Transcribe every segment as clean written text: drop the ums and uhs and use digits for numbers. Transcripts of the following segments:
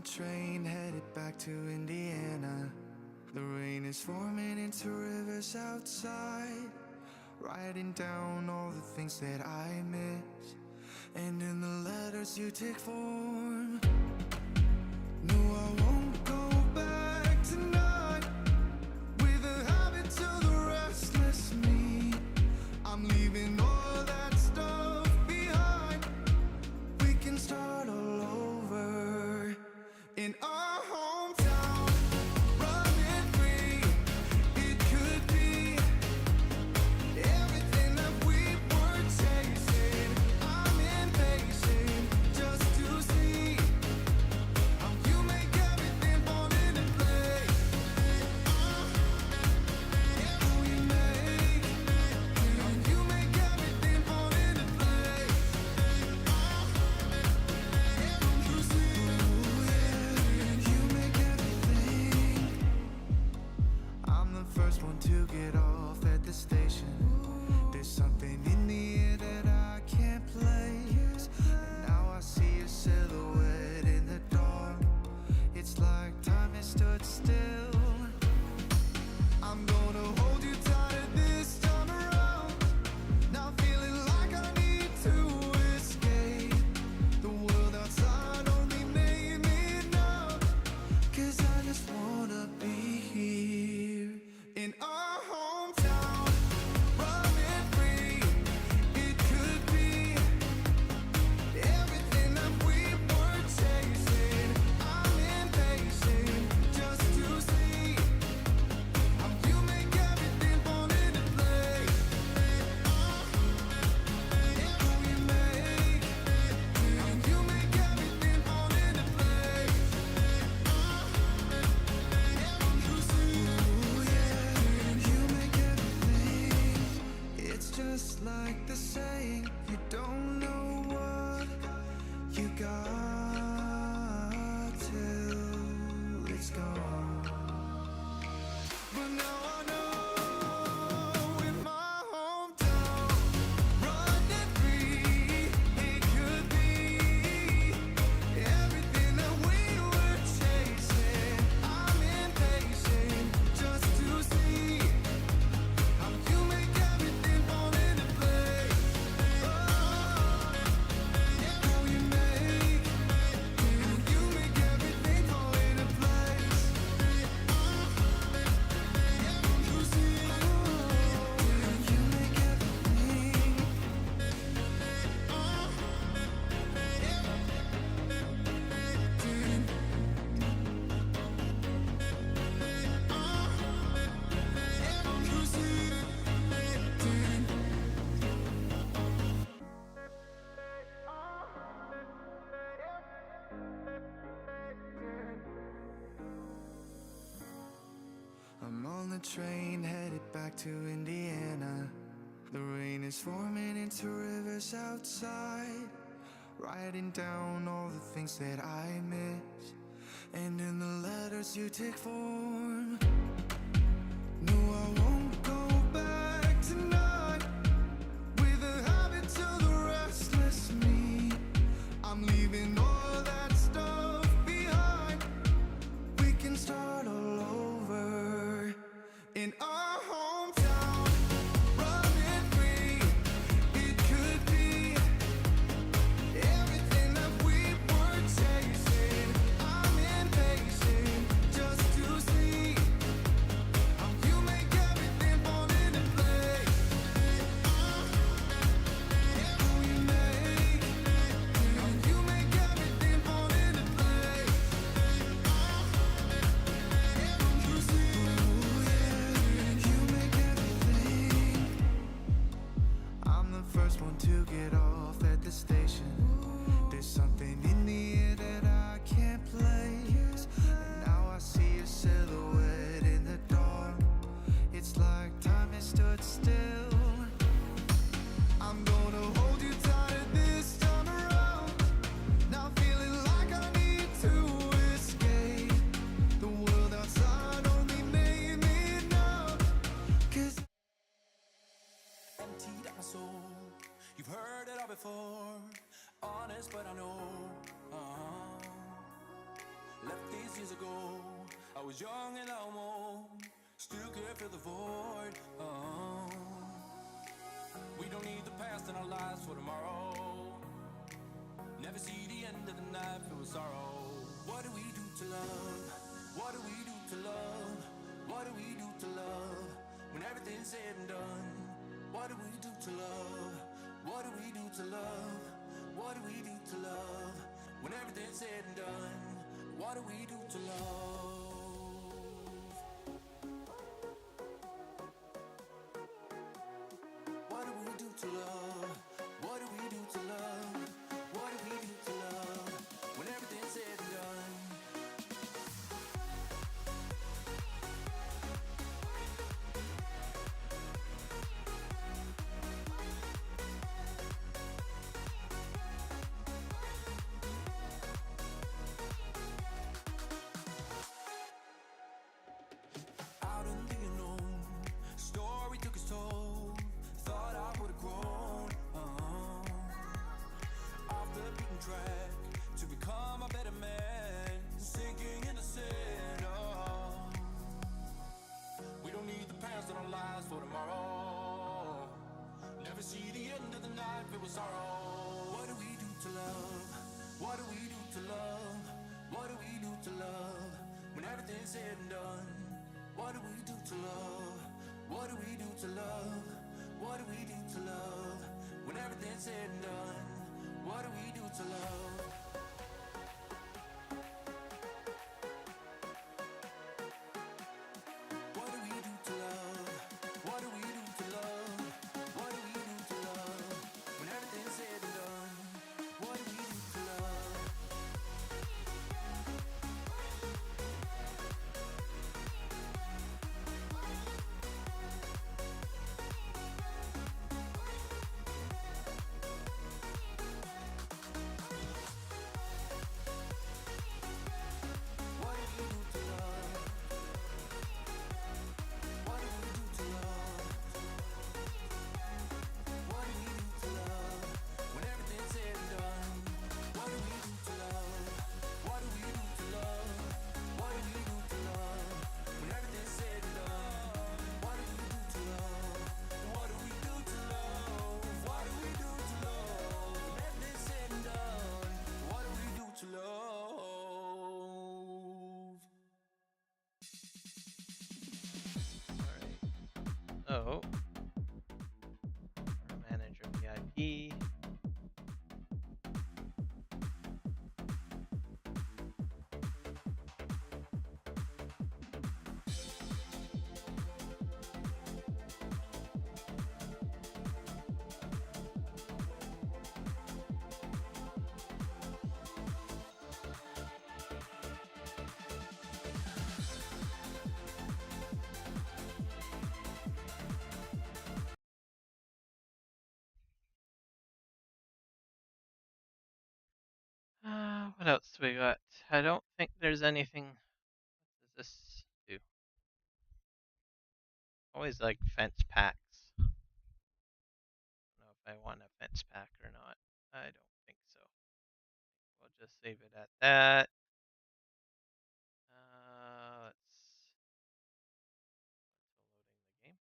train headed back to Indiana. The rain is forming into rivers outside, writing down all the things that I miss, and in the letters you take form. No, I won't go back tonight with the habits of the restless me. I'm leaving all that stuff behind. We can start all over in our hometown, running free. It could be everything that we were chasing. I'm impatient just to see how you make everything fall into place. How you make everything fall into place. You see, you make everything. I'm the first one to get off at the station. There's something in the air that I can't place. And now I see a silhouette in the dark. It's like time has stood still. I'm gonna hold you tighter this time around. Now feeling like I need to escape. The world outside only made me numb. 'Cause I just wanna be here in our hometown, running free. It could be everything that we were chasing. I'm impatient just to see how you make everything fall into place. How you make everything fall into place. You see, you make everything. It's just like the saying, you don't know what you got till it's gone. But now I know in my hometown, running free, it could be everything that we were chasing. I'm impatient just to see how you make everything fall into place. How you make everything fall into place. You see, you make everything. You see, I'm on the train headed back to Indiana. The rain is forming into rivers outside, writing down all the things that I miss, and in the letters you take form. No, I won't go back tonight with the habits of the restless me. I'm leaving all that stuff behind. We can start all over in our hometown, running free. It could be everything that we were chasing. I'm impatient just to see how you make everything fall into place. How you make everything fall into place. You see, you make everything. I'm the first one to get off at the station. There's something in the air that I can't place. And now I see a silhouette in the dark. It's like time has stood still. I'm gonna hold you tighter this time around. Now feeling like I need to escape. The world outside only made me numb. 'Cause emptied out my soul. You've heard it all before. Honest, but I know Left these years ago. I was young and almost still can't fill the void. Oh. We don't need the past in our lives for tomorrow. Never see the end of the night filled with sorrow. What do we do to love? What do we do to love? What do we do to love? When everything's said and done. What do we do to love? What do we do to love? What do we do to love? When everything's said and done. What do we do to love? What do we do to love? What do we do to love? What do we do to love? When everything's said and done. Out in the unknown, story took its toll. Thought I would've grown off the beaten track to become a better man. Sinking in the sand. Oh. We don't need the past in our lives for tomorrow. Never see the end of the night filled with sorrow. What do we do to love? What do we do to love? What do we do to love? When everything's said and done. What do we do to love? What do we do to love? What do we do to love? When everything's said and done. What do we do to love? What do we do to love? What do we do to love? What do we do to love? When everything's said and done. What do we do to love? What do we do to love? What do we do to love? What do we do to love? When everything's said and done. What do we do to love? What do we do to love? What do we do to love? When everything's said and done. What do we do to love? What do we do to love? What do we do to love? When everything's said and done. What do we do to love? Alright. So, our manager VIP. What else do we got? I don't think there's anything. What does this do? Always like fence packs. I don't know if I want a fence pack or not. I don't think so. We'll just save it at that. Let's loading the game.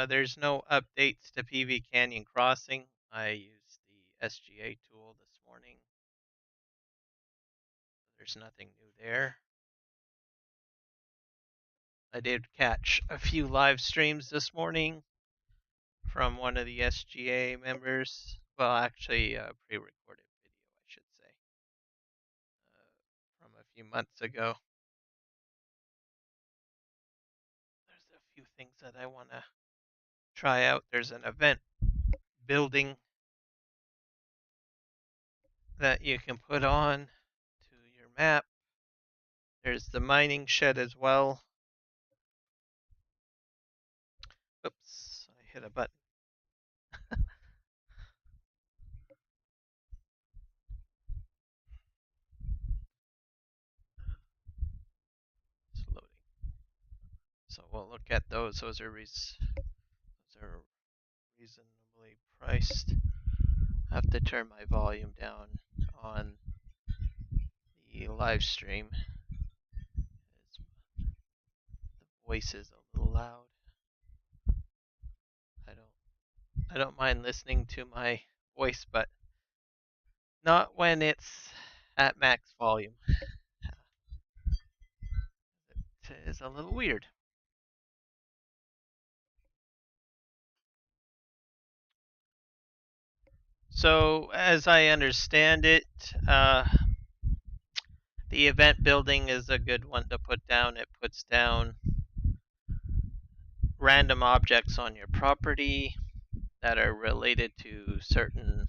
There's no updates to PV Canyon Crossing. I used the SGA tool this morning. There's nothing new there. I did catch a few live streams this morning from one of the SGA members. Well, actually, a pre-recorded video, I should say, from a few months ago. There's a few things that I want to try out. There's an event building that you can put on to your map. There's the mining shed as well. Oops, I hit a button. It's loading. we'll look at those. Those are reasonably priced. I have to turn my volume down on the live stream. The voice is a little loud. I don't mind listening to my voice, but not when it's at max volume. It is a little weird. So, as I understand it, the event building is a good one to put down. It puts down random objects on your property that are related to certain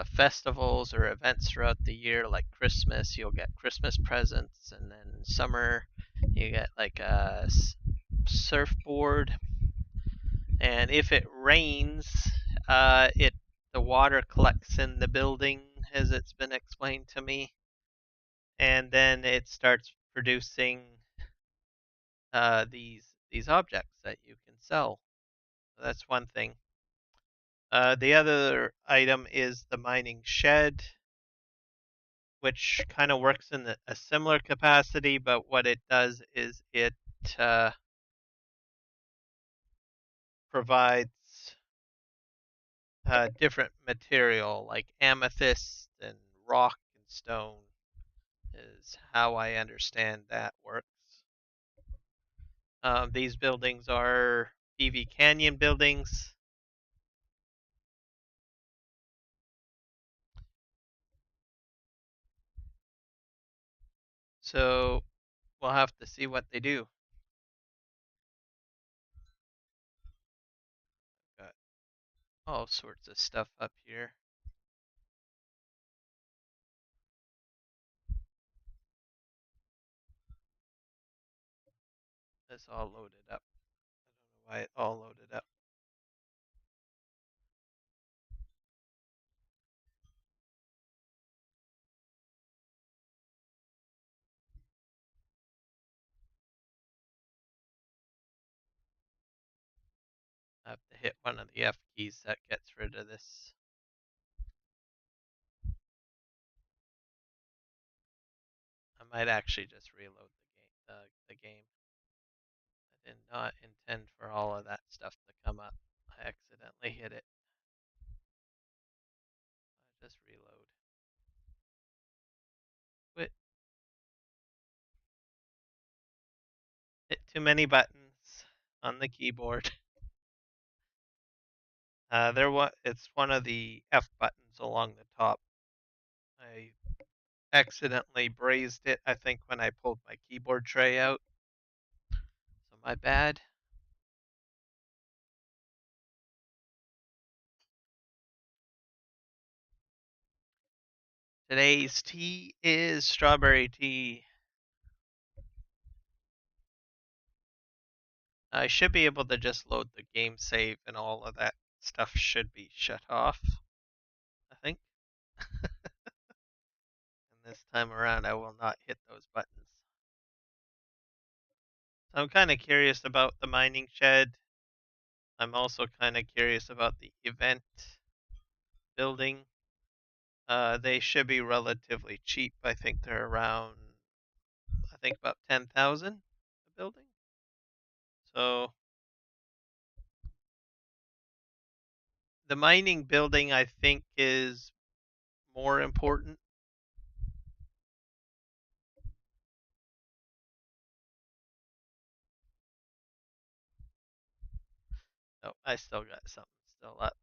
festivals or events throughout the year. Like Christmas, you'll get Christmas presents, and then summer, you get like a surfboard. And if it rains, it the water collects in the building, as it's been explained to me, and then it starts producing these objects that you can sell. So that's one thing. The other item is the mining shed, which kind of works in a similar capacity, but what it does is it uh, provides different material like amethyst and rock and stone, is how I understand that works. These buildings are PV Canyon buildings. So we'll have to see what they do. Got all sorts of stuff up here. It's all loaded up. I don't know why it all loaded up. I have to hit one of the F keys that gets rid of this. I might actually just reload the game. I did not intend for all of that stuff to come up. I accidentally hit it. I just reload. Quit. Hit too many buttons on the keyboard. It's one of the F buttons along the top. I accidentally brazed it, I think, when I pulled my keyboard tray out. So my bad. Today's tea is strawberry tea. I should be able to just load the game save and all of that stuff should be shut off, I think. And this time around, I will not hit those buttons. So I'm kind of curious about the mining shed. I'm also kind of curious about the event building. They should be relatively cheap. I think they're around, I think about 10,000 a building. So the mining building, I think, is more important. Oh, I still got something still up.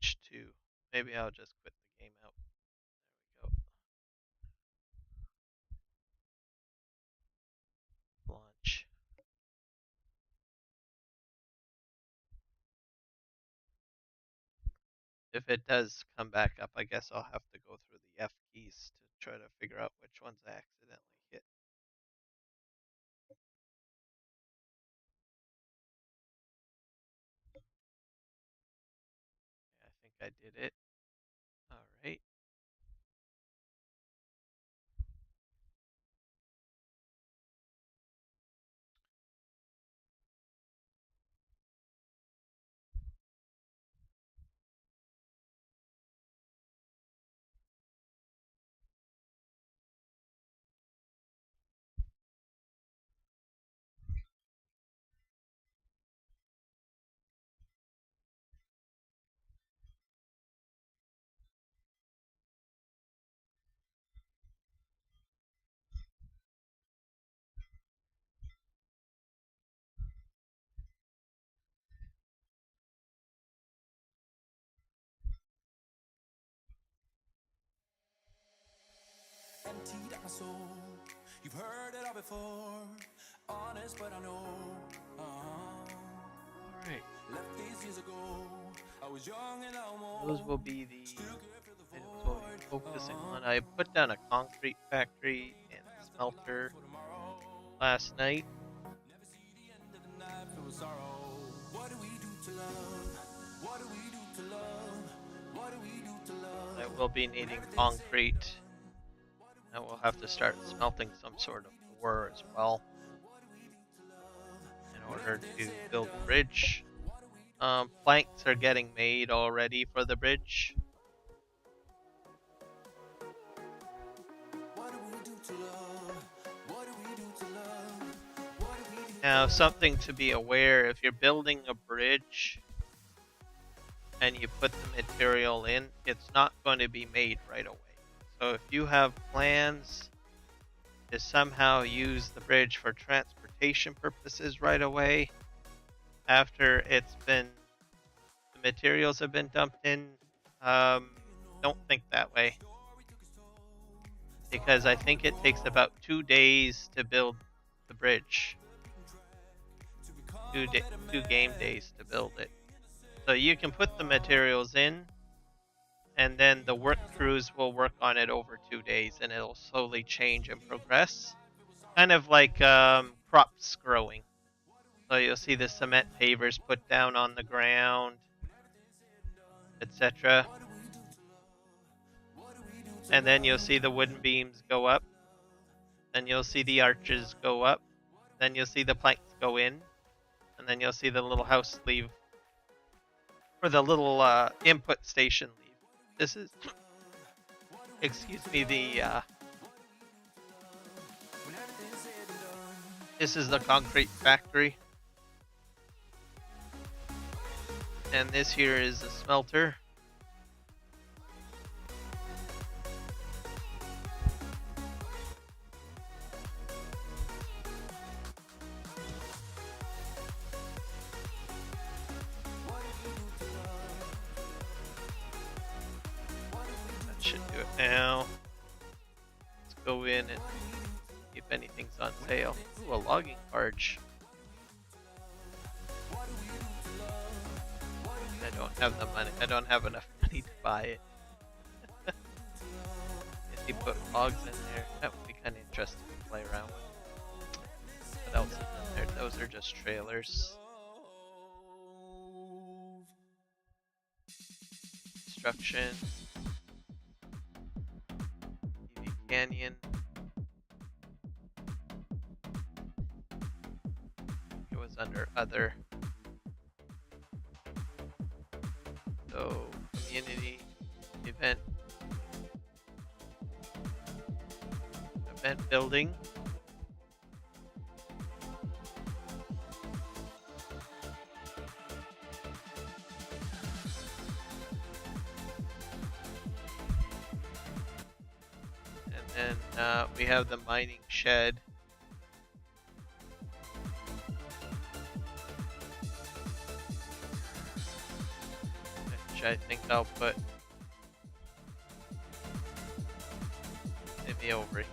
H2. Maybe I'll just quit the game out. There we go. Launch. If it does come back up, I guess I'll have to go through the F keys to try to figure out which ones I accidentally hit. Yeah, I think I did it. All right. guaranteed at my soul. You've heard it all before. Honest, but I know. Alright. Left these years ago. I was young and almost. Those will be the items we'll be focusing on. I put down a concrete factory and smelter last night. Never see the end of the night filled with sorrow. What do we do to love? What do we do to love? What do we do to love? I will be needing concrete. And we'll have to start smelting some sort of ore as well in order to build a bridge. Planks are getting made already for the bridge. What do we do to love? What do we do to love? What do we do? Now, something to be aware, if you're building a bridge and you put the material in, it's not going to be made right away. So if you have plans to somehow use the bridge for transportation purposes right away, after the materials have been dumped in, don't think that way. Because I think it takes about 2 days to build the bridge. 2 game days to build it. So you can put the materials in, and then the work crews will work on it over 2 days, and it'll slowly change and progress. Kind of like crops growing. So you'll see the cement pavers put down on the ground, etc. And then you'll see the wooden beams go up. Then you'll see the arches go up. Then you'll see the planks go in. And then you'll see the little house leave. Or the little input station leave. This is, excuse me, this is the concrete factory. And this here is the smelter. That should do it now. Let's go in and see if anything's on sale. Ooh, a logging barge. I don't have the money. I don't have enough money to buy it. If you put logs in there, that would be kind of interesting to play around with. What else is in there? Those are just trailers. Construction. TV Canyon. It was under other. So, community event building. And then we have the mining shed. I think I'll put maybe over here.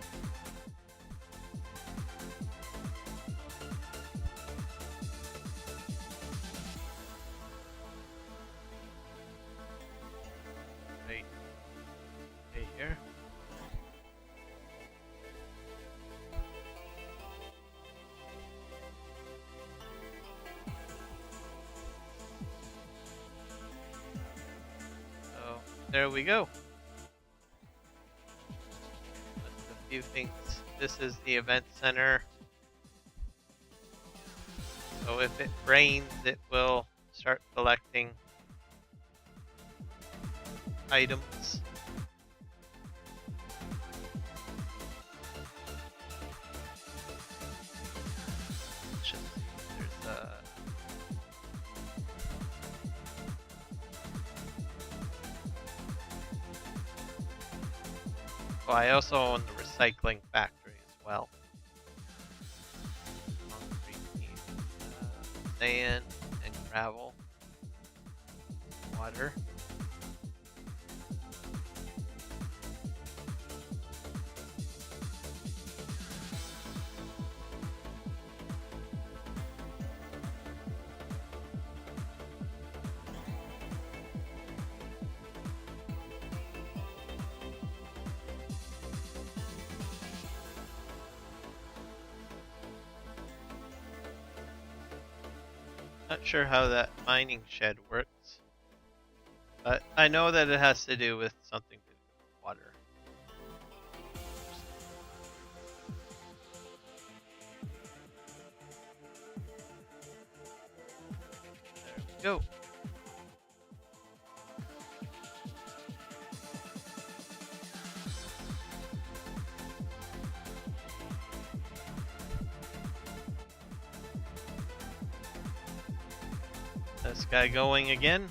Right here. There we go. Just a few things. This is the event center. So if it rains, it will start collecting items. There's a oh, I also own the recycling factory as well. Concrete, sand and gravel, water. Not sure how that mining shed works, but I know that it has to do with something to do with water. There we go. This guy going again.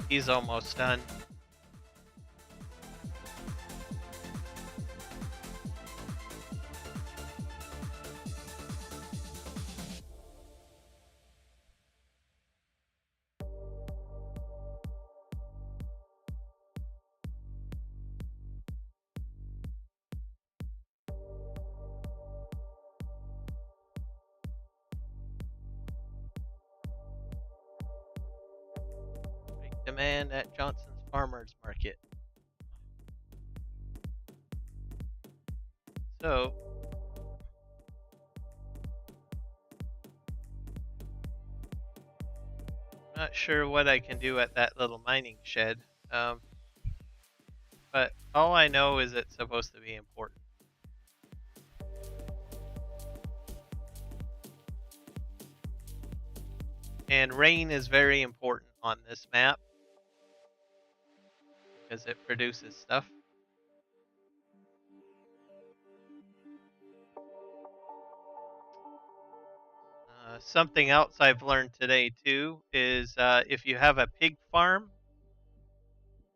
He's almost done. Demand at Johnson's Farmers Market. So, not sure what I can do at that little mining shed, but all I know is it's supposed to be important. And rain is very important on this map because it produces stuff. Something else I've learned today too is if you have a pig farm,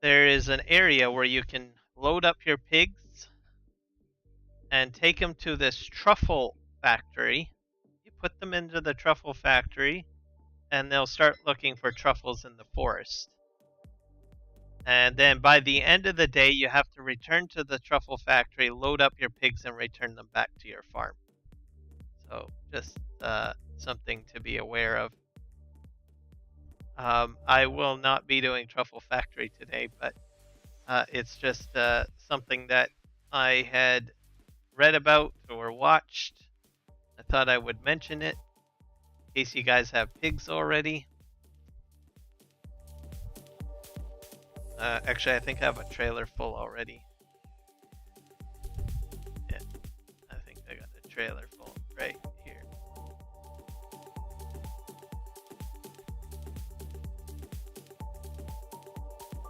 there is an area where you can load up your pigs and take them to this truffle factory. You put them into the truffle factory and they'll start looking for truffles in the forest. And then by the end of the day, you have to return to the truffle factory, load up your pigs, and return them back to your farm. So just something to be aware of. I will not be doing truffle factory today, but it's just something that I had read about or watched. I thought I would mention it in case you guys have pigs already. Actually, I think I have a trailer full already. Yeah, I think I got the trailer full right here.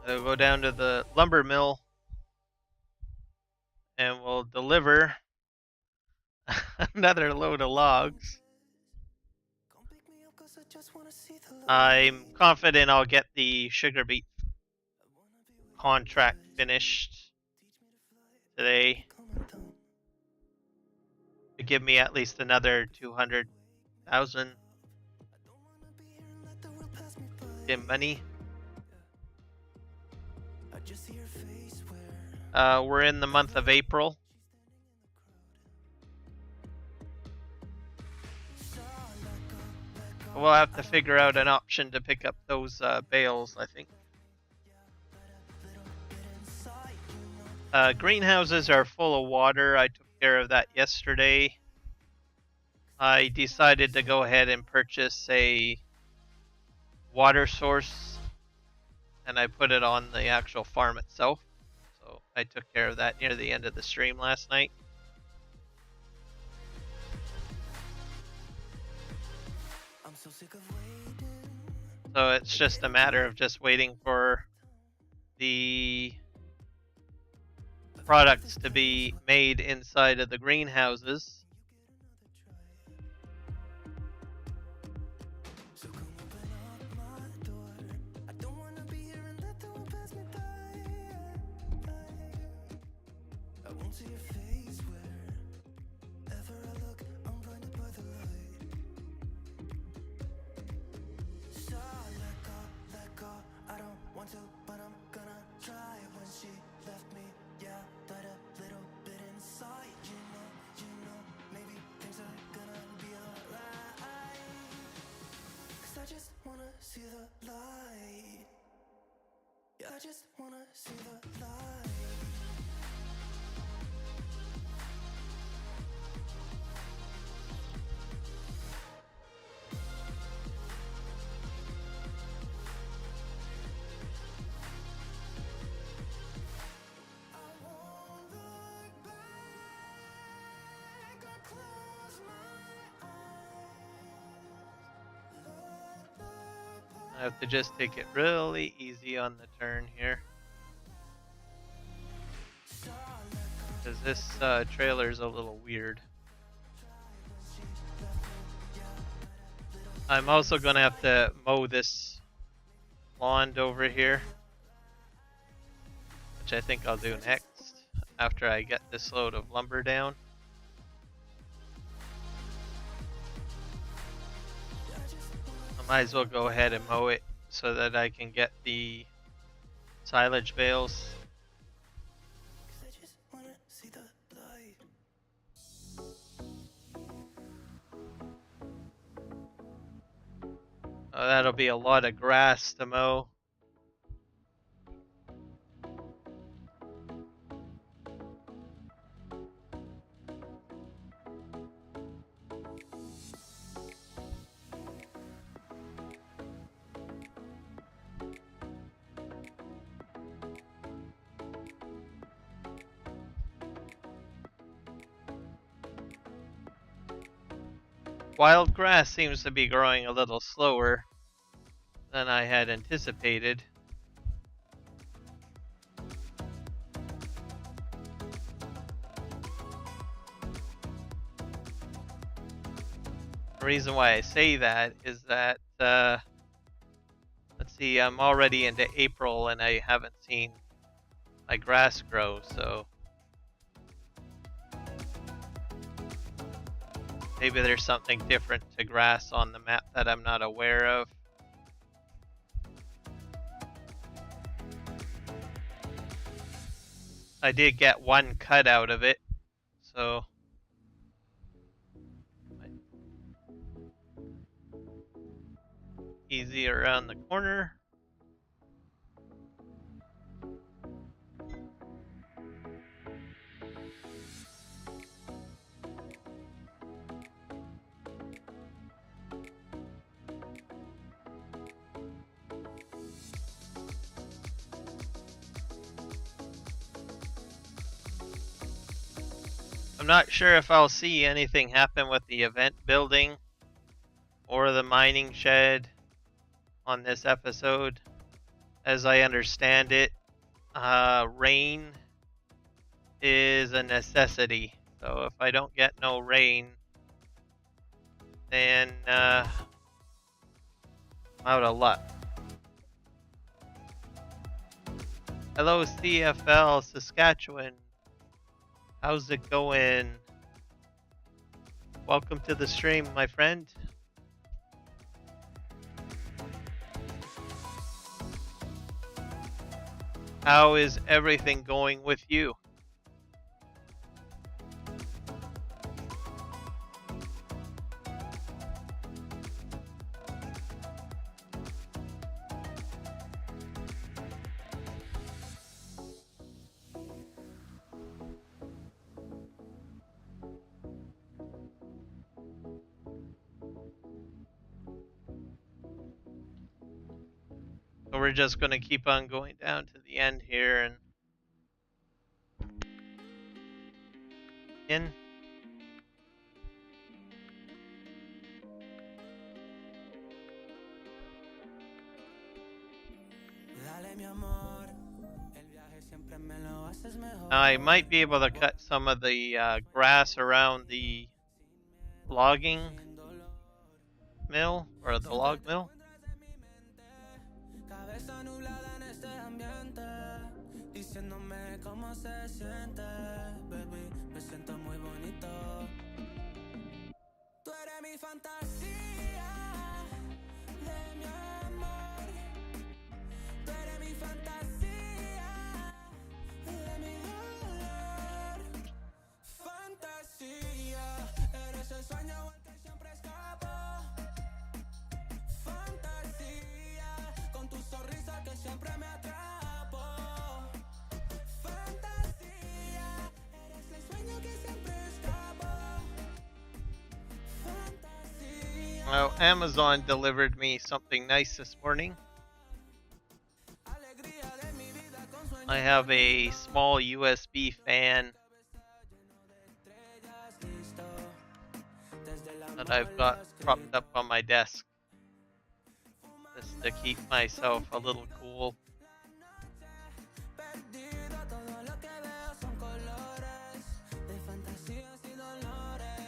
I'll go down to the lumber mill and we'll deliver another load of logs. I'm confident I'll get the sugar beet contract finished today to give me at least another 200,000 in money. We're in the month of April. We'll have to figure out an option to pick up those bales, I think. Greenhouses are full of water. I took care of that yesterday. I decided to go ahead and purchase a water source, and I put it on the actual farm itself. So I took care of that near the end of the stream last night. So it's just a matter of just waiting for the products to be made inside of the greenhouses. See the light. Yeah, I just wanna see the light. Have to just take it really easy on the turn here. Because this trailer's a little weird. I'm also gonna have to mow this lawn over here, which I think I'll do next after I get this load of lumber down. I might as well go ahead and mow it so that I can get the silage bales. Oh, that'll be a lot of grass to mow. Wild grass seems to be growing a little slower than I had anticipated. The reason why I say that is that, let's see, I'm already into April and I haven't seen my grass grow, so maybe there's something different to grass on the map that I'm not aware of. I did get one cut out of it, so easy around the corner. I'm not sure if I'll see anything happen with the event building or the mining shed on this episode. As I understand it, rain is a necessity. So if I don't get no rain, then I'm out of luck. Hello CFL Saskatchewan. How's it going? Welcome to the stream, my friend. How is everything going with you? So we're just going to keep on going down to the end here and in. I might be able to cut some of the grass around the logging mill or the log mill. Well, Amazon delivered me something nice this morning. I have a small USB fan that I've got propped up on my desk. just to keep myself a little cool.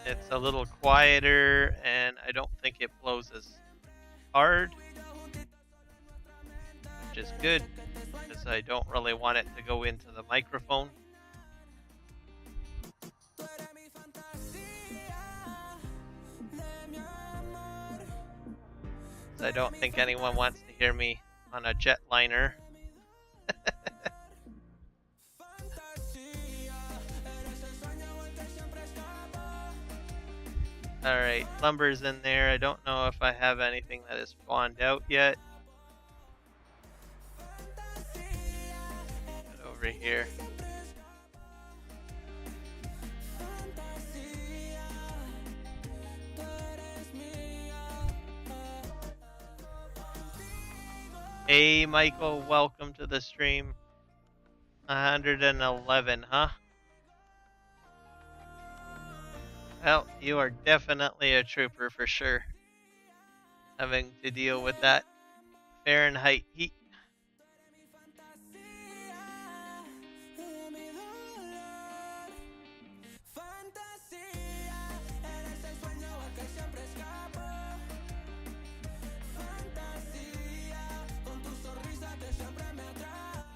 It's a little quieter, and I don't think it blows as hard, which is good, because I don't really want it to go into the microphone. I don't think anyone wants to hear me on a jetliner. Alright, lumber's in there. I don't know if I have anything that is spawned out yet. Get over here. Hey Michael, welcome to the stream. 111, huh? Well, you are definitely a trooper for sure. Having to deal with that Fahrenheit heat.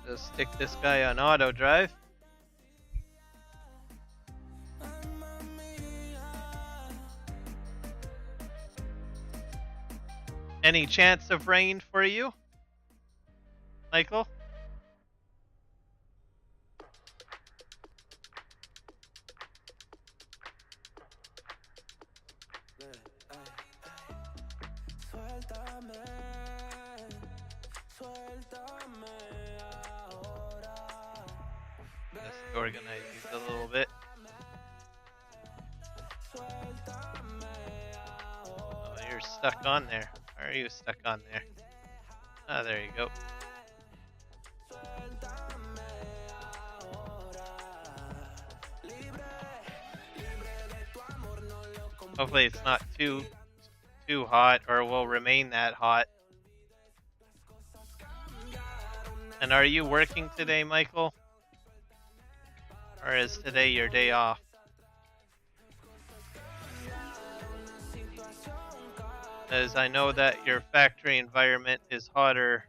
Just stick this guy on auto drive. Any chance of rain for you, Michael? Just organize these a little bit. Oh, you're stuck on there. Or are you stuck on there? Ah, there you go. Hopefully it's not too hot, or will remain that hot. And are you working today, Michael? Or is today your day off? As I know that your factory environment is hotter.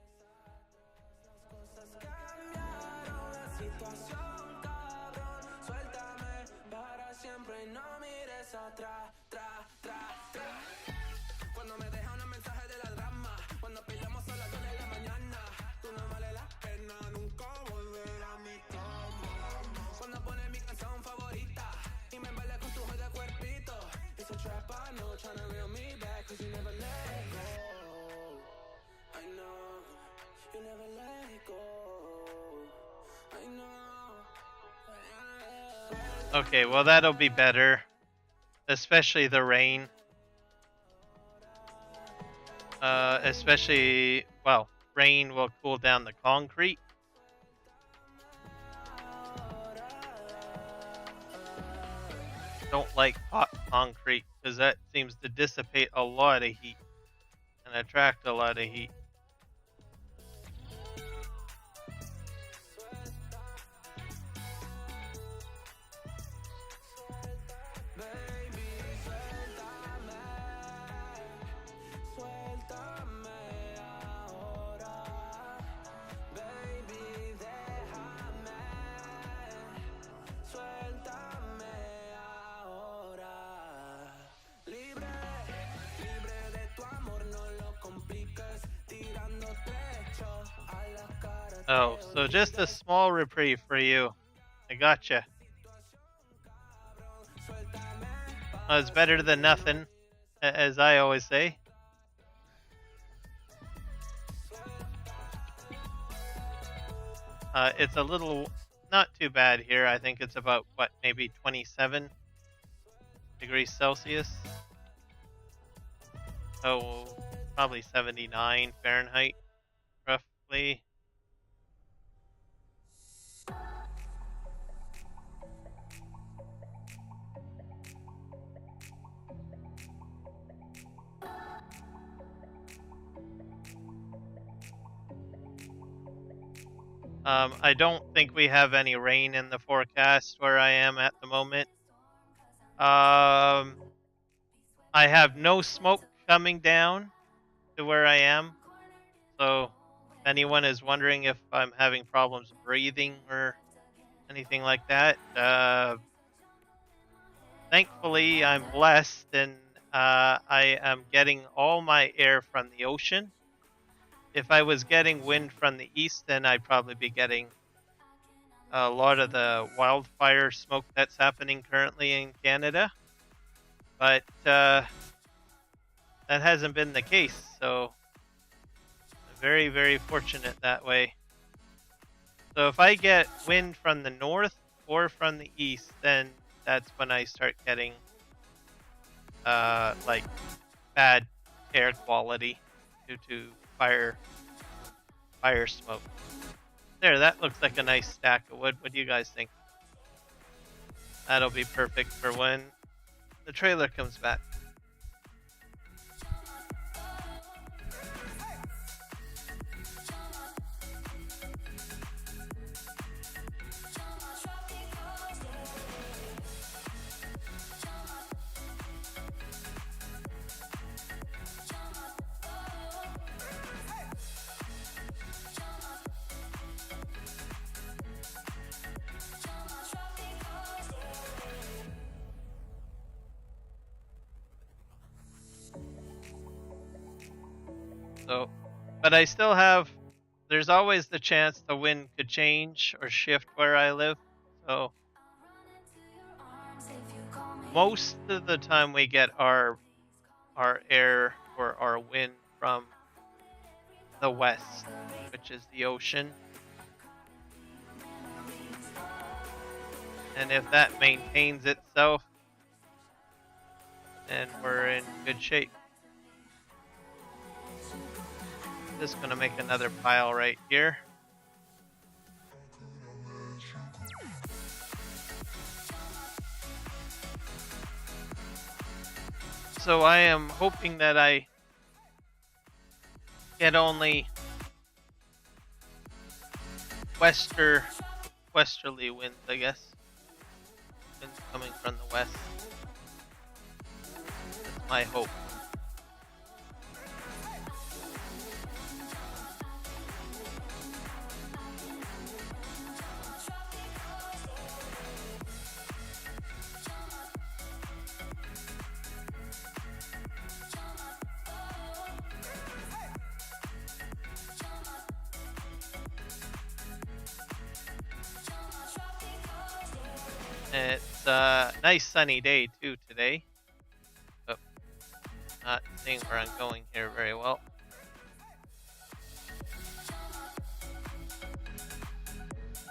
Okay, well that'll be better. Especially the rain. Rain will cool down the concrete. Don't like hot concrete, because that seems to dissipate a lot of heat and attract a lot of heat. Oh, so just a small reprieve for you. I gotcha. Well, it's better than nothing, as I always say. It's a little, not too bad here. I think it's about, maybe 27 degrees Celsius. So, probably 79 Fahrenheit, roughly. I don't think we have any rain in the forecast where I am at the moment. I have no smoke coming down to where I am. So, if anyone is wondering if I'm having problems breathing or anything like that, thankfully I'm blessed and I am getting all my air from the ocean. If I was getting wind from the east, then I'd probably be getting a lot of the wildfire smoke that's happening currently in Canada. But that hasn't been the case, so I'm very, very fortunate that way. So if I get wind from the north or from the east, then that's when I start getting like bad air quality due to fire smoke. There, that looks like a nice stack of wood. What do you guys think? That'll be perfect for when the trailer comes back. So, but I still have, there's always the chance the wind could change or shift where I live. So, most of the time we get our air or our wind from the west, which is the ocean. And if that maintains itself, then we're in good shape. Just gonna make another pile right here. So I am hoping that I get only westerly winds, I guess. Winds coming from the west. That's my hope. It's a nice sunny day too today. Oh, not seeing where I'm going here very well.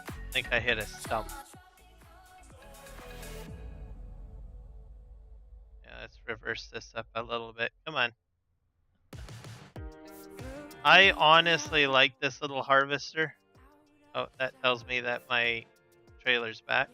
I think I hit a stump. Yeah, let's reverse this up a little bit. Come on. I honestly like this little harvester. Oh, that tells me that my trailer's back.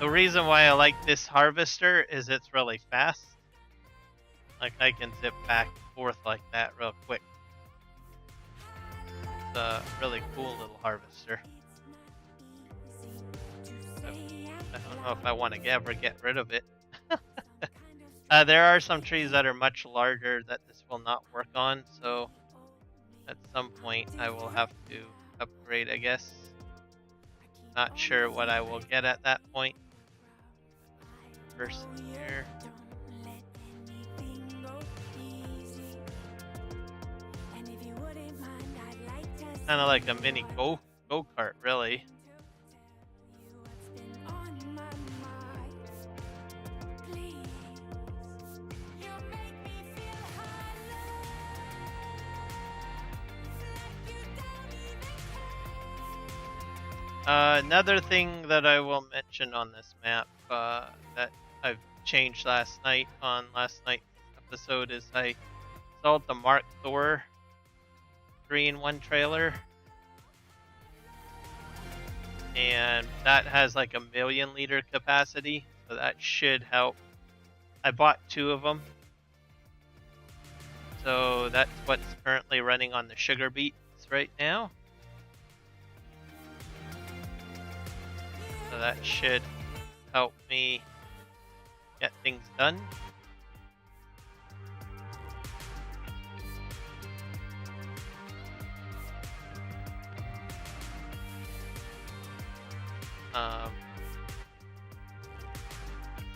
The reason why I like this harvester is it's really fast. Like I can zip back and forth like that real quick. It's a really cool little harvester. I don't know if I want to ever get rid of it. There are some trees that are much larger that this will not work on, so at some point I will have to upgrade, I guess. Not sure what I will get at that point. Person here. Kind of like a mini go-kart, really. Another thing that I will mention on this map that I've changed last night on last night's episode is I installed the Mark Thor 3-in-1 trailer, and that has like a 1,000,000 liter capacity, so that should help. I bought 2 of them, so that's what's currently running on the sugar beets right now. So that should help me get things done.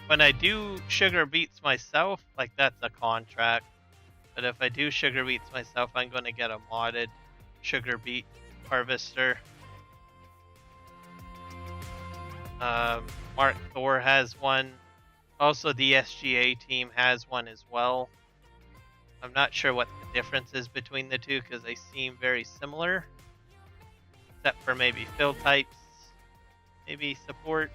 When I do sugar beets myself, like that's a contract. But if I do sugar beets myself, I'm going to get a modded sugar beet harvester. Mark Thor has one. Also, the SGA team has one as well. I'm not sure what the difference is between the two because they seem very similar. Except for maybe fill types, maybe support,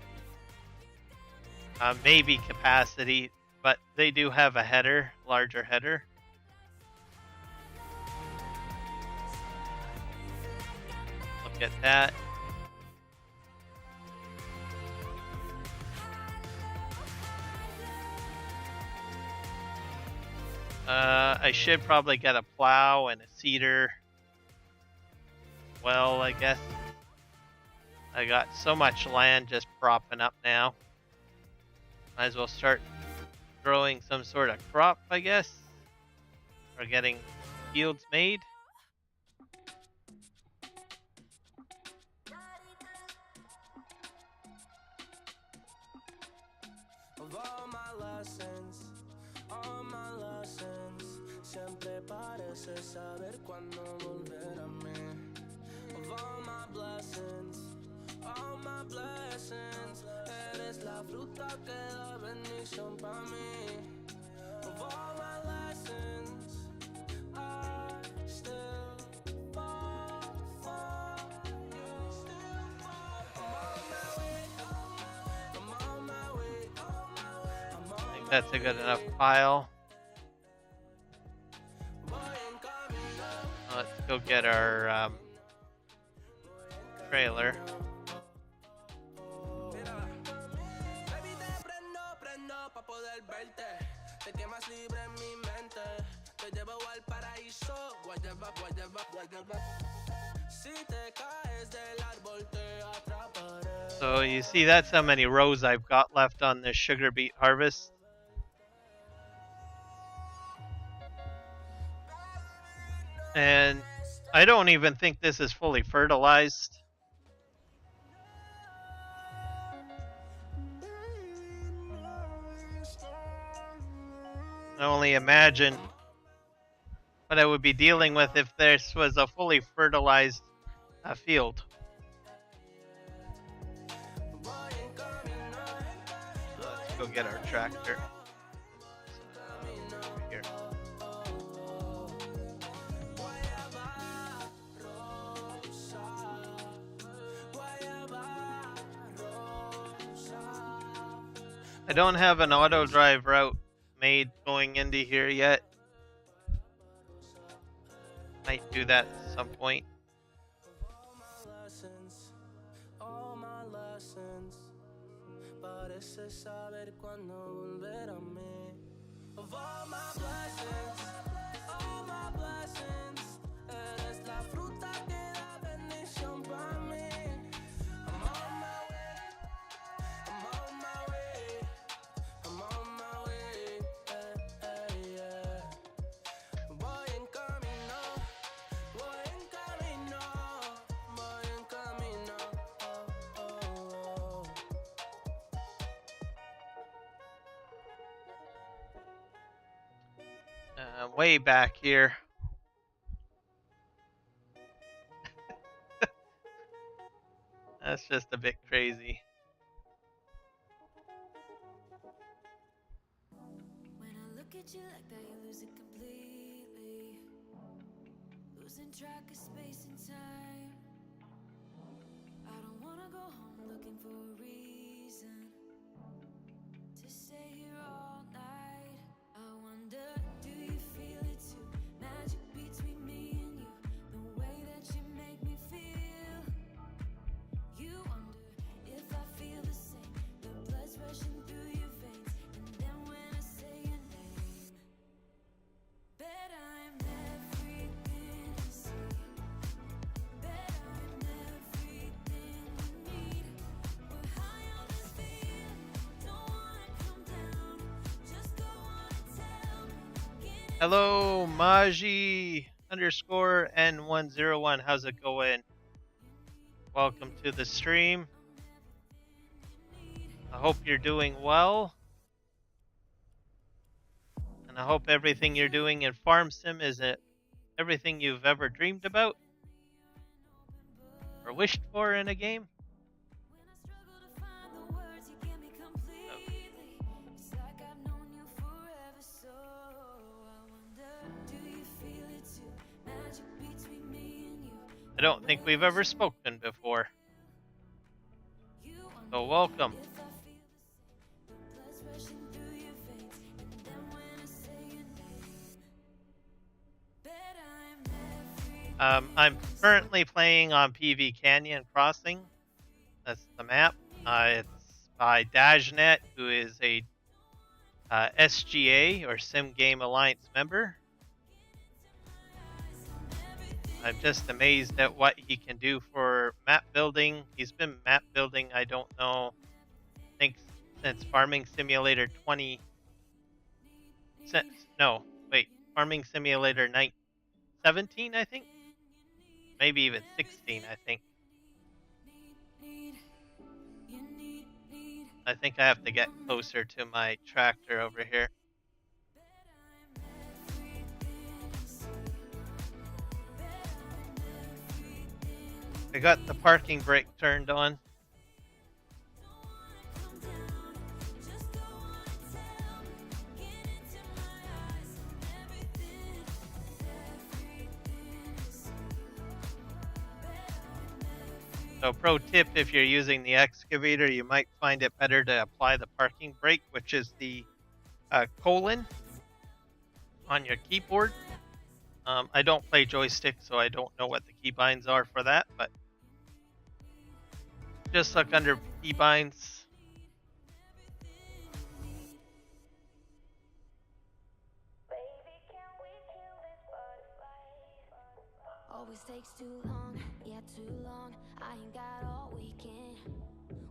maybe capacity. But they do have a header, larger header. Look at that. I should probably get a plow and a seeder. Well, I guess I got so much land just propping up now. Might as well start growing some sort of crop, I guess. Or getting fields made. Of all my lessons, siempre parece saber cuándo volver a mí. Of all my blessings, eres la fruta que da bendición para mí. Of all my lessons, I still fall for you. I'm on my way. I think that's a good enough pile. Let's go get our trailer. So you see, that's how many rows I've got left on this sugar beet harvest. And I don't even think this is fully fertilized. I only imagine what I would be dealing with if this was a fully fertilized field. Let's go get our tractor. Here. I don't have an auto drive route made going into here yet. Might do that at some point. All my lessons, parece saber cuándo volver a mí. Of all my blessings, eres la fruta que da bendición para mí. I'm on my way, yeah. Voy en camino. Way back here. That's just a bit crazy. When I look at you like that, you lose it completely. Losing track of space and time. I don't wanna for a reason to stay here all night. I wonder, do you feel it too? Magic between me and you, the way that you make me feel. You wonder if I feel the same, the blood's rushing through your veins. And then when I say your name, bet I'm everything you see. Bet I'm everything you need. We're high on this feeling, don't wanna come down. Just go on and tell me. Hello, Maji underscore N101. How's it going? Welcome to the stream. I hope you're doing well. And I hope everything you're doing in Farm Sim is everything you've ever dreamed about or wished for in a game. When I struggle to find the words, you get me completely. It's like I've known you forever, so I wonder, do you feel it too? Magic between me and you. I don't think we've ever spoken before. You wonder So welcome. if I feel the same, the blood's rushing through your veins. And then when I say your name, bet I'm everything. I'm currently playing on PV Canyon Crossing. That's the map. It's by Dajnet, who is a SGA or Sim Game Alliance member. I'm just amazed at what he can do for map building. He's been map building, I don't know, I think since Farming Simulator 20. Farming Simulator 17, I think? Maybe even 16, I think. I think I have to get closer to my tractor over here. I got the parking brake turned on. So pro tip, if you're using the excavator, you might find it better to apply the parking brake, which is the colon on your keyboard. I don't play joystick, so I don't know what the keybinds are for that, but just look under keybinds. Always takes too long, yeah, too long. I ain't got all weekend.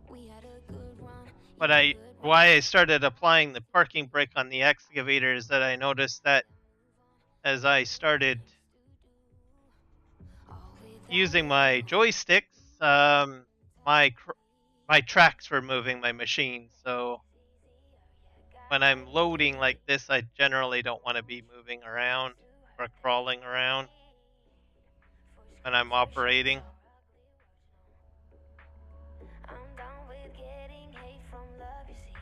We had a good run. But why I started applying the parking brake on the excavator is that I noticed that as I started using my joysticks, my tracks were moving my machine. So when I'm loading like this, I generally don't want to be moving around or crawling around when I'm operating. I'm done with getting hate from love, you see,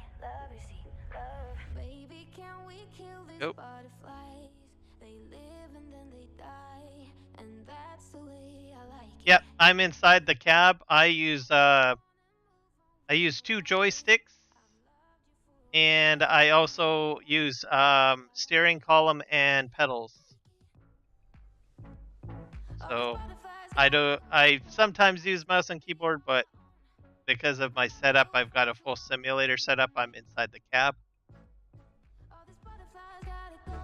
love. Baby, can we kill these Nope. butterflies? They live and then they die, and that's the way I like it. Yep, I'm inside the cab. I use two joysticks, and I also use steering column and pedals. So I sometimes use mouse and keyboard, but because of my setup, I've got a full simulator setup. I'm inside the cab. All these butterflies gotta go.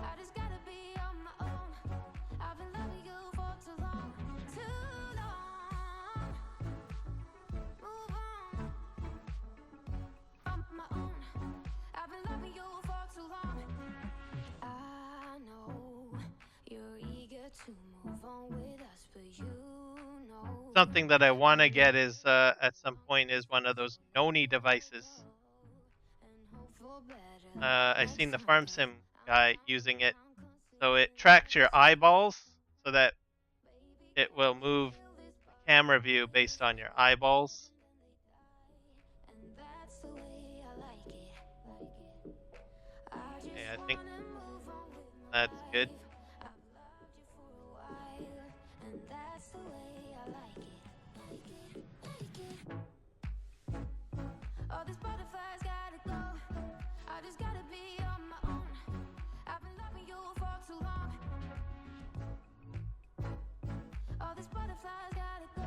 I just gotta be on my own. I've been loving you for too long, too long. Move on. On my own. I've been loving you for too long. I know you're eager to move on with us, but you know. Something that I want to get is at some point is one of those Noni devices. I seen the Farm Sim guy using it, so it tracks your eyeballs so that it will move the camera view based on your eyeballs. Okay, I think that's good. side's gotta go.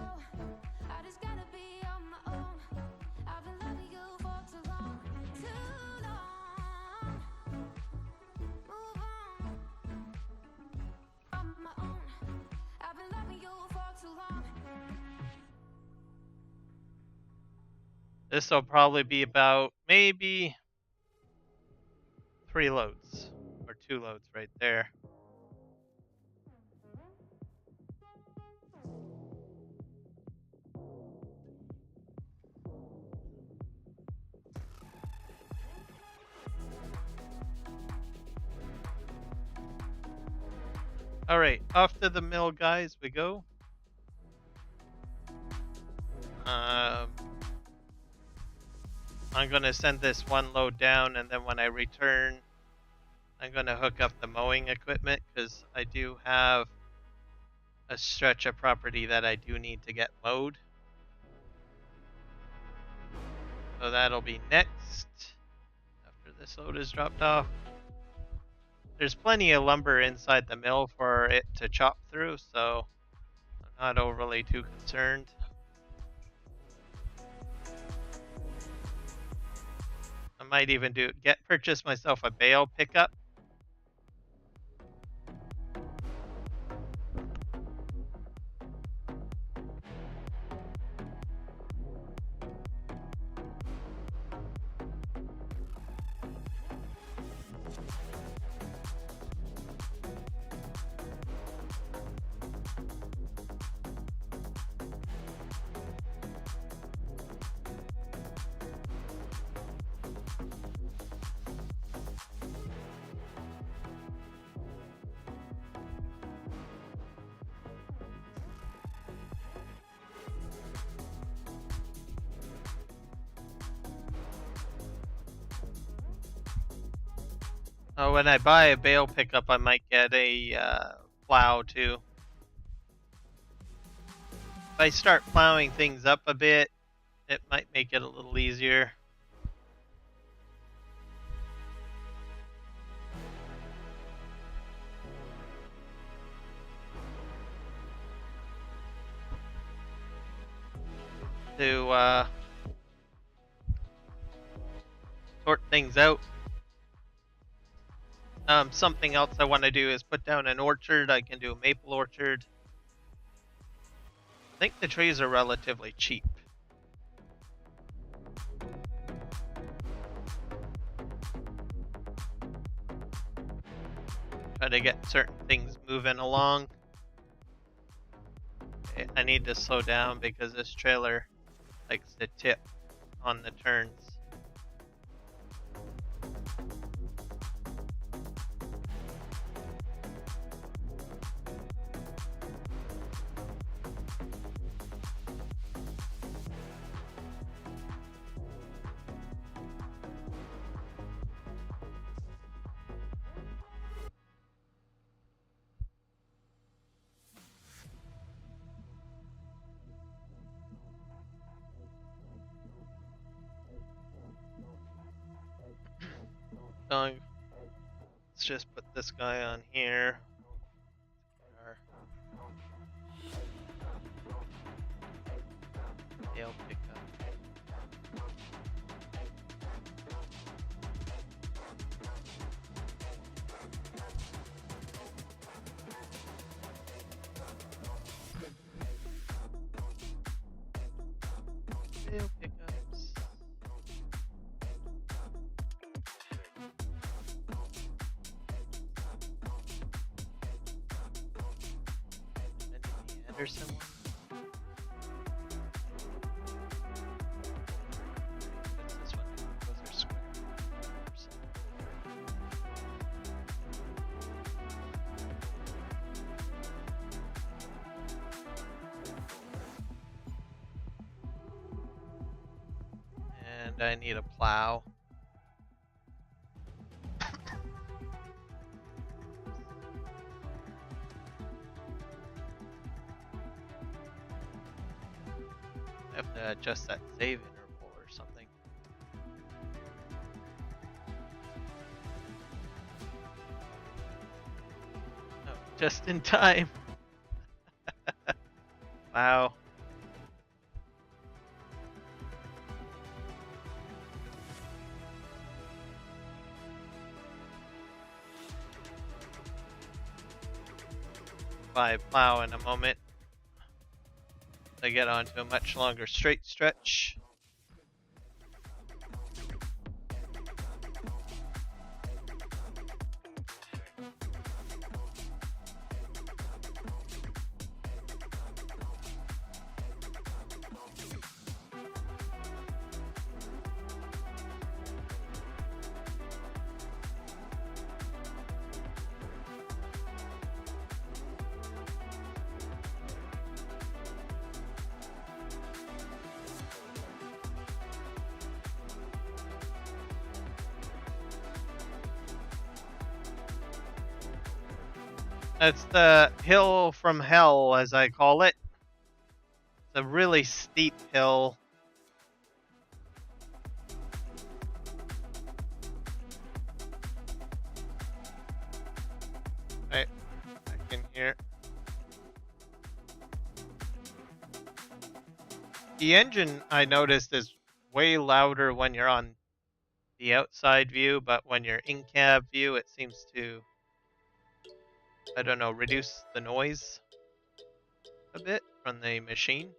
I just gotta be on my own. I've been loving you for too long, too long. Move on. On my own. I've been loving you for too long. This will probably be about maybe 3 loads or 2 loads right there. All right, off to the mill, guys. We go. I'm gonna send this one load down, and then when I return, I'm gonna hook up the mowing equipment because I do have a stretch of property that I do need to get mowed. So that'll be next after this load is dropped off. There's plenty of lumber inside the mill for it to chop through, so I'm not overly too concerned. I might even purchase myself a bale pickup. When I buy a bale pickup, I might get a plow too. If I start plowing things up a bit, it might make it a little easier. To sort things out. Something else I want to do is put down an orchard. I can do a maple orchard. I think the trees are relatively cheap. Try to get certain things moving along. Okay, I need to slow down because this trailer likes to tip on the turns. Let's just put this guy on here. Bale pickup. Bale pickups. Anderson one. What's this one? Those are square. And I need a plow. I have to adjust that save interval or something. Oh, just in time. plow. By plow in a moment. I get onto a much longer straight stretch. That's the hill from hell, as I call it. It's a really steep hill. Right, back in here. The engine, I noticed, is way louder when you're on the outside view, but when you're in cab view, it seems to, I don't know, reduce the noise a bit from the machine.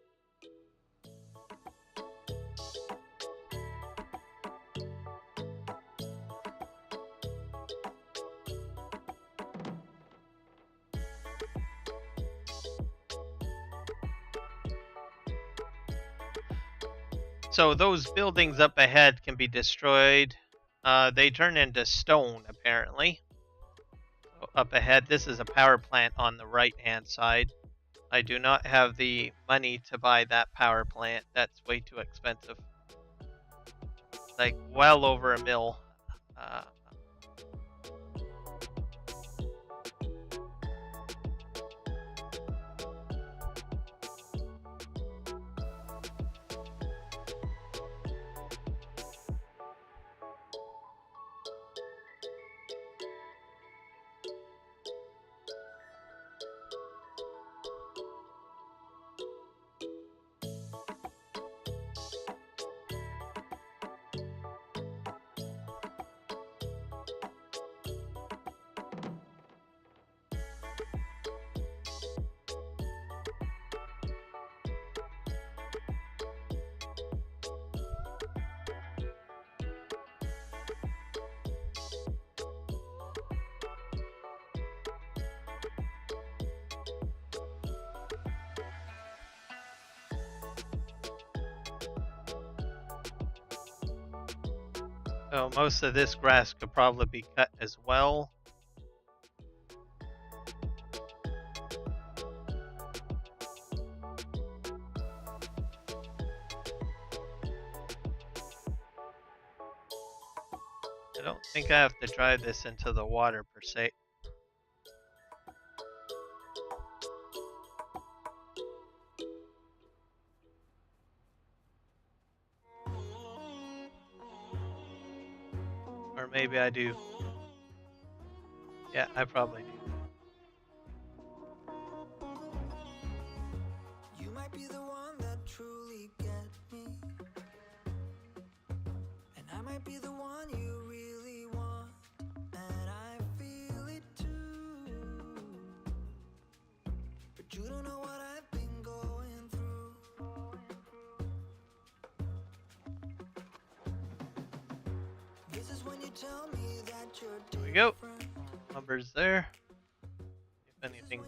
So those buildings up ahead can be destroyed. They turn into stone, apparently. So up ahead, this is a power plant on the right-hand side. I do not have the money to buy that power plant. That's way too expensive. Like, well over $1 million. So most of this grass could probably be cut as well. I don't think I have to drive this into the water per se. Or maybe I do. Yeah, I probably do. You might be the one that truly get me, and I might be the one you really want, and I feel it too. But you don't know what I've been going through. This is when you tell me that you're Here we go. different. Numbers there. If anything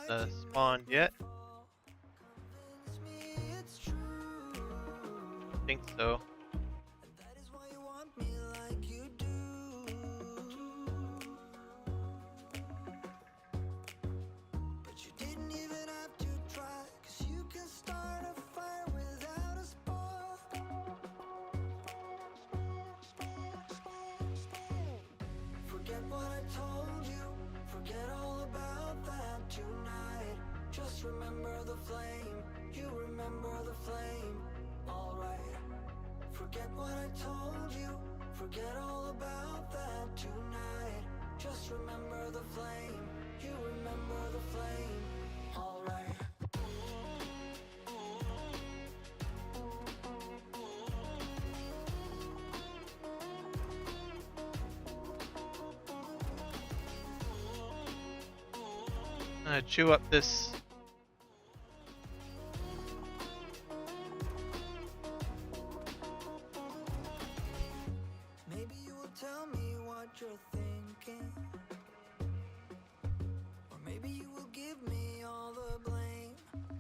has spawned yet. Convince me it's true. I think so. And that is why you want me like you do. But you didn't even have to try, 'cause you can start a fire without a spark. Forget what I told you, forget all about that tonight. Just remember the flame, you remember the flame, alright. Forget what I told you, forget all about that tonight. Just remember the flame, you remember the flame, alright. chew up this. Maybe you will tell me what you're thinking, or maybe you will give me all the blame.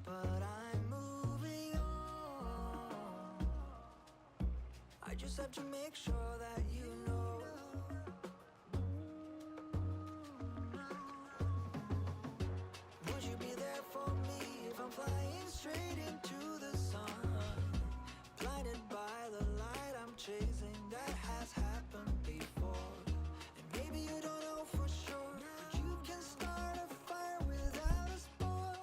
But I'm moving on. I just have to make sure that you know. Would you be there for me if I'm flying straight into the sun? Blinded by the light I'm chasing, that has happened before. And maybe you don't know for sure, but you can start a fire without a spark.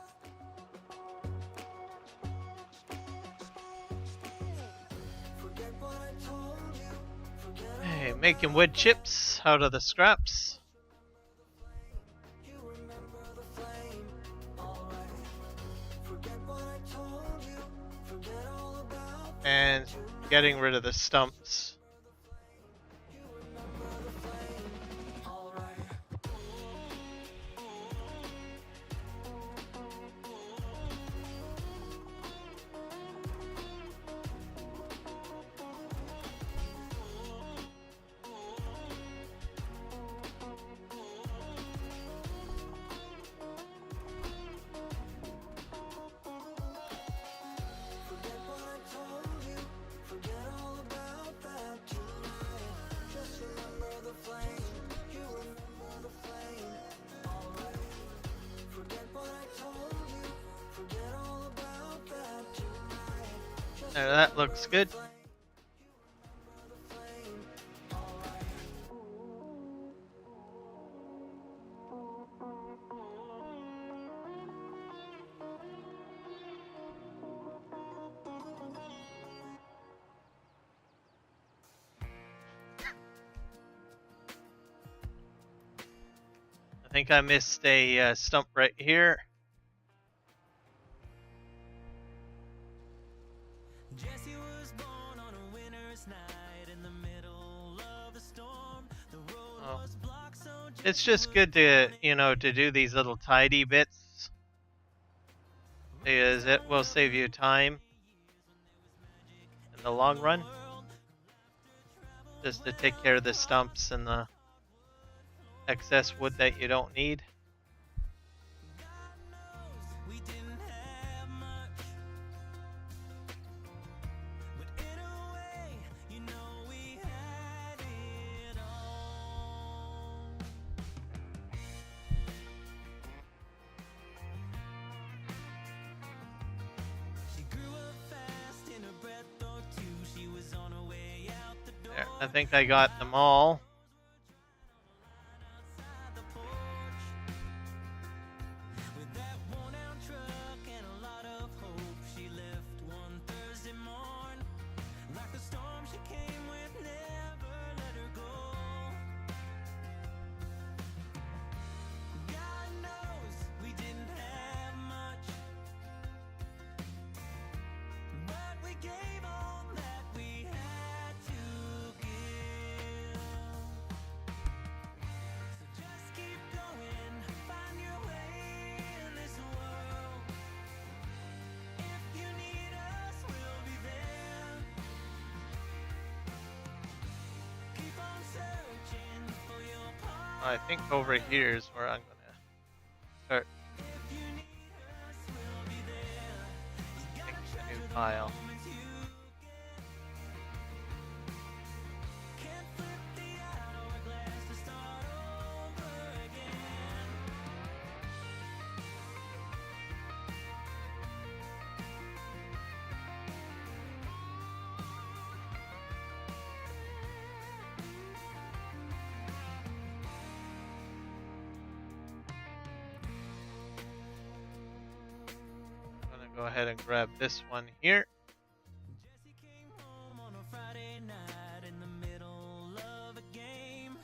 Forget what I told you, forget Hey, making wood chips out of the scraps. you remember the flame. Alright, forget what I told you, forget all about And getting rid of the stumps. alright. Forget what I told you, forget all about that tonight. Just remember the flame, you remember the flame. Alright, forget what I told you, forget all about that tonight. Just There, that looks good. I think I missed a stump right here. Jesse was born on a winter's night in the middle of a storm. The road Oh. was blocked, so It's just good to, to do these little tidy bits, because it will save you time in the long run. Just to take care of the stumps and the excess wood that you don't need. we didn't have much. But in a way, you know we had it all. She grew up fast in a breath or two. She was on her way out the door. There, I think I got them all. Outside the porch with that worn-out truck and a lot of hope, she left one Thursday morn. Like the storm she came with, never let her go. God knows we didn't have much, but we gave all that we had to give. So just keep going, find your way in this world. If you need us, we'll be there. Keep on searching for your part. I think over here is where I'm gonna start If you need us, we'll be there. You gotta making a treasure new the pile. moments you get. Can't flip the hourglass to start over again. I'm gonna go ahead and grab this one here. Jesse came home on a Friday night in the middle of a game.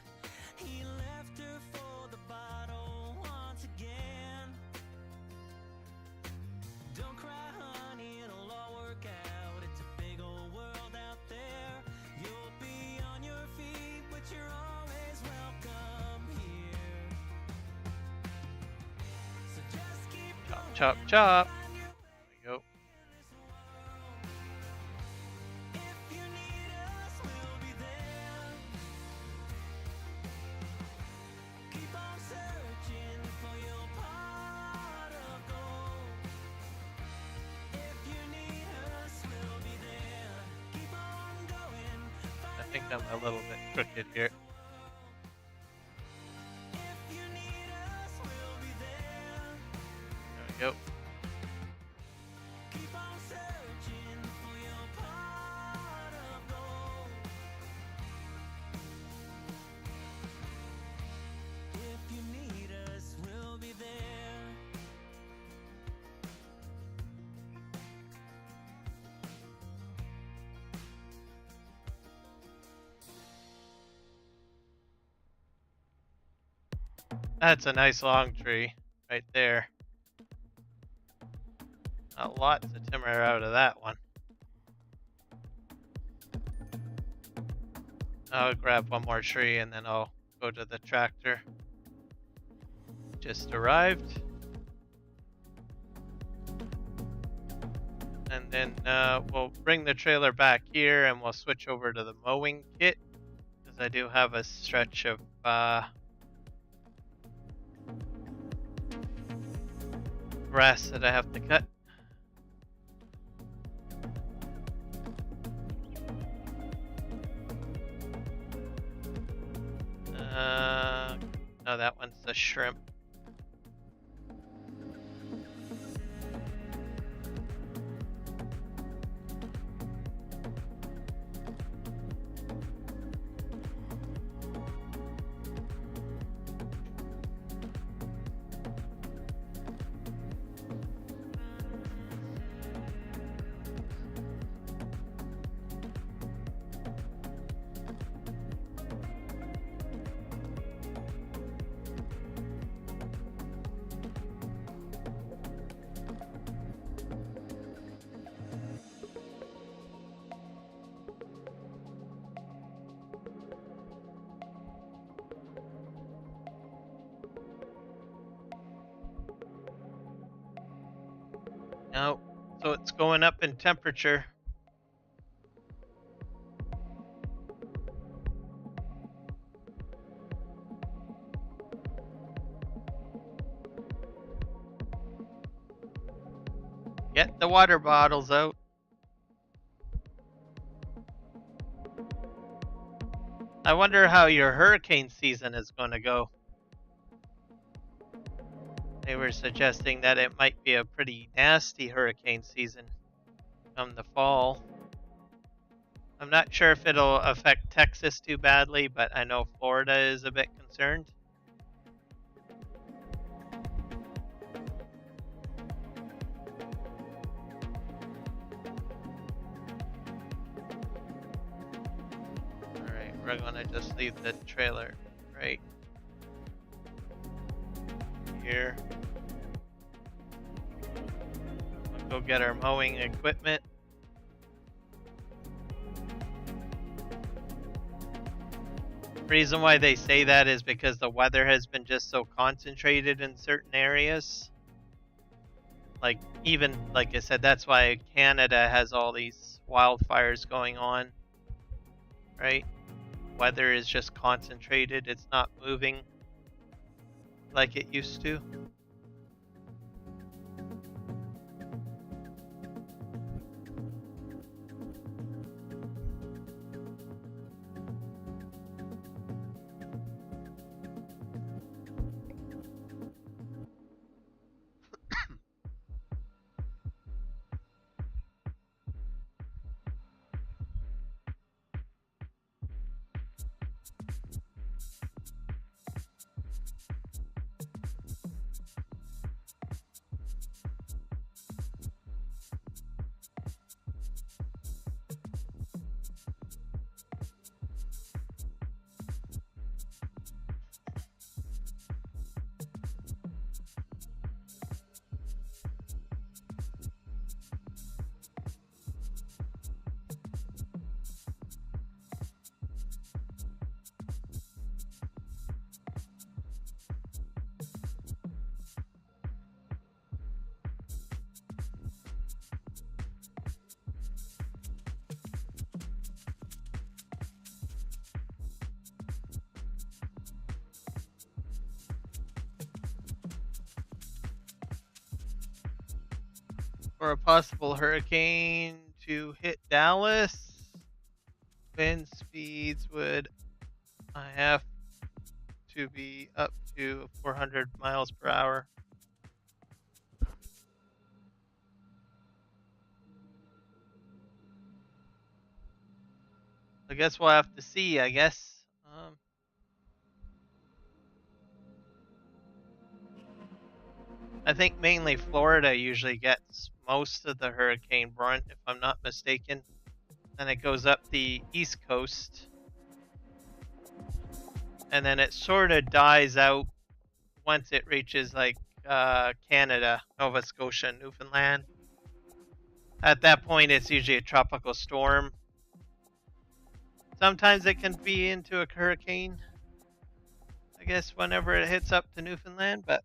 He left her for the bottle once again. Don't cry, honey, it'll all work out. It's a big old world out there. You'll be on your feet, but you're always welcome here. So just chop, chop. There we go. If you need us, we'll be there. Keep on searching for your pot of gold. If you need us, we'll be there. Keep on going. I think I'm a little bit crooked here. If you need us, we'll be there. There we go. Keep on searching for your pot of gold. If you need us, we'll be there. That's a nice long tree right there. A lot to timber out of that one. I'll grab one more tree and then I'll go to the tractor. Just arrived. And then we'll bring the trailer back here and we'll switch over to the mowing kit. Because I do have a stretch of grass that I have to cut. No, that one's the shrimp. No, so it's going up in temperature. Get the water bottles out. I wonder how your hurricane season is going to go. They were suggesting that it might be a pretty nasty hurricane season come the fall. I'm not sure if it'll affect Texas too badly, but I know Florida is a bit concerned. Alright, we're gonna just leave the trailer right here. We'll go get our mowing equipment. Reason why they say that is because the weather has been just so concentrated in certain areas. Like, even, like I said, that's why Canada has all these wildfires going on. Right? Weather is just concentrated, it's not moving like it used to. for a possible hurricane to hit Dallas, wind speeds would I have to be up to 400 miles per hour. I guess we'll have to see, I guess. I think mainly Florida usually gets most of the hurricane brunt, if I'm not mistaken. Then it goes up the East Coast. And then it sort of dies out once it reaches like Canada, Nova Scotia, Newfoundland. At that point, it's usually a tropical storm. Sometimes it can be into a hurricane, I guess, whenever it hits up to Newfoundland, but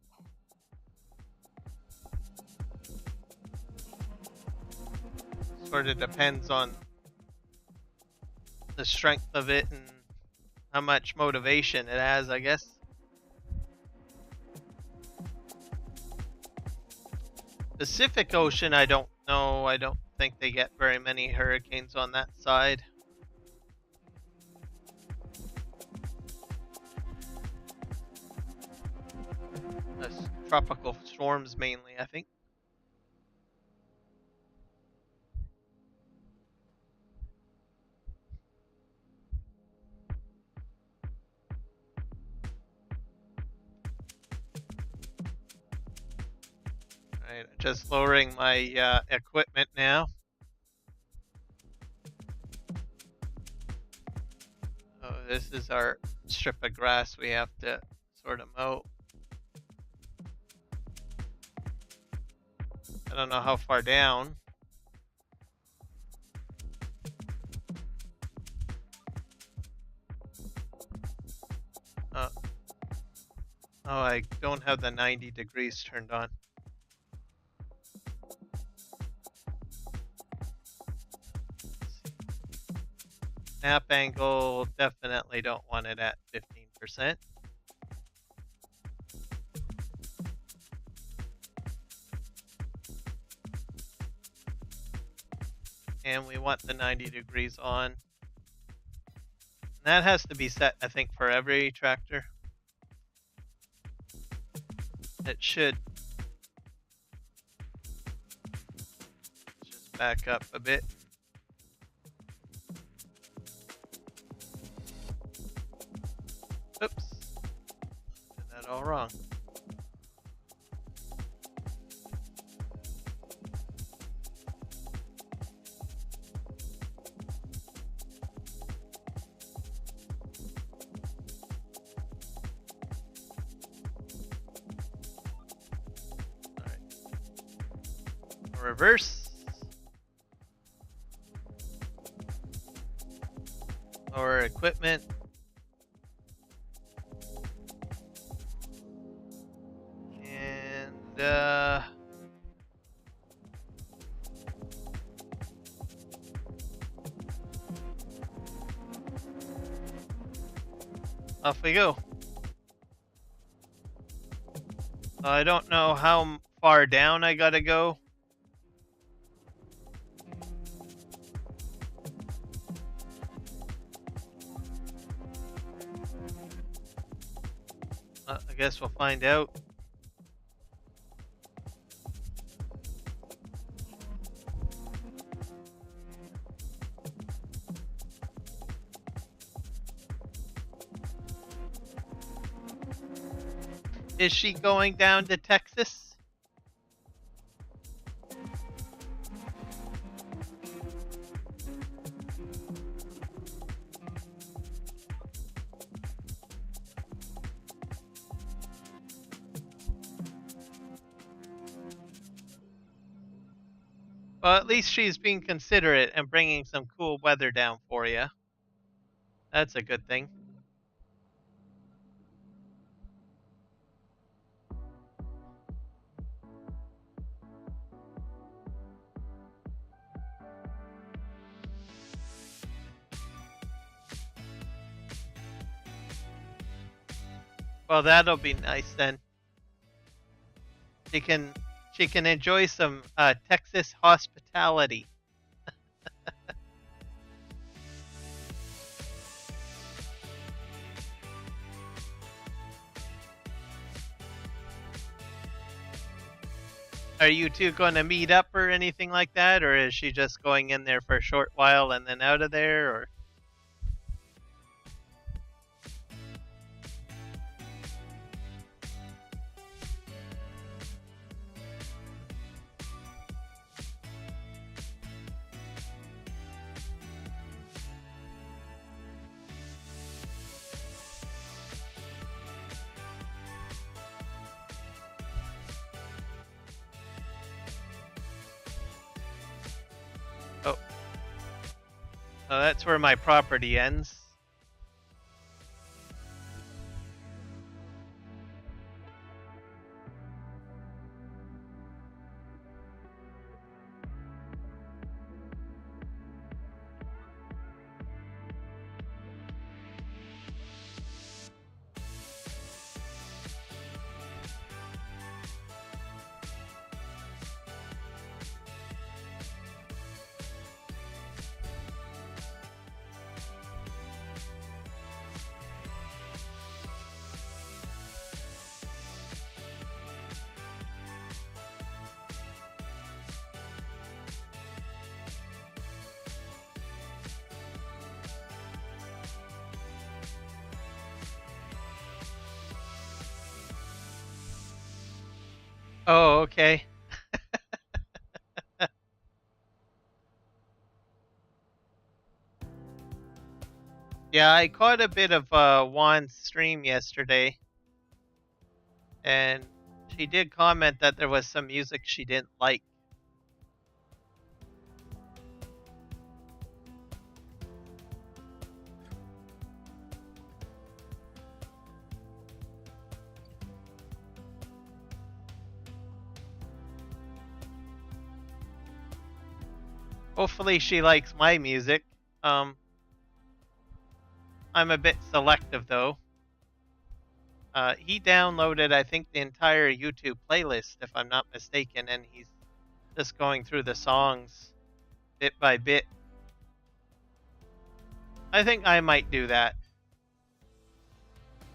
sort of depends on the strength of it and how much motivation it has, I guess. Pacific Ocean, I don't know. I don't think they get very many hurricanes on that side. That's tropical storms mainly, I think. Alright, just lowering my equipment now. Oh, this is our strip of grass we have to sort of mow. I don't know how far down. Oh, I don't have the 90 degrees turned on. Snap angle, definitely don't want it at 15%. And we want the 90 degrees on. And that has to be set, I think, for every tractor. It should. Just back up a bit. Oops. Did that all wrong. Reverse or equipment. And off we go. I don't know how far down I gotta go. I guess we'll find out. Is she going down to Texas? Well, at least she's being considerate and bringing some cool weather down for you. That's a good thing. Well, that'll be nice then. She she can enjoy some Texas hospitality. Are you two going to meet up or anything like that, or is she just going in there for a short while and then out of there, or? Oh. Oh, that's where my property ends. Oh, okay. Yeah, I caught a bit of Juan's stream yesterday, and she did comment that there was some music she didn't like. Hopefully she likes my music. I'm a bit selective though. He downloaded, I think, the entire YouTube playlist, if I'm not mistaken, and he's just going through the songs bit by bit. I think I might do that.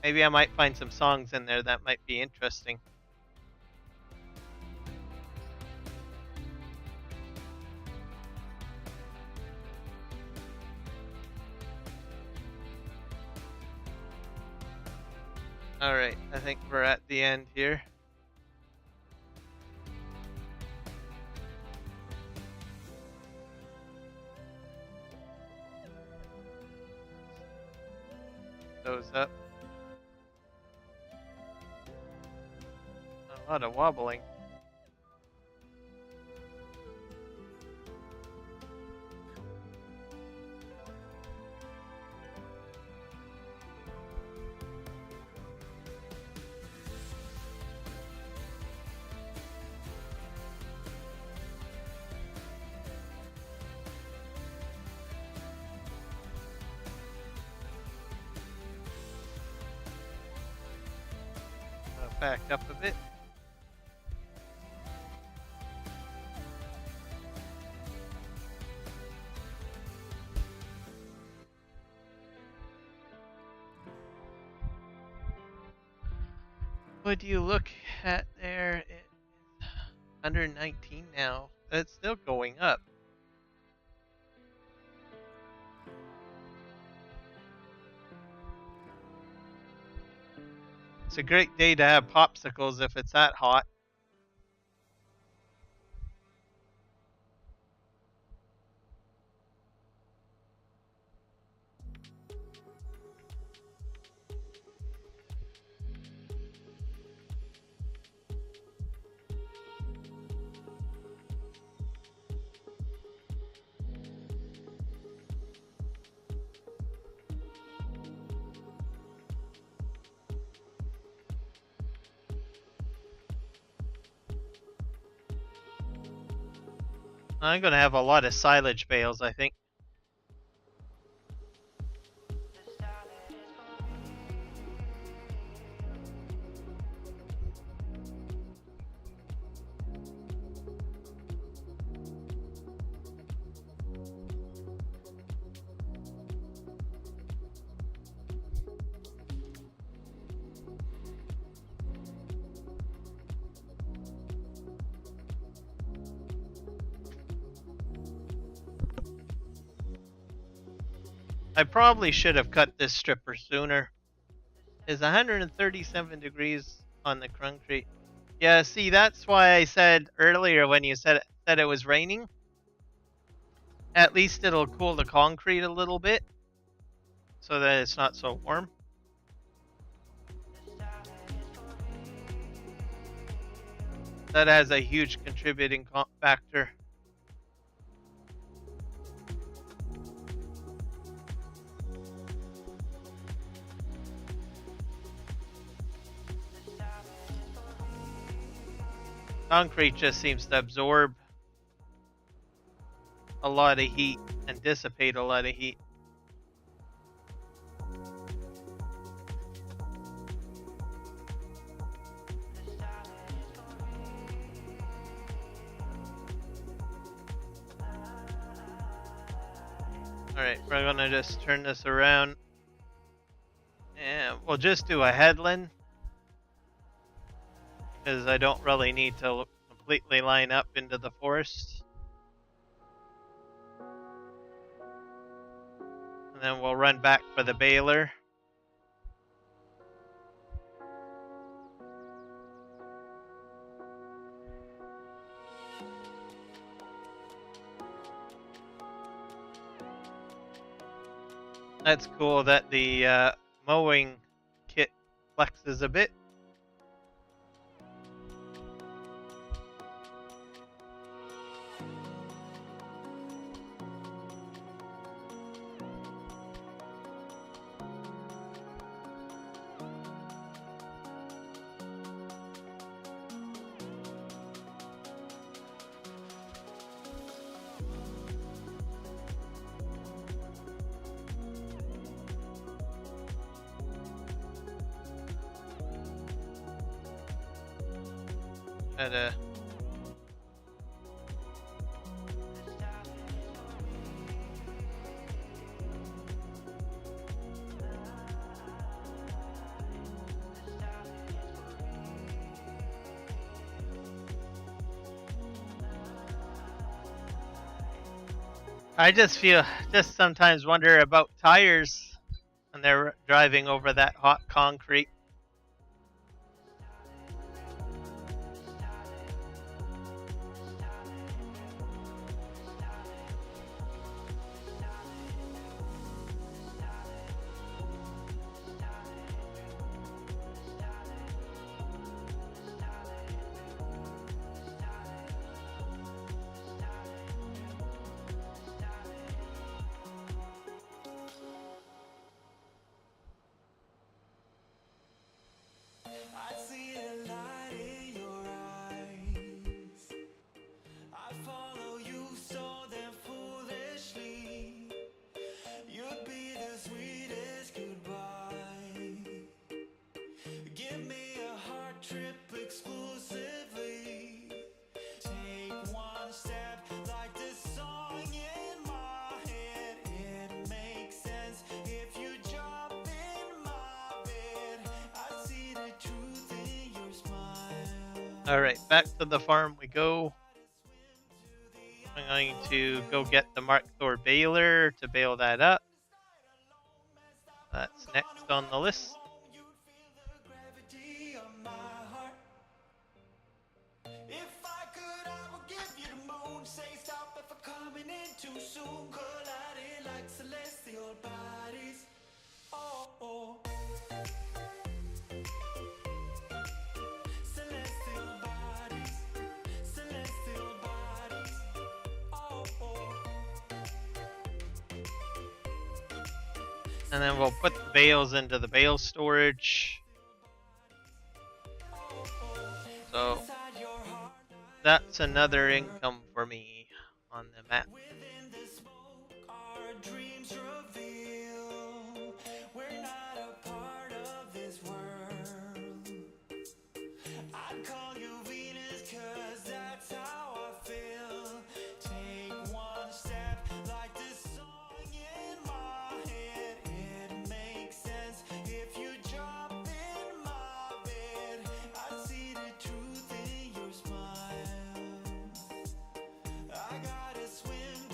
Maybe I might find some songs in there that might be interesting. Alright, I think we're at the end here. Those up. A lot of wobbling. Back up a bit. What do you look at there? It's 119 now. It's still going up. It's a great day to have popsicles if it's that hot. I'm gonna have a lot of silage bales, I think. I probably should have cut this stripper sooner. It's 137 degrees on the concrete. Yeah, see, that's why I said earlier when you said it was raining. At least it'll cool the concrete a little bit, so that it's not so warm. That has a huge contributing factor. Concrete just seems to absorb a lot of heat and dissipate a lot of heat. Alright, we're gonna just turn this around. And we'll just do a headland, because I don't really need to completely line up into the forest. And then we'll run back for the baler. That's cool that the mowing kit flexes a bit. At I just sometimes wonder about tires when they're driving over that hot concrete. I see a light in your eyes. I follow you so damn foolishly. You'd be the sweetest goodbye. Give me a heart trip exclusively. Take one step like this song in my head. It makes sense if you jump in my bed. I see the truth in your smile. Alright, back to the farm we go. I'm going to go get the Mark Thor baler to bale that up. That's next on the list. You'd feel the gravity of my heart. If I could, I would give you the moon. Say stop if I'm coming in too soon. Colliding like celestial bodies. Oh, oh. Celestial bodies. Celestial bodies. Oh, oh. And then we'll put the bales into the bale storage. So that's another income for me on the map. Within the smoke, our dreams reveal. We're not a part of this world. I'd call you Venus, 'cause that's how I feel. Take one step like this song in my head. It makes sense if you jump in my bed. I see the truth in your smile. I gotta swim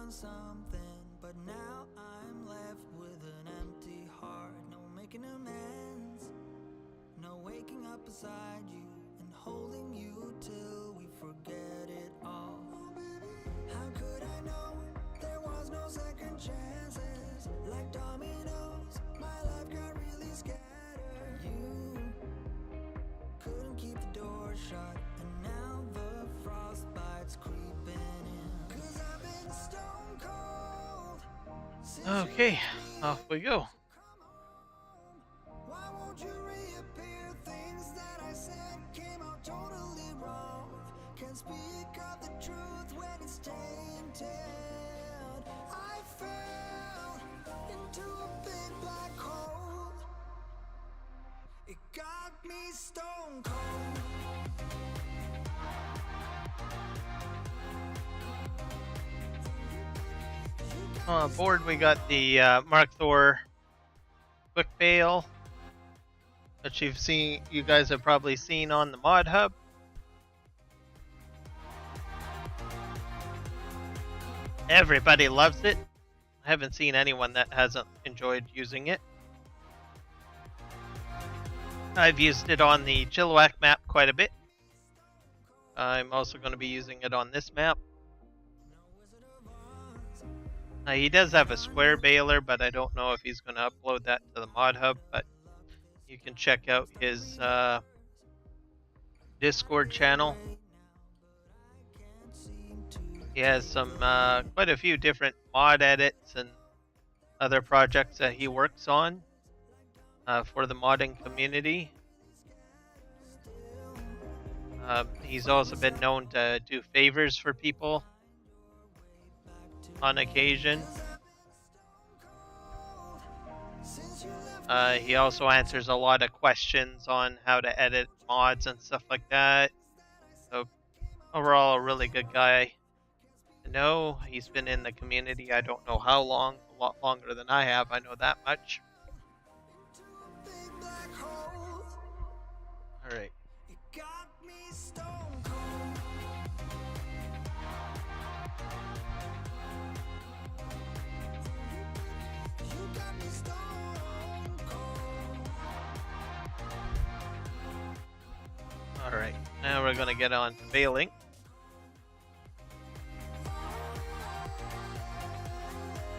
done something, but now I'm left with an empty heart. No making amends, no waking up beside you and holding you till we forget it all. How could I know there was no second chances? Like dominoes, my life got really scattered. You couldn't keep the door shut, and now the frostbite's creeping in. 'Cause I've been stone cold since you Okay, left me. off we go. Why won't you reappear? Things that I said came out totally wrong. Can't speak of the truth when it's tainted. I fell into a big black hole. It got me stone cold. On board, we got the Mark Thor quick bale, which you guys have probably seen on the mod hub. Everybody loves it. I haven't seen anyone that hasn't enjoyed using it. I've used it on the Chilliwack map quite a bit. I'm also going to be using it on this map. He does have a square baler, but I don't know if he's going to upload that to the mod hub. But you can check out his Discord channel. He has some quite a few different mod edits and other projects that he works on for the modding community. He's also been known to do favors for people on occasion. He also answers a lot of questions on how to edit mods and stuff like that. So overall, a really good guy to know. He's been in the community, I don't know how long, a lot longer than I have, I know that much. Alright. Alright, now we're gonna get on to baling.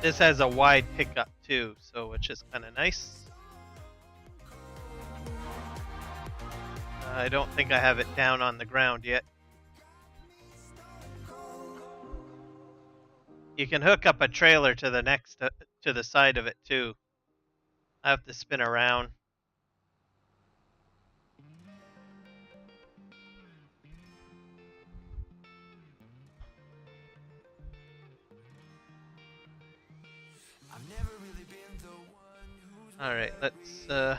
This has a wide pickup too, so which is kind of nice. I don't think I have it down on the ground yet. You can hook up a trailer to the to the side of it too. I have to spin around. All right, let's Always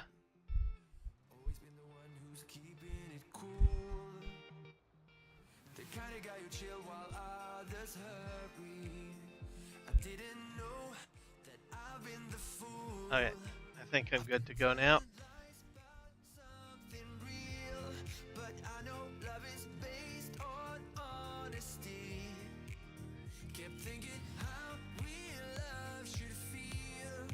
been the one who's keeping it cool. The kind of guy who chill while others hurry. I didn't know that I've been the fool. Okay, I think I'm good to go now. Something real, but I know love is based on honesty. Kept thinking how real love should feel,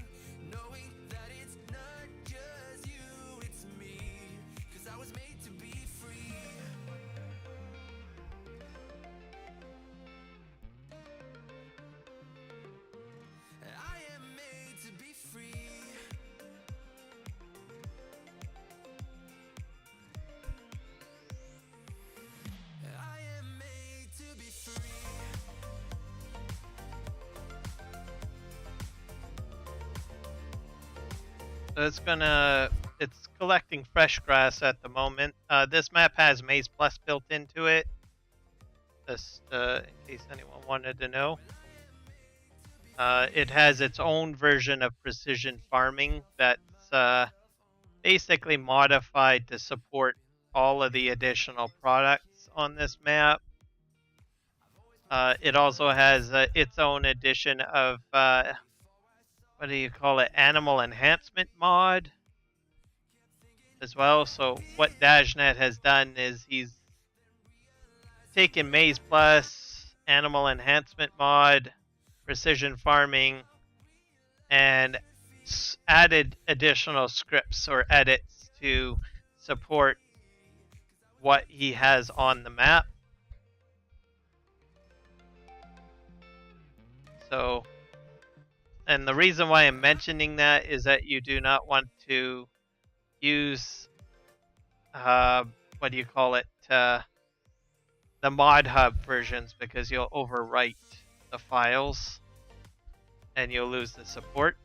knowing that it's not just you, it's me. 'Cause I was made to be free. I am made to be free. I am made to be free. So it's collecting fresh grass at the moment. This map has Maize Plus built into it. Just in case anyone wanted to know. It has its own version of precision farming that's basically modified to support all of the additional products on this map. It also has its own edition of what do you call it? Animal enhancement mod as well. So what Dajnet has done is he's taken Maize Plus, Animal enhancement mod, precision farming and added additional scripts or edits to support what he has on the map. So, and the reason why I'm mentioning that is that you do not want to use, what do you call it, the mod hub versions, because you'll overwrite the files and you'll lose the support.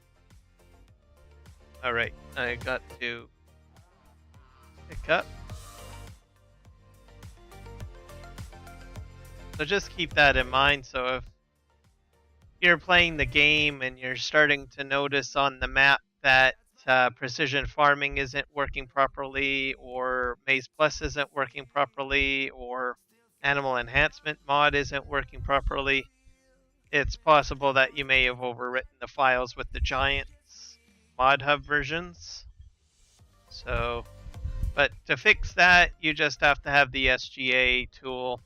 Alright, I got to pick up. So just keep that in mind. So if you're playing the game and you're starting to notice on the map that precision farming isn't working properly, or Maze Plus isn't working properly, or animal enhancement mod isn't working properly, it's possible that you may have overwritten the files with the Giants mod hub versions. So, but to fix that, you just have to have the SGA tool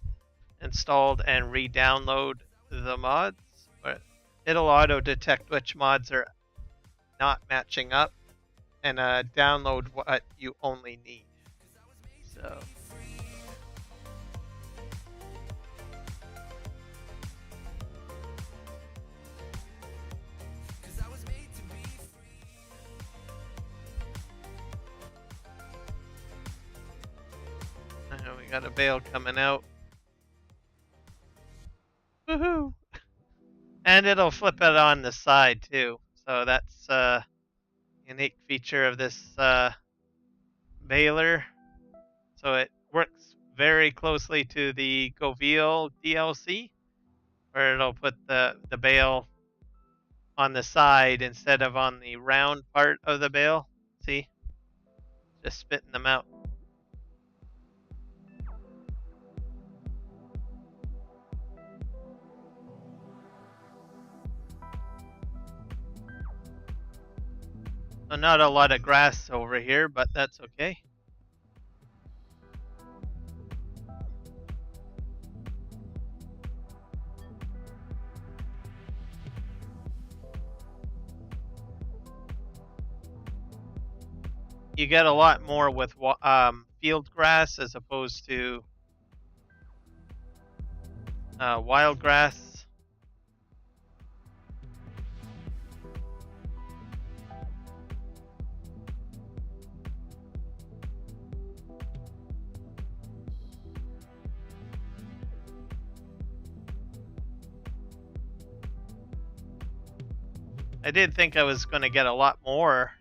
installed and re-download the mods. But it'll auto detect which mods are not matching up and download what you only need. So. We got a bale coming out. Woohoo! And it'll flip it on the side too. So that's a unique feature of this baler. So it works very closely to the Govil DLC, where it'll put the bale on the side instead of on the round part of the bale. See? Just spitting them out. So not a lot of grass over here, but that's okay. You get a lot more with field grass as opposed to wild grass. I did think I was going to get a lot more,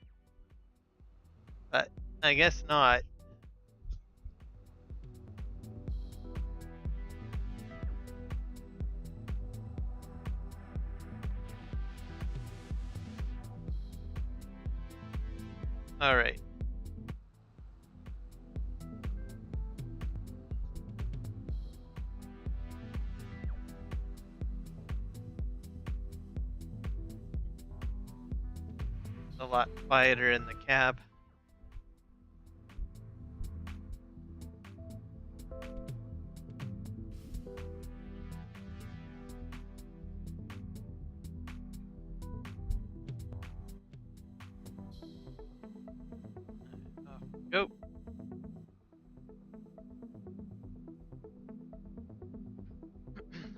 but I guess not. All right. A lot quieter in the cab. Go.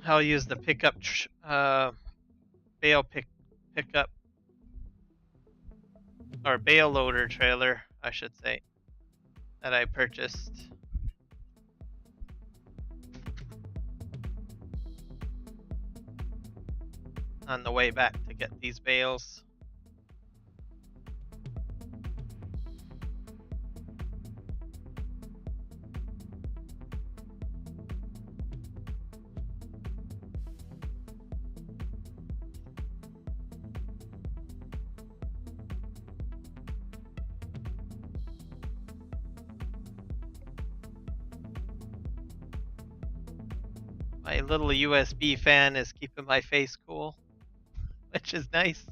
I'll use the pickup bale pickup or bale loader trailer, I should say, that I purchased. On the way back to get these bales. My little USB fan is keeping my face cool, which is nice.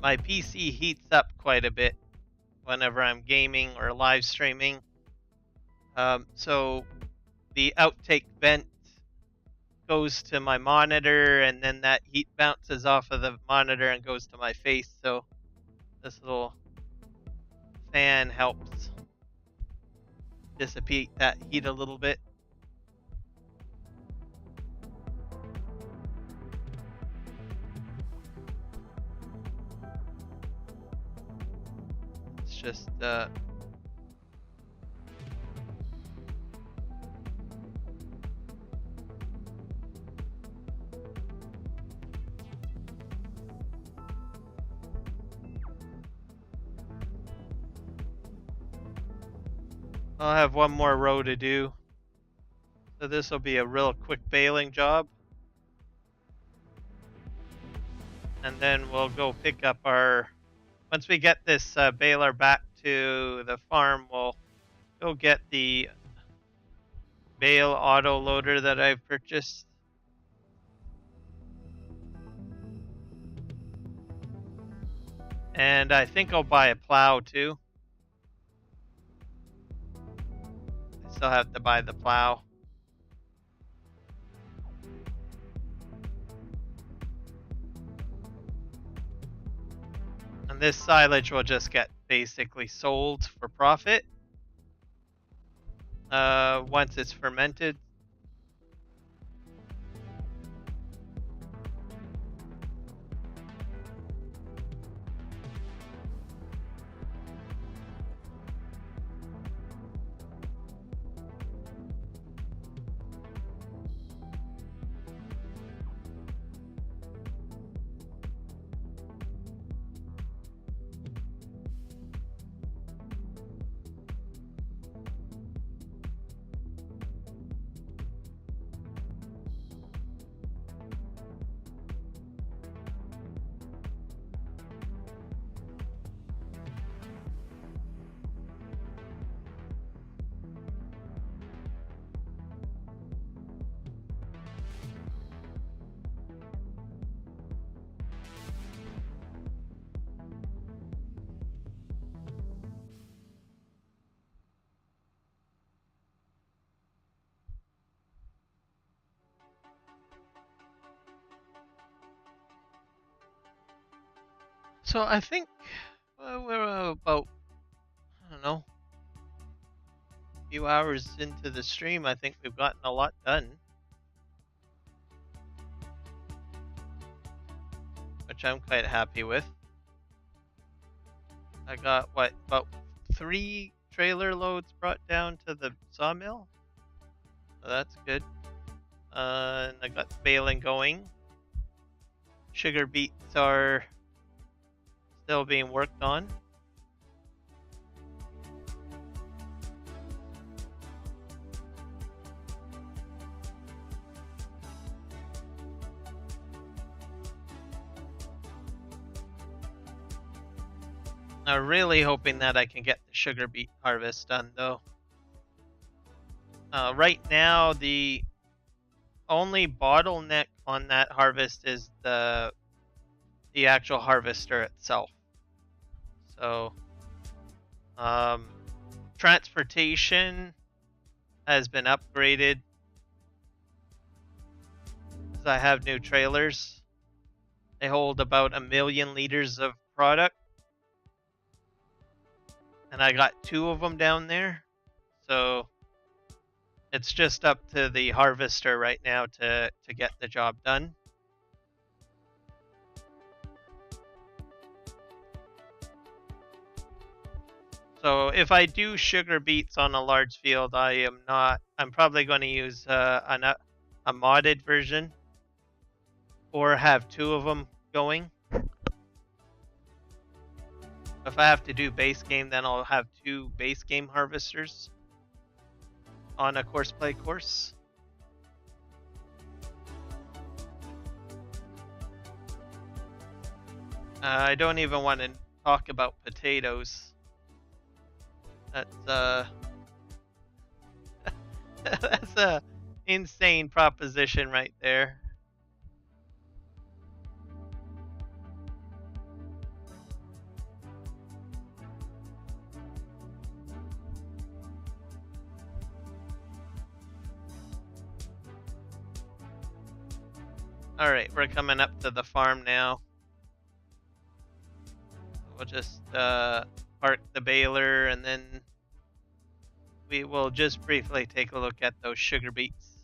My PC heats up quite a bit whenever I'm gaming or live streaming, So the outtake vent goes to my monitor, and then that heat bounces off of the monitor and goes to my face. So this little fan helps dissipate that heat a little bit. It's just I'll have one more row to do. So this will be a real quick baling job. And then we'll go pick up once we get this baler back to the farm, we'll go get the bale auto loader that I've purchased. And I think I'll buy a plow too. I still have to buy the plow. And this silage will just get basically sold for profit once it's fermented. So I think we're about, I don't know, a few hours into the stream. I think we've gotten a lot done, which I'm quite happy with. I got about 3 trailer loads brought down to the sawmill, so that's good. And I got baling going. Sugar beets are still being worked on. I'm really hoping that I can get the sugar beet harvest done though. Right now, the only bottleneck on that harvest is the actual harvester itself. So, transportation has been upgraded. I have new trailers. They hold about 1 million liters of product. And I got 2 of them down there. So it's just up to the harvester right now to get the job done. So if I do sugar beets on a large field, I'm probably going to use a modded version or have 2 of them going. If I have to do base game, then I'll have 2 base game harvesters on a course play course. I don't even want to talk about potatoes. That's that's a insane proposition right there. Alright, we're coming up to the farm now. We'll just park the baler and then we will just briefly take a look at those sugar beets.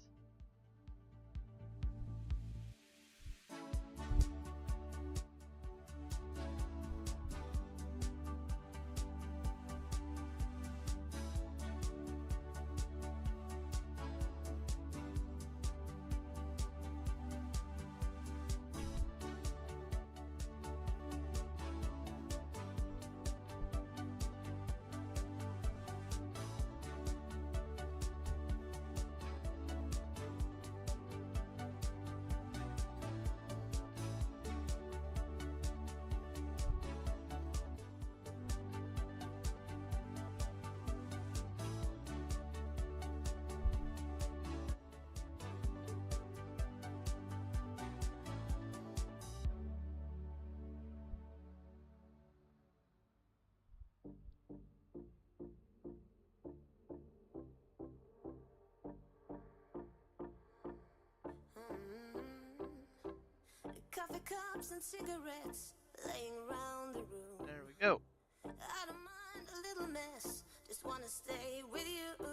Coffee cups and cigarettes laying around the room. There we go. I don't mind a little mess, just wanna stay with you.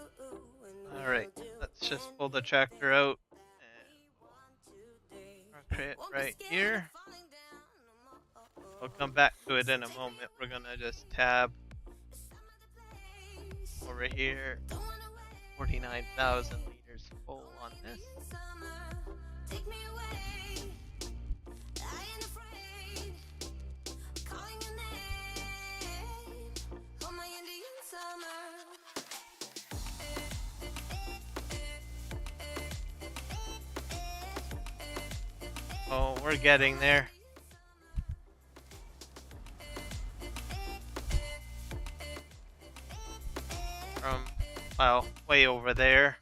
Alright, let's just pull the tractor out and park it right here. We'll come back to it in a moment. We're gonna just tab over here. 49,000 liters full on this. Take me away. I ain't afraid. Calling your name. Oh, my Indian summer. Oh, we're getting there. From, well, way over there.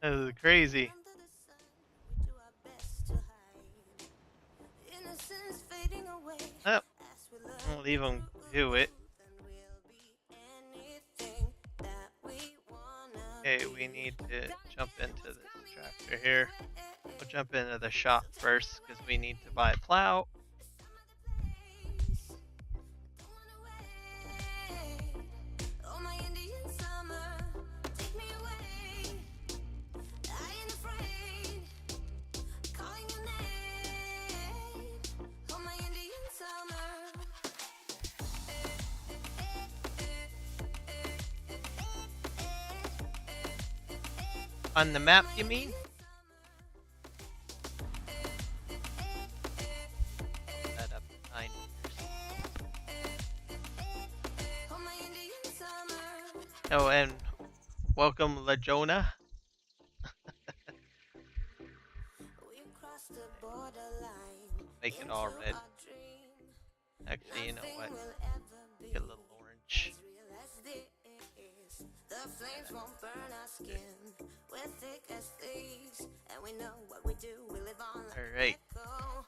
This is crazy. Oh, I'll leave him do it. Okay, we need to jump into this tractor here. We'll jump into the shop first because we need to buy a plow. On the map, you mean? That up 9 meters. Oh, and welcome, LaJona. Make it all red. Actually, you know what? Get a little orange. The flames won't burn our skin. We're thick as thieves, and we know what we do. We live on like Alright. oh,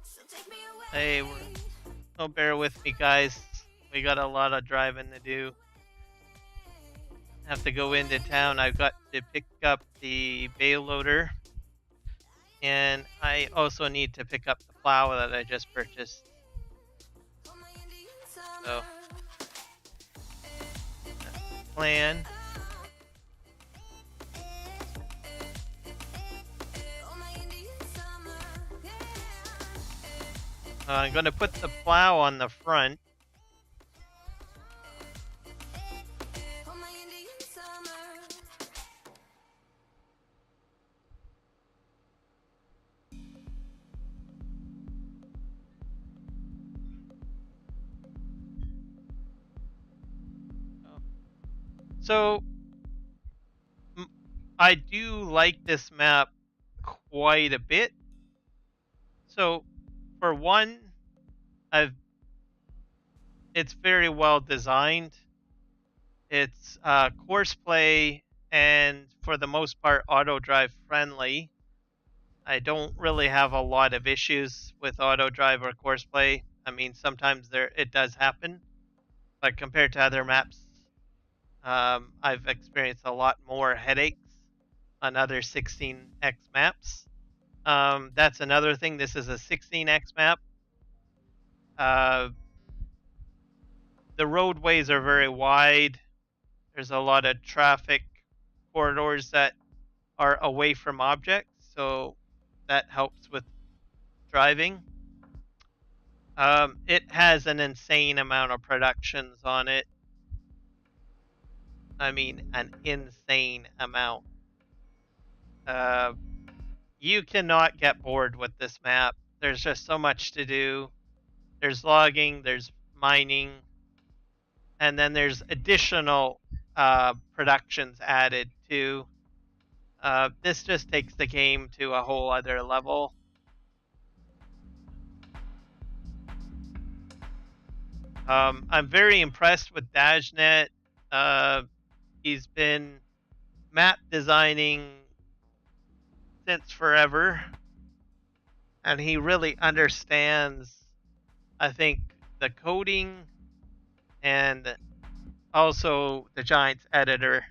so take me away. Hey, oh, bear with me, guys. We got a lot of driving to do. Have to go into town. I've got to pick up the bale loader. And I also need to pick up the plow that I just purchased. So, plan. I'm going to put the plow on the front. So, I do like this map quite a bit. So, for one, it's very well designed. It's course play and for the most part auto drive friendly. I don't really have a lot of issues with auto drive or course play. I mean, sometimes it does happen, but compared to other maps, I've experienced a lot more headaches another 16x maps. That's another thing. This is a 16x map. The roadways are very wide. There's a lot of traffic corridors that are away from objects, so that helps with driving. It has an insane amount of productions on it. I mean, an insane amount. You cannot get bored with this map. There's just so much to do. There's logging, there's mining, and then there's additional productions added too. This just takes the game to a whole other level. I'm very impressed with Dajnet. He's been map designing since forever, and he really understands, I think, the coding and also the Giants editor.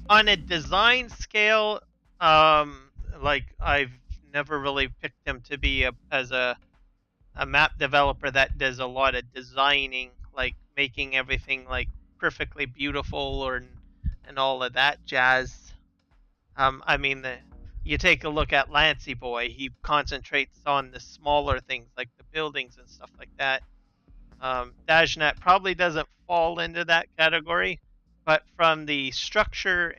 On a design scale, like I've never really picked him to be as a map developer that does a lot of designing, like making everything like perfectly beautiful or and all of that jazz. I mean, you take a look at Lancey Boy, he concentrates on the smaller things like the buildings and stuff like that. Dajnet probably doesn't fall into that category, but from the structure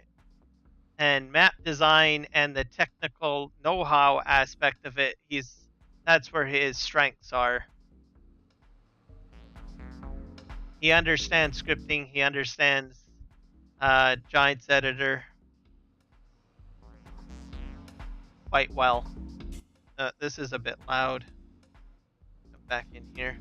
and map design and the technical know-how aspect of it, that's where his strengths are. He understands scripting, he understands Giants editor quite well. This is a bit loud. Come back in here.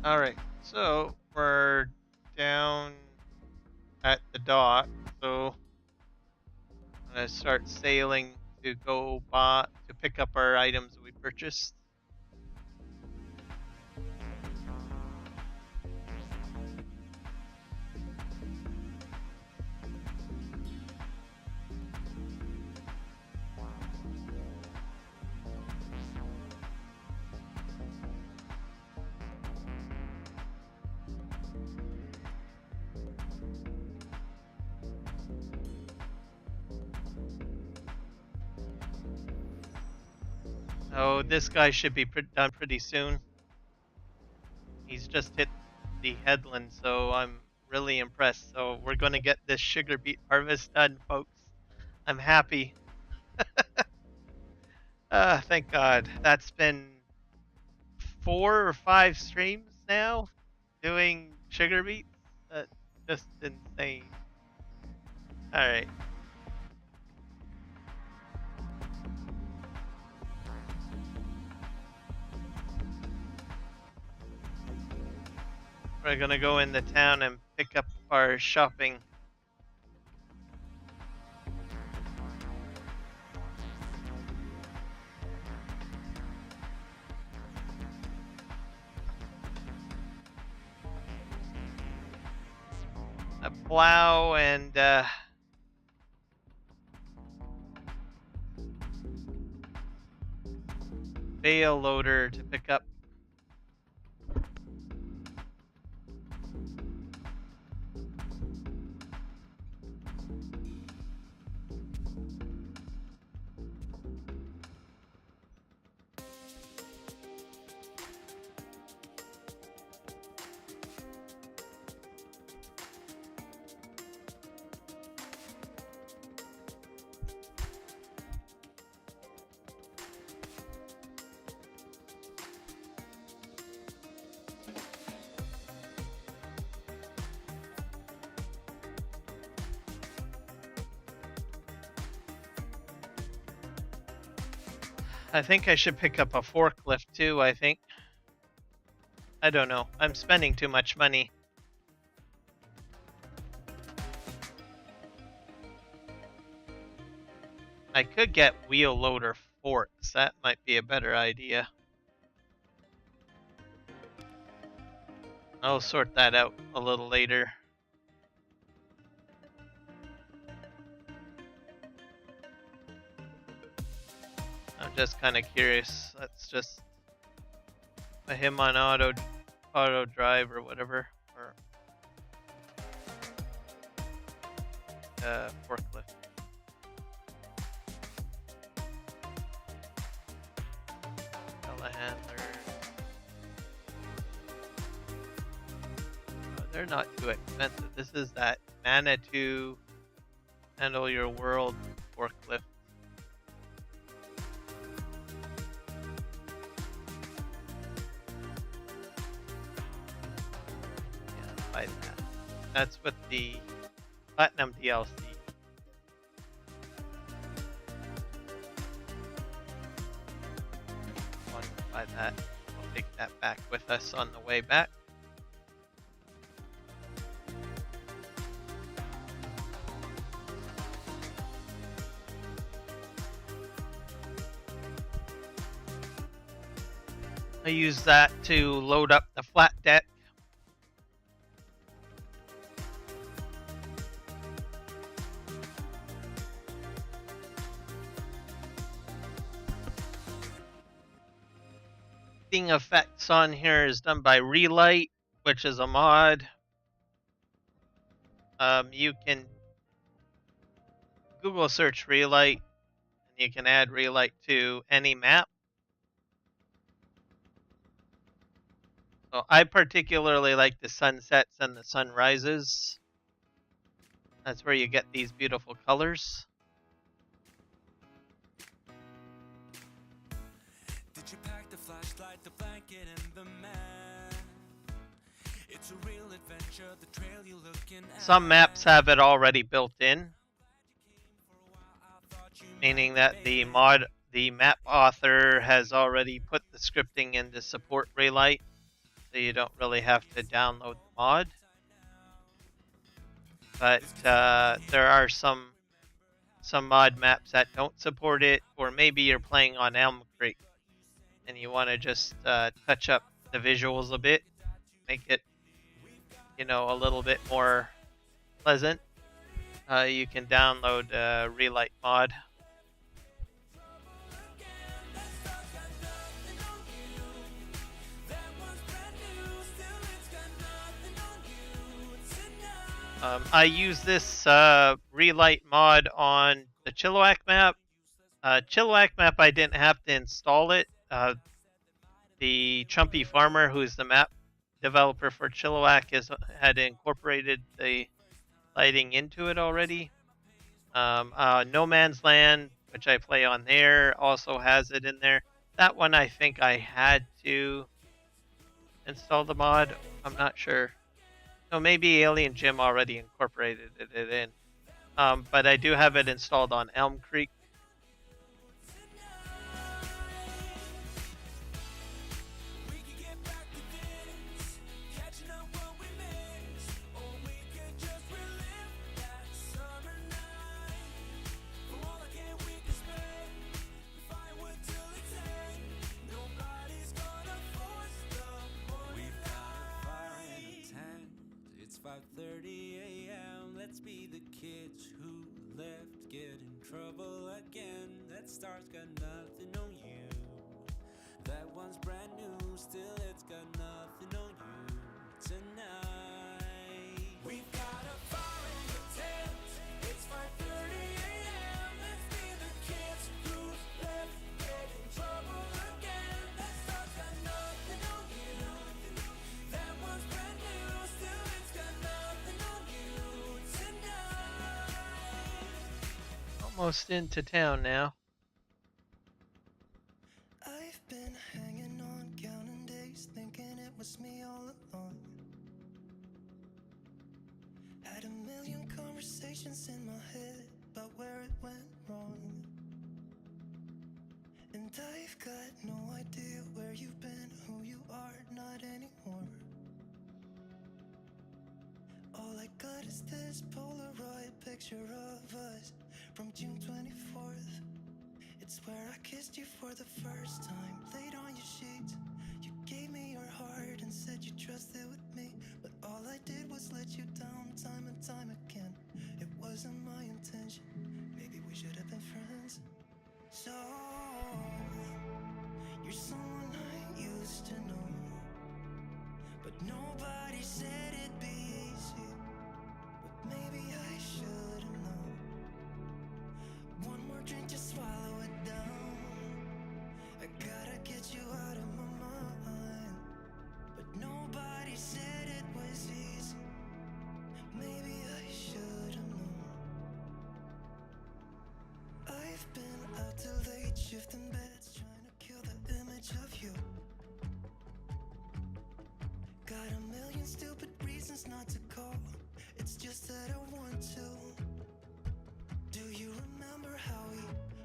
Alright, so we're down at the dock, so I'm gonna start sailing to go to pick up our items we purchased. Oh, this guy should be done pretty soon. He's just hit the headland, so I'm really impressed. So we're going to get this sugar beet harvest done, folks. I'm happy. Thank God. That's been 4 or 5 streams now doing sugar beets. That's just insane. Alright. We're gonna go in the town and pick up our shopping. A plow and bale loader to pick up. I think I should pick up a forklift too, I think. I don't know. I'm spending too much money. I could get wheel loader forks. That might be a better idea. I'll sort that out a little later. I'm just kind of curious. Let's just put him on auto drive or whatever, or forklift. Telehandler. Oh, they're not too expensive. This is that Manitou Handle Your World forklift. Buy that. That's with the Platinum DLC. Want to buy that? We'll take that back with us on the way back. I use that to load up the flat deck. Effects on here is done by Relight, which is a mod. You can Google search Relight, and you can add Relight to any map. So I particularly like the sunsets and the sunrises. That's where you get these beautiful colors. Did you pack the flashlight, the blanket, and the map? It's a real adventure, the trail you're looking at. Some maps have it already built in, meaning that the map author has already put the scripting in to support Relight, so you don't really have to download the mod. But there are some mod maps that don't support it, or maybe you're playing on Elm Creek and you want to just touch up the visuals a bit, make it, a little bit more pleasant. You can download Relight mod. I use this Relight mod on the Chilliwack map. Chilliwack map, I didn't have to install it. The Chumpy Farmer, who's the map developer for Chilliwack, had incorporated the lighting into it already. No Man's Land, which I play on there, also has it in there. That one I think I had to install the mod. I'm not sure. No, maybe Alien Jim already incorporated it in. But I do have it installed on Elm Creek. It's 5:30 a.m. Let's be the kids who left, get in trouble again. That star's got nothing on you. That one's brand new, still it's got nothing on you tonight. We've got a fire in the tent. It's 5:30 a.m. Let's be the kids who left, get in trouble again. That star's got nothing on you. That one's brand new, still it's got nothing on you tonight. Almost into town now. I've been hanging on, counting days, thinking it was me all along. Had a million conversations in my head about where it went wrong. And And I've got no idea where you've been, who you are, not anymore. All I got is this Polaroid picture of us from June 24th. It's where I kissed you for the first time, laid on your sheets. You gave me your heart and said you trusted with me, but all I did was let you down time and time again. It wasn't my intention, maybe we should have been friends. So, you're someone I used to know, but nobody said it'd be easy. But maybe I should've known. One more drink to swallow it down. I gotta get you out of my mind. But nobody said it was easy. Maybe I should've known. I've been out till late, shifting beds, trying to kill the image of you. Got a million stupid reasons not to call. It's just that I want to. Do you remember how we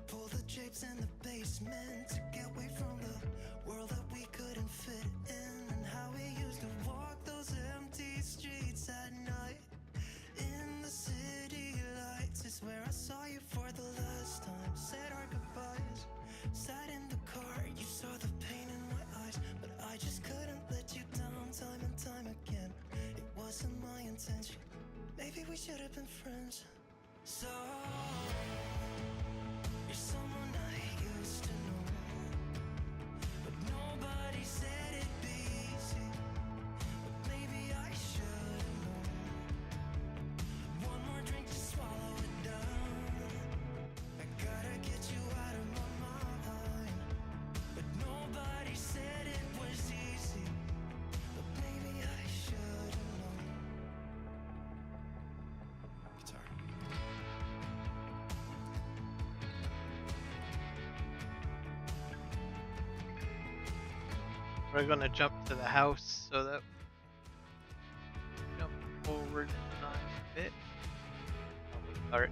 pulled the drapes in the basement to get away from the world that we couldn't fit in? And how we used to walk those empty streets at night in the city lights is where I saw you for the last time. Said our goodbyes, sat in the car, you saw the pain in my eyes, but I just couldn't let you down time and time again. It wasn't my intention, maybe we should have been friends. So, you're someone I used to know, but nobody said it'd be easy. But maybe I should've known. One more drink to swallow it down. I gotta get you out of my mind. But nobody said it was easy. But maybe I should've known. Guitar. We're gonna jump to the house so that jump forward in time a bit. I'll start.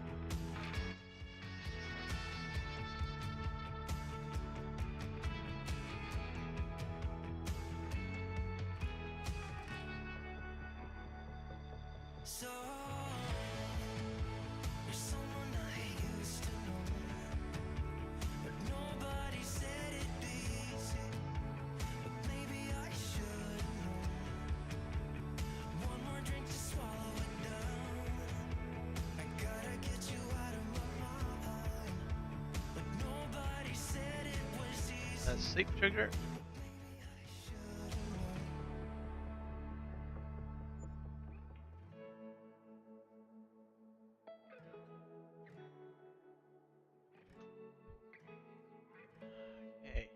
So, you're someone I used to know, but nobody said it'd be easy. But maybe I should've known. One more drink to swallow it down. I gotta get you out of my mind. But nobody said it was easy. Sleep trigger. Maybe I should've known. Okay.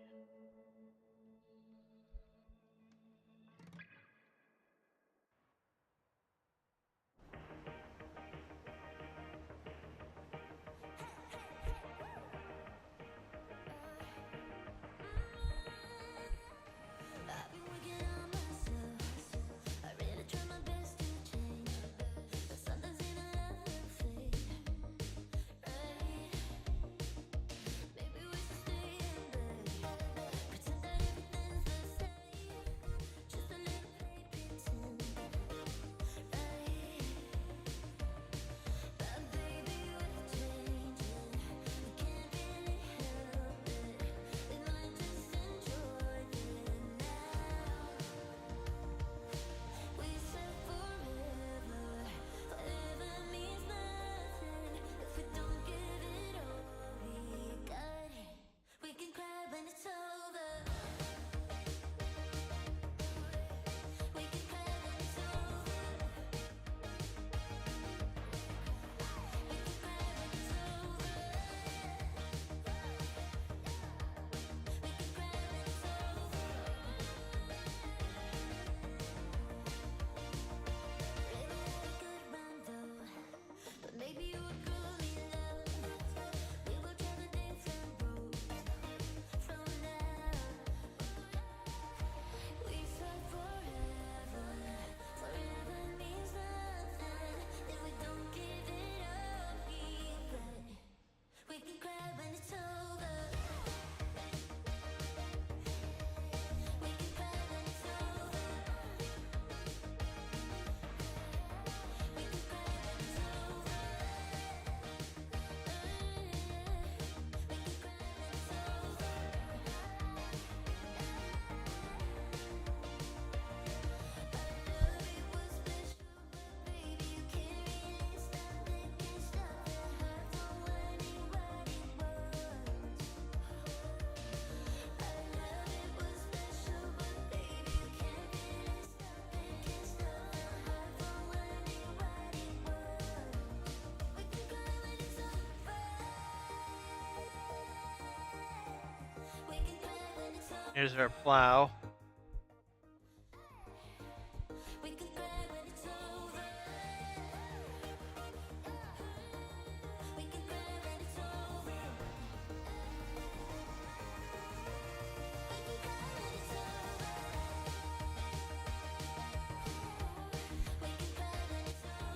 Here's our plow. We can cry when it's over. We can cry when it's over. We can cry when it's over. We can cry when it's over. We can cry when it's over.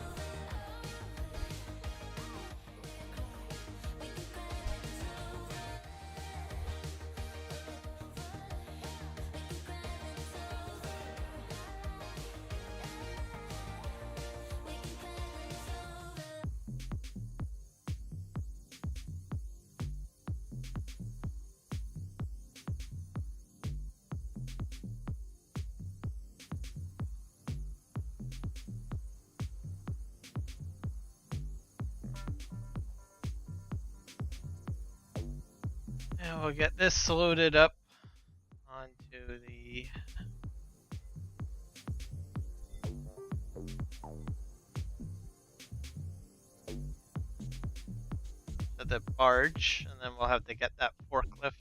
And we'll get this loaded up onto the barge, and then we'll have to get that forklift.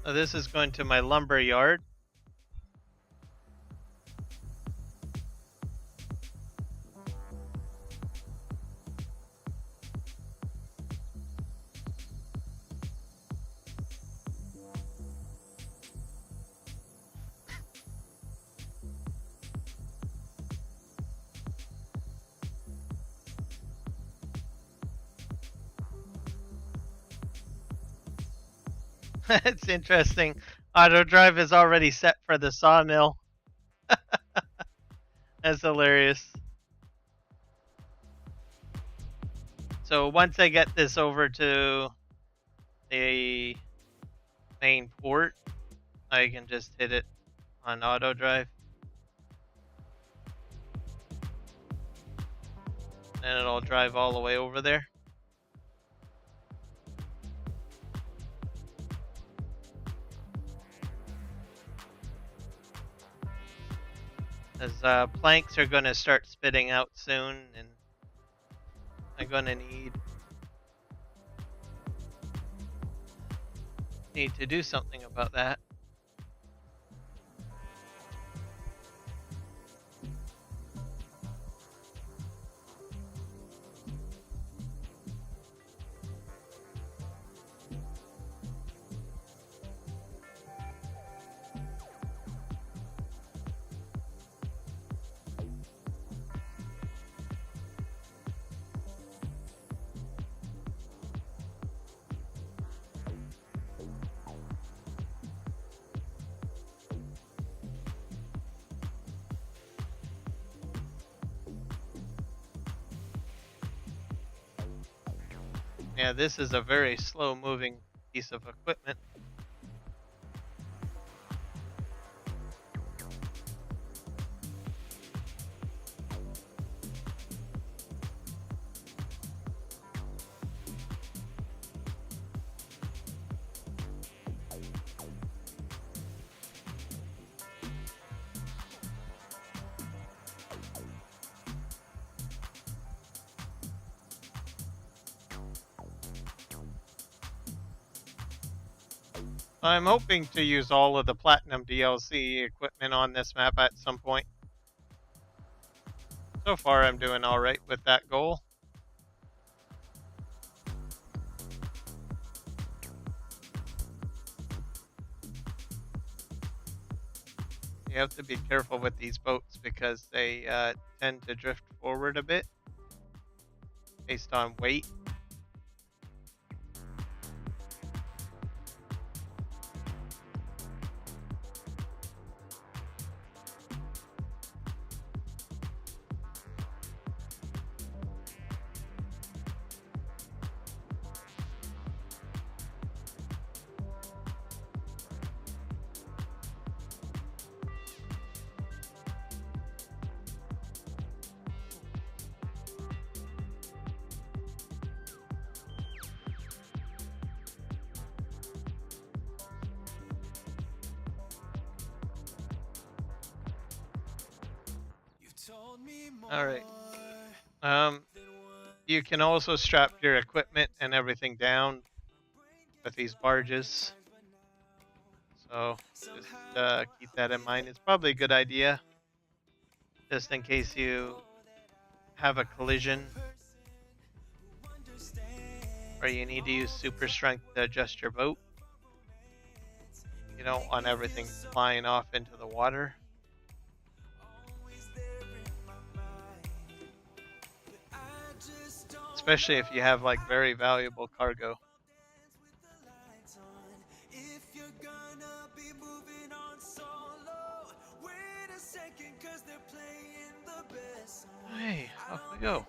So this is going to my lumber yard. It's interesting. Auto drive is already set for the sawmill. That's hilarious. So once I get this over to the main port, I can just hit it on auto drive. And it'll drive all the way over there. As planks are going to start spitting out soon, and I'm going to need to do something about that. Yeah, this is a very slow moving piece of equipment. I'm hoping to use all of the Platinum DLC equipment on this map at some point. So far, I'm doing alright with that goal. You have to be careful with these boats because they tend to drift forward a bit based on weight. Alright. You can also strap your equipment and everything down with these barges. So just keep that in mind. It's probably a good idea just in case you have a collision or you need to use super strength to adjust your boat. You don't want everything flying off into the water. Especially if you have like very valuable cargo. Hey, off we go.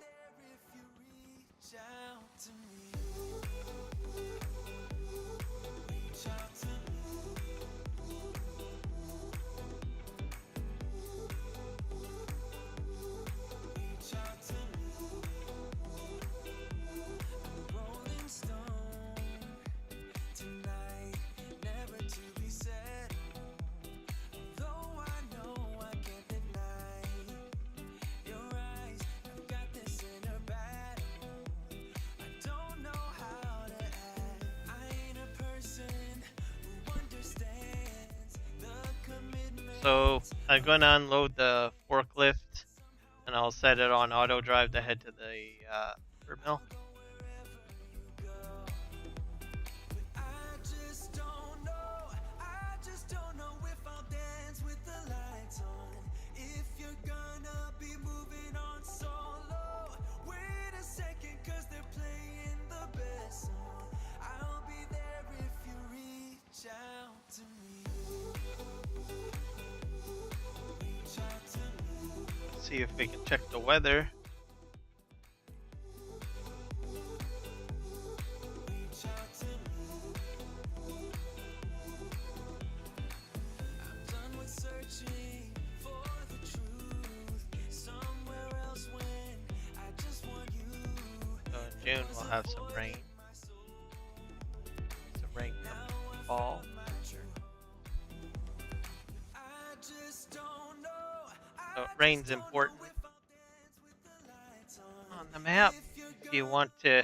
So I'm going to unload the forklift and I'll set it on auto drive to head to the fruit mill. See if we can check the weather. So in June we'll have some rain. Some rain coming in the fall. So rain's important on the map if you want to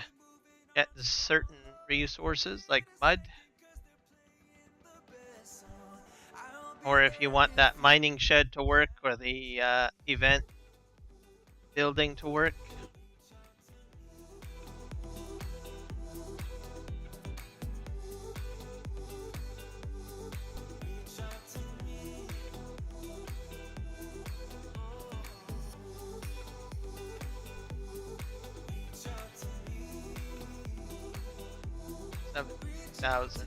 get certain resources like mud, or if you want that mining shed to work or the event building to work. $7,000.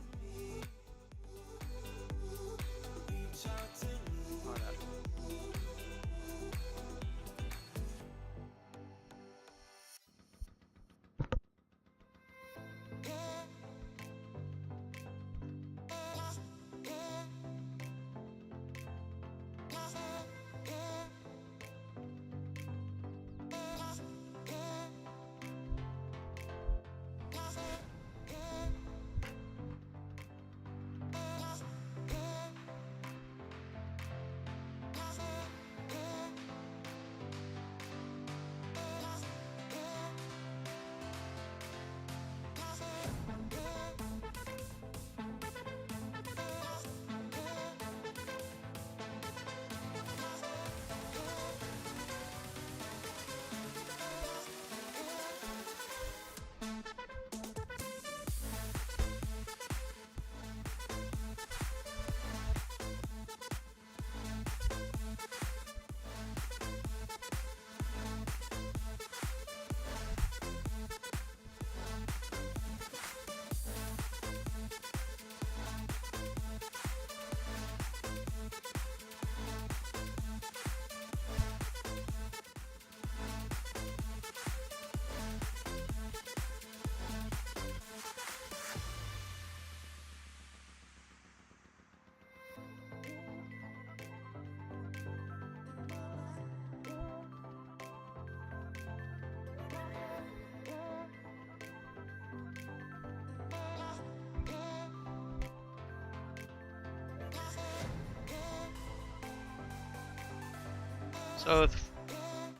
So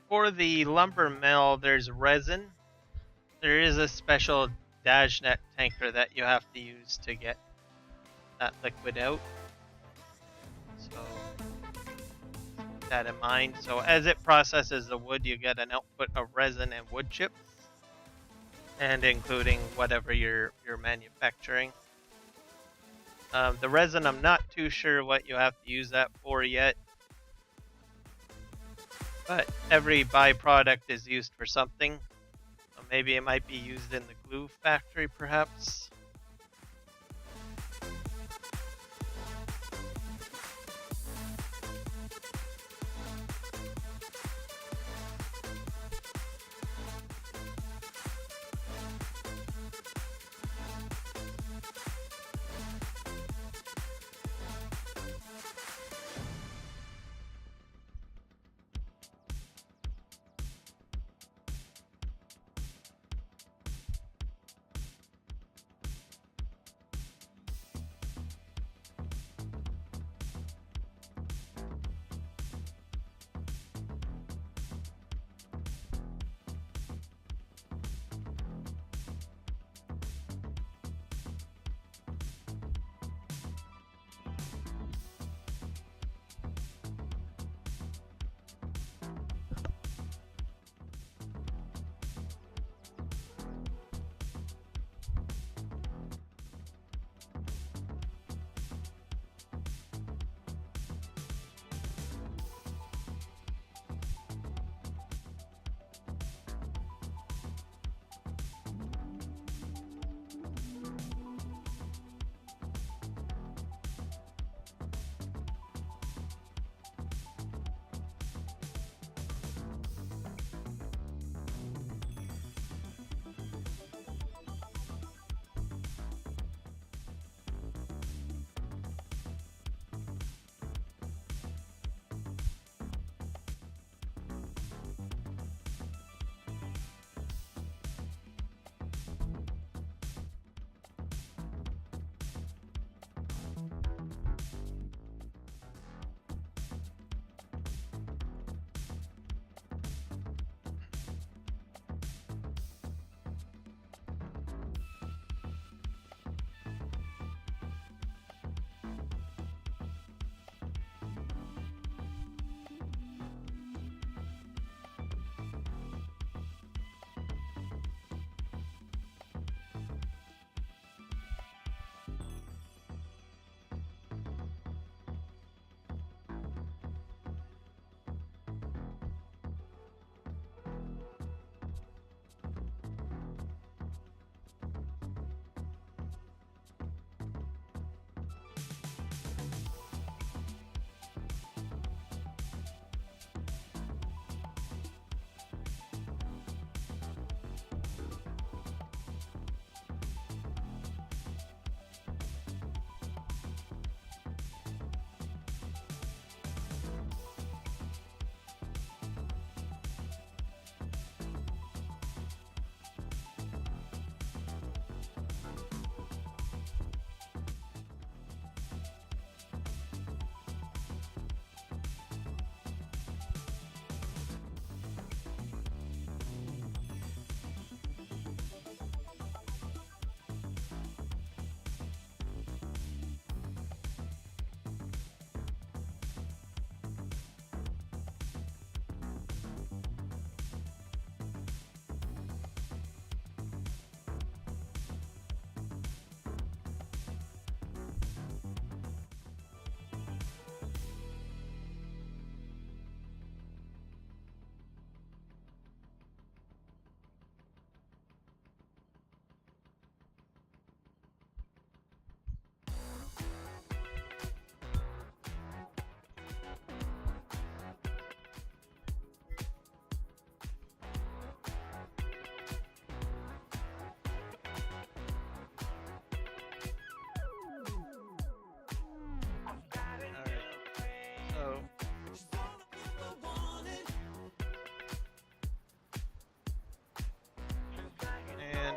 for the lumber mill, there's resin. There is a special Dajnet tanker that you have to use to get that liquid out. So keep that in mind. So as it processes the wood, you get an output of resin and wood chips, and including whatever you're manufacturing. The resin, I'm not too sure what you have to use that for yet, but every byproduct is used for something. So maybe it might be used in the glue factory, perhaps.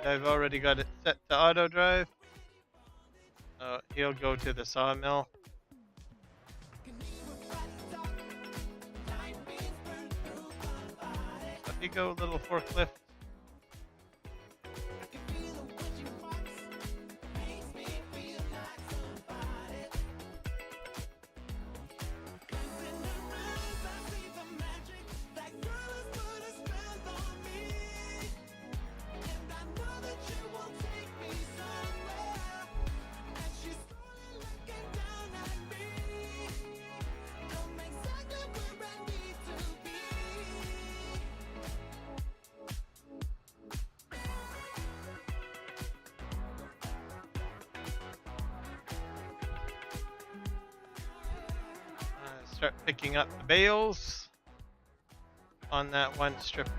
I've already got it set to auto drive. He'll go to the sawmill. you go, little forklift. Start picking up the bales on that one strip.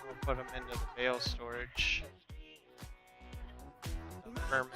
We'll put them into the bale storage. Permit.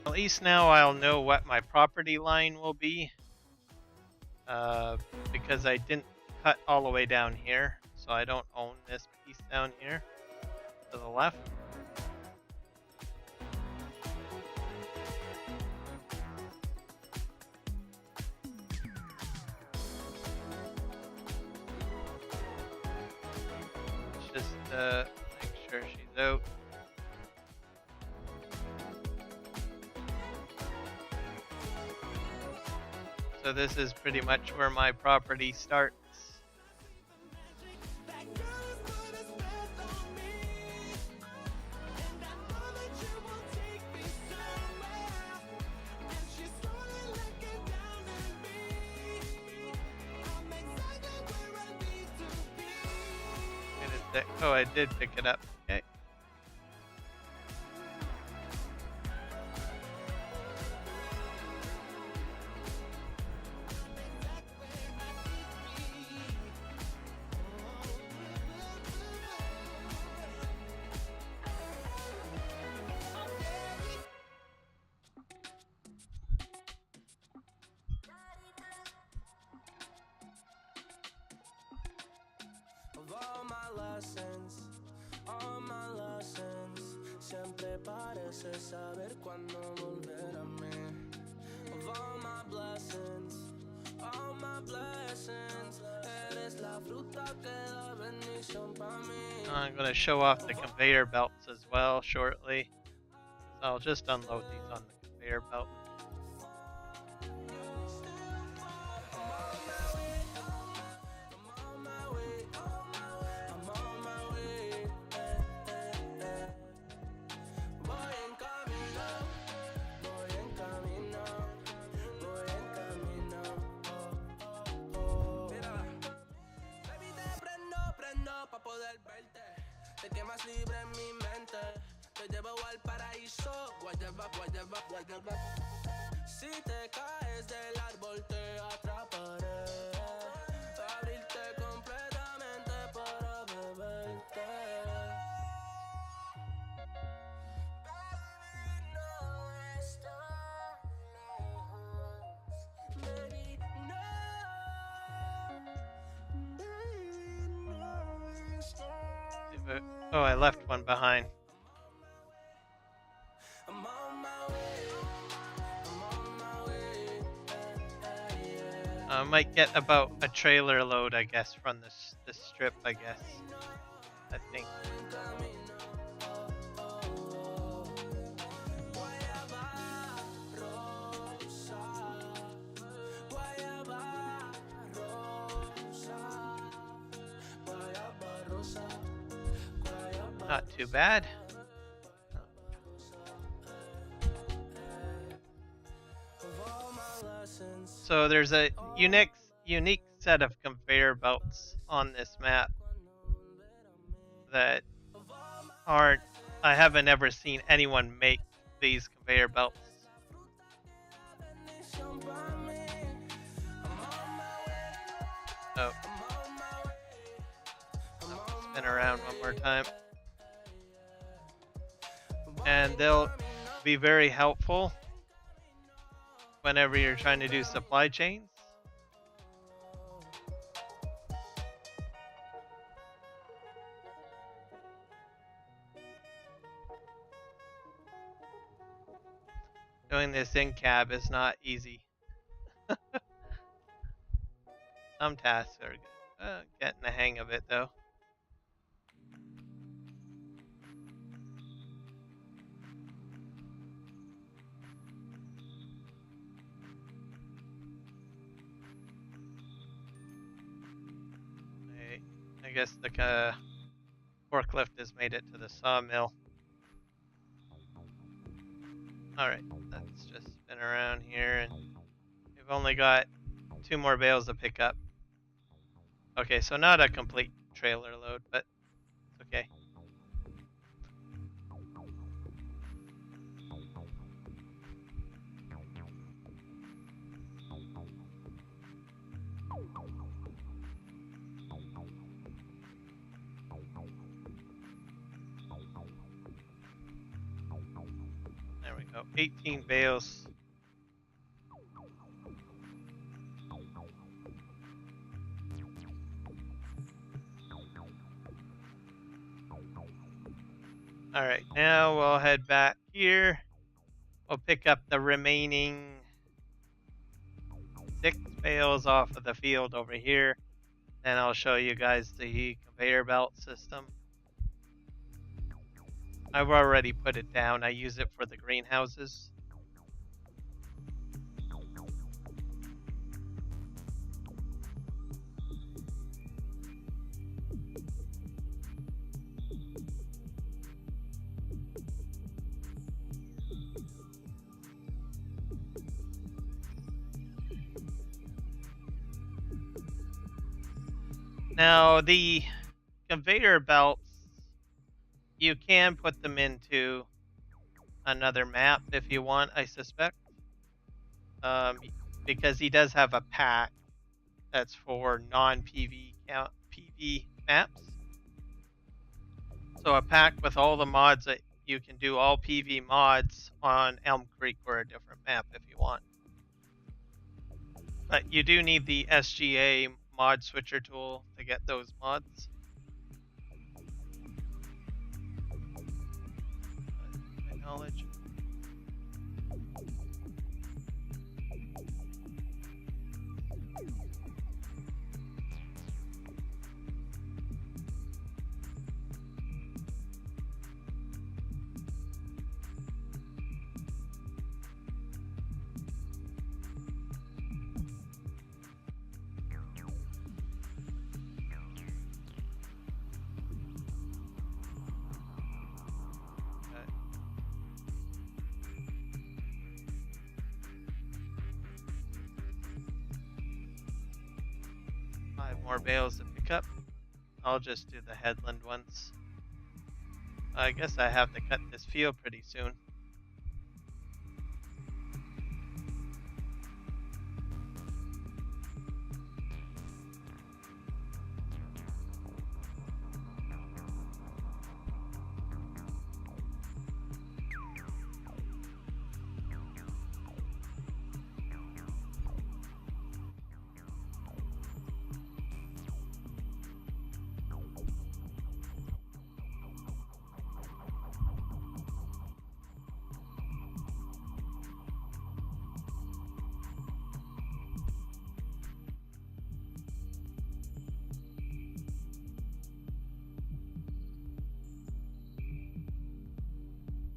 At least now I'll know what my property line will be, because I didn't cut all the way down here, so I don't own this piece down here to the left. Just make sure she's out. So this is pretty much where my property starts. Oh, I did pick it up. Okay. Siempre parece saber cuándo volver a mí. Of all my blessings, eres la fruta que da bendición para mí. I'm going to show off the conveyor belts as well shortly. So I'll just unload these on the conveyor belt. Te quemas libre en mi mente, te llevo al paraíso, guayaba. Si te caes del árbol te atraparé, abrirte completamente para beberte. No está lejos, baby, no. Oh, I left one behind. I might get about a trailer load, I guess, from this strip, I guess. I think. Not too bad. So there's a unique set of conveyor belts on this map that aren't. I haven't ever seen anyone make these conveyor belts. Oh. I'll spin around one more time. And they'll be very helpful whenever you're trying to do supply chains. Doing this in cab is not easy. Some tasks are good. Getting the hang of it though. I guess the forklift has made it to the sawmill. Alright, let's just spin around here, and we've only got 2 more bales to pick up. Okay, so not a complete trailer load, but it's okay. There we go, 18 bales. Alright, now we'll head back here. We'll pick up the remaining 6 bales off of the field over here. And I'll show you guys the conveyor belt system. I've already put it down. I use it for the greenhouses. Now, the conveyor belts, you can put them into another map if you want, I suspect. Because he does have a pack that's for non-PV PV maps. So a pack with all the mods that you can do all PV mods on Elm Creek or a different map if you want. But you do need the SGA mod switcher tool to get those mods. My knowledge. More bales to pick up. I'll just do the headland ones. I guess I have to cut this field pretty soon.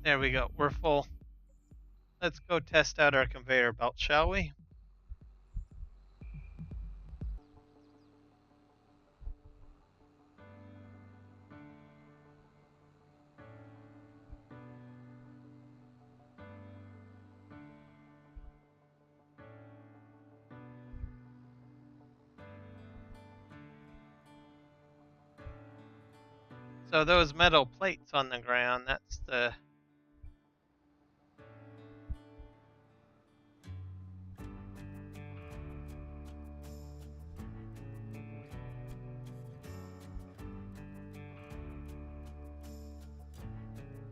There we go, we're full. Let's go test out our conveyor belt, shall we? So those metal plates on the ground, that's the...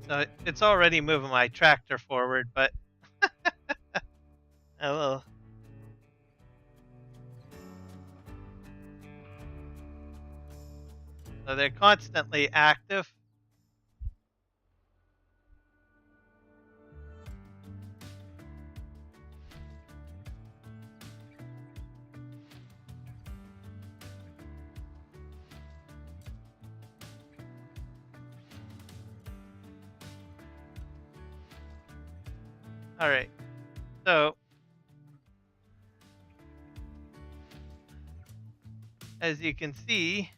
So it's already moving my tractor forward, but a little... So they're constantly active. All right. So as you can see,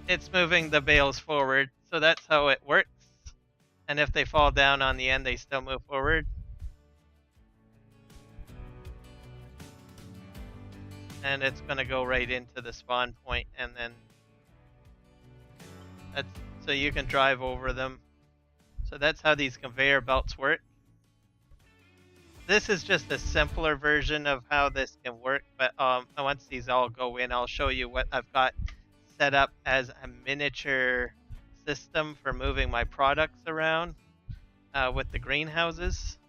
it's moving the bales forward. So that's how it works. And if they fall down on the end, they still move forward. And it's going to go right into the spawn point, and then that's so you can drive over them. So that's how these conveyor belts work. This is just a simpler version of how this can work, but once these all go in, I'll show you what I've got set up as a miniature system for moving my products around with the greenhouses.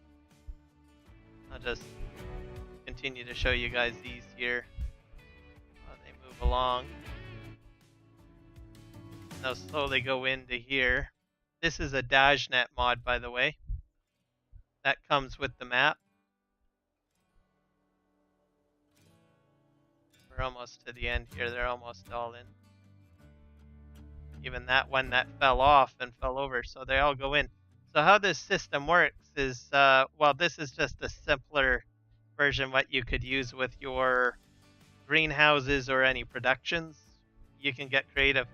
I'll just continue to show you guys these here while they move along. They'll slowly go into here. This is a DashNet mod, by the way. That comes with the map. We're almost to the end here. They're almost all in. Even that one that fell off and fell over, so they all go in. So how this system works is, well, this is just a simpler version what you could use with your greenhouses or any productions. You can get creative.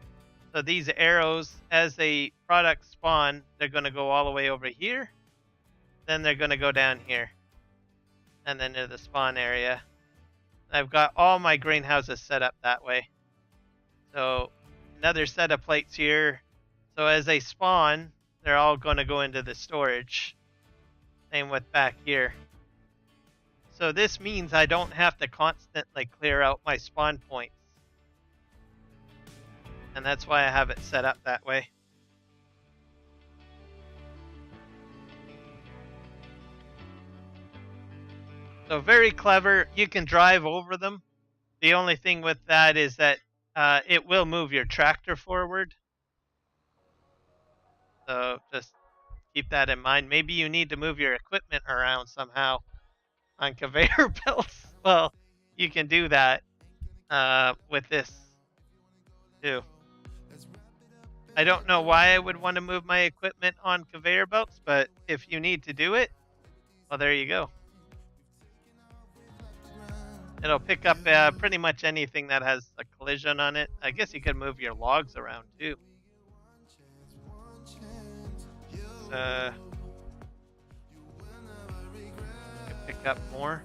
So these arrows, as a product spawn, they're going to go all the way over here. Then they're going to go down here. And then to the spawn area. I've got all my greenhouses set up that way. So another set of plates here. So as they spawn, they're all going to go into the storage. Same with back here. So this means I don't have to constantly clear out my spawn points. And that's why I have it set up that way. So very clever. You can drive over them. The only thing with that is that it will move your tractor forward. So just keep that in mind. Maybe you need to move your equipment around somehow on conveyor belts. Well, you can do that with this too. I don't know why I would want to move my equipment on conveyor belts, but if you need to do it, well, there you go. It'll pick up pretty much anything that has a collision on it. I guess you could move your logs around too. You can pick up more.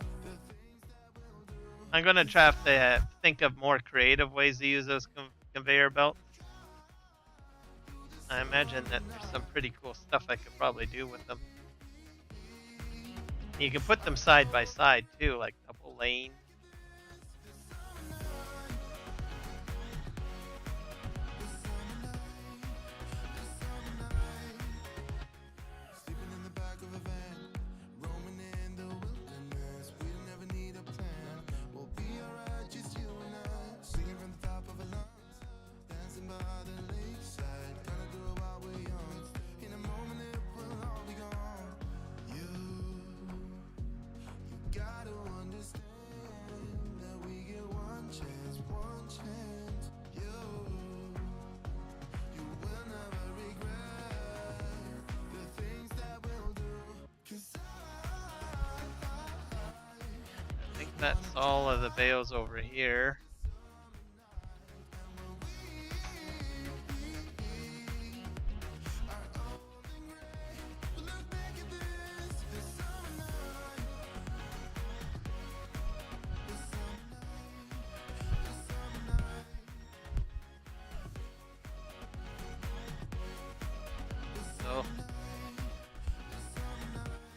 I'm going to try to think of more creative ways to use those conveyor belts. I imagine that there's some pretty cool stuff I could probably do with them. You can put them side by side too, like double lane. That's all of the bales over here.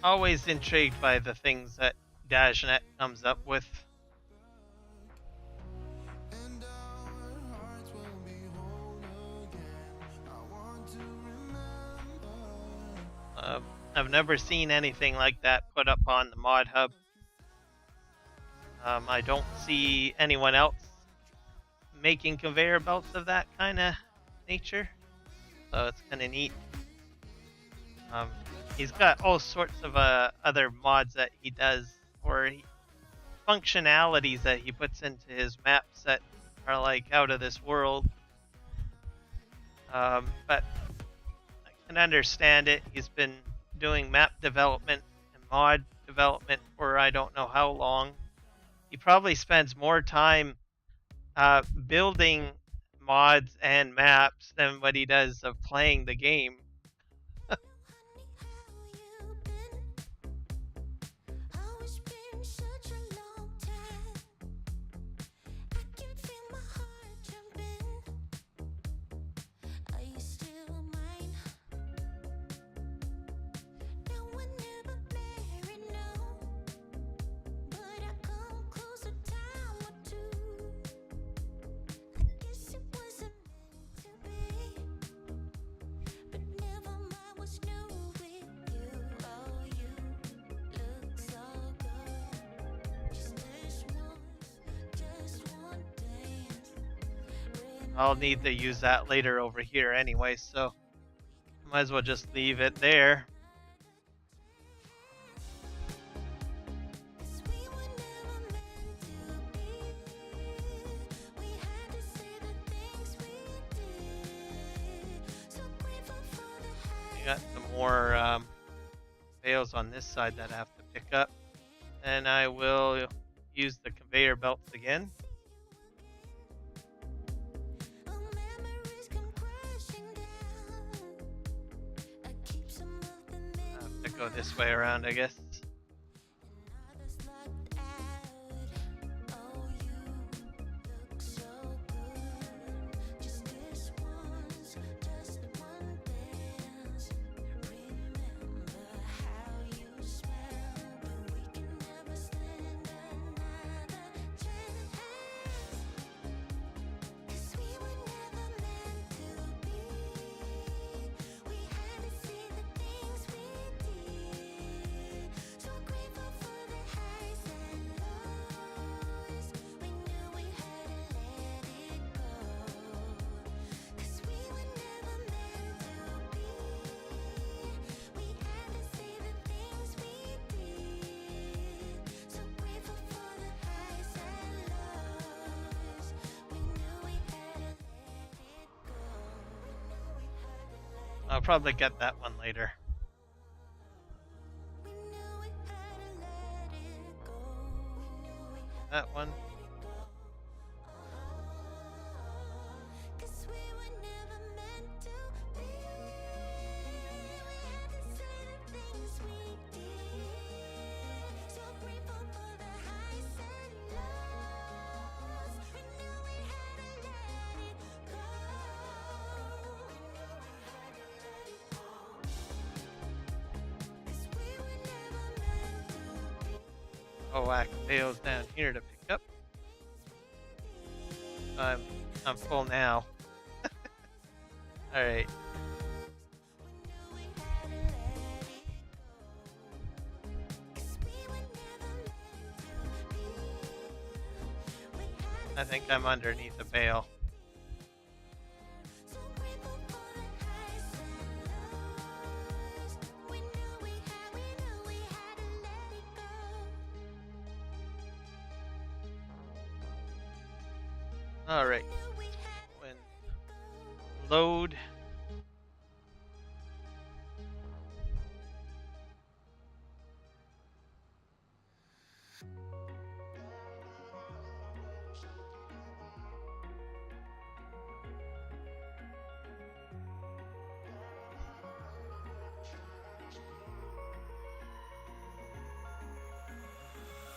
always intrigued by the things that Dashnet comes up with. And our hearts will be whole again. I want to remember. I've never seen anything like that put up on the mod hub. I don't see anyone else making conveyor belts of that kind of nature, so it's kind of neat. He's got all sorts of other mods that he does, or functionalities that he puts into his maps that are like out of this world. But I can understand it. He's been doing map development and mod development for I don't know how long. He probably spends more time building mods and maps than what he does of playing the game. I'll need to use that later over here anyway, so might as well just leave it there. We got some more bales on this side that I have to pick up, and I will use the conveyor belts again. Go this way around, I guess. I'll probably get that one later. That one. Oh, whack bales down here to pick up. I'm full now. All right. I think I'm underneath a bale. All right. When load.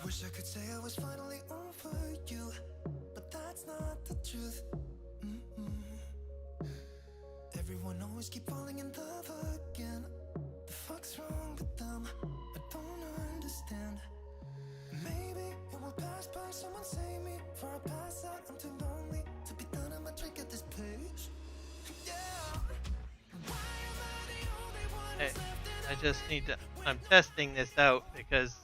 Wish I could say I was finally over you, but that's not the truth. Everyone always keep falling in love again. The fuck's wrong with them? I advice, someone save me before I pass out. I'm too lonely to be done. I'm a drink at this pace. Yeah. Why am I the only one Hey, who's left in I the just rain? need to. I'm testing this out because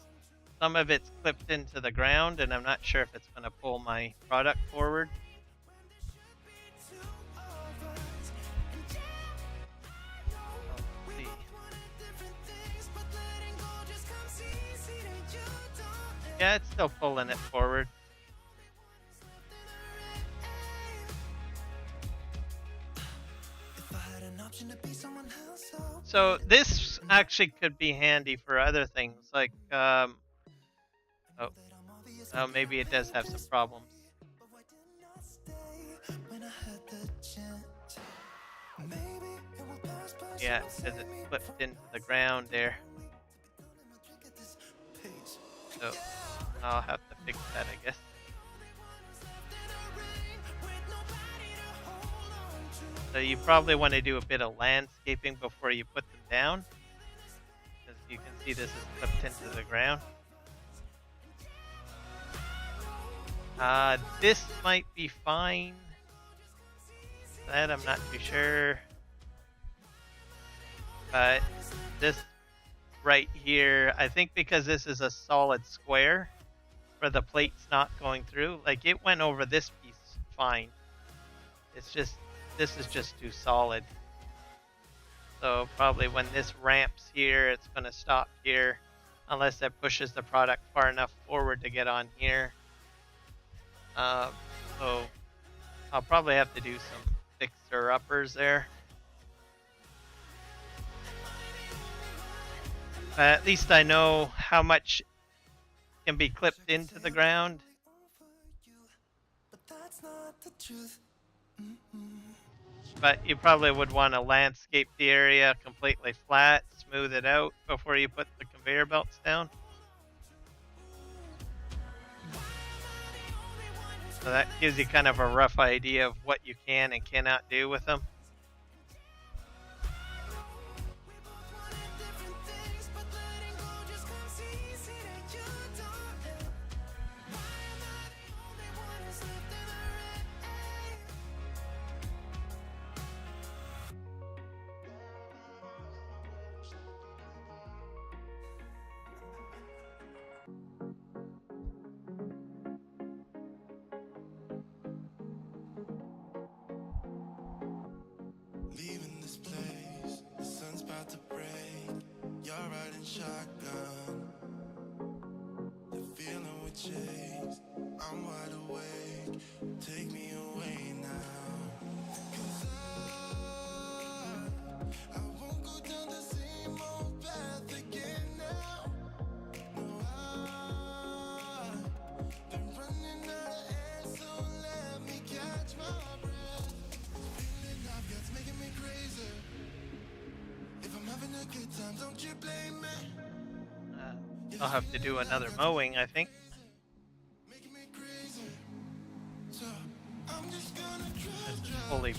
some of it's clipped into the ground, and I'm not sure if it's going to pull my product forward. Two of us, and yeah, I know Let's we see. both wanted different things, but letting go just comes easy to you, don't it? Yeah, it's still pulling it forward. If I had an option to be someone else, so So this actually could be handy for other things, like oh, oh, maybe it does have some problems. but why didn't I stay when I had the chance? Maybe it will pass by. Yeah, Someone because save it's me clipped from into the ground there. drink at this pace. So I'll have to fix that, I guess. So you probably want to do a bit of landscaping before you put them down, because you can see this is clipped into the ground. This might be fine. That I'm not too sure. But this right here, I think because this is a solid square where the plate's not going through, like it went over this piece fine. It's just, this is just too solid. So probably when this ramps here, it's going to stop here unless it pushes the product far enough forward to get on here. So I'll probably have to do some fixer-uppers there. At least I know how much can be clipped into the ground. But that's not the truth. But you probably would want to landscape the area completely flat, smooth it out before you put the conveyor belts down. So that gives you kind of a rough idea of what you can and cannot do with them. Leaving this place, the sun's about to break. You're riding shotgun. The feeling we chase. I'm wide awake. Take me away now. 'Cause I won't go down the same old path again now. No, I've been running out of air, so let me catch my breath. Feeling I've got's making me crazy. If I'm having a good time, don't you blame me. I'll have to do another mowing, I think. Making me crazy. So I'm just gonna This is drive. fully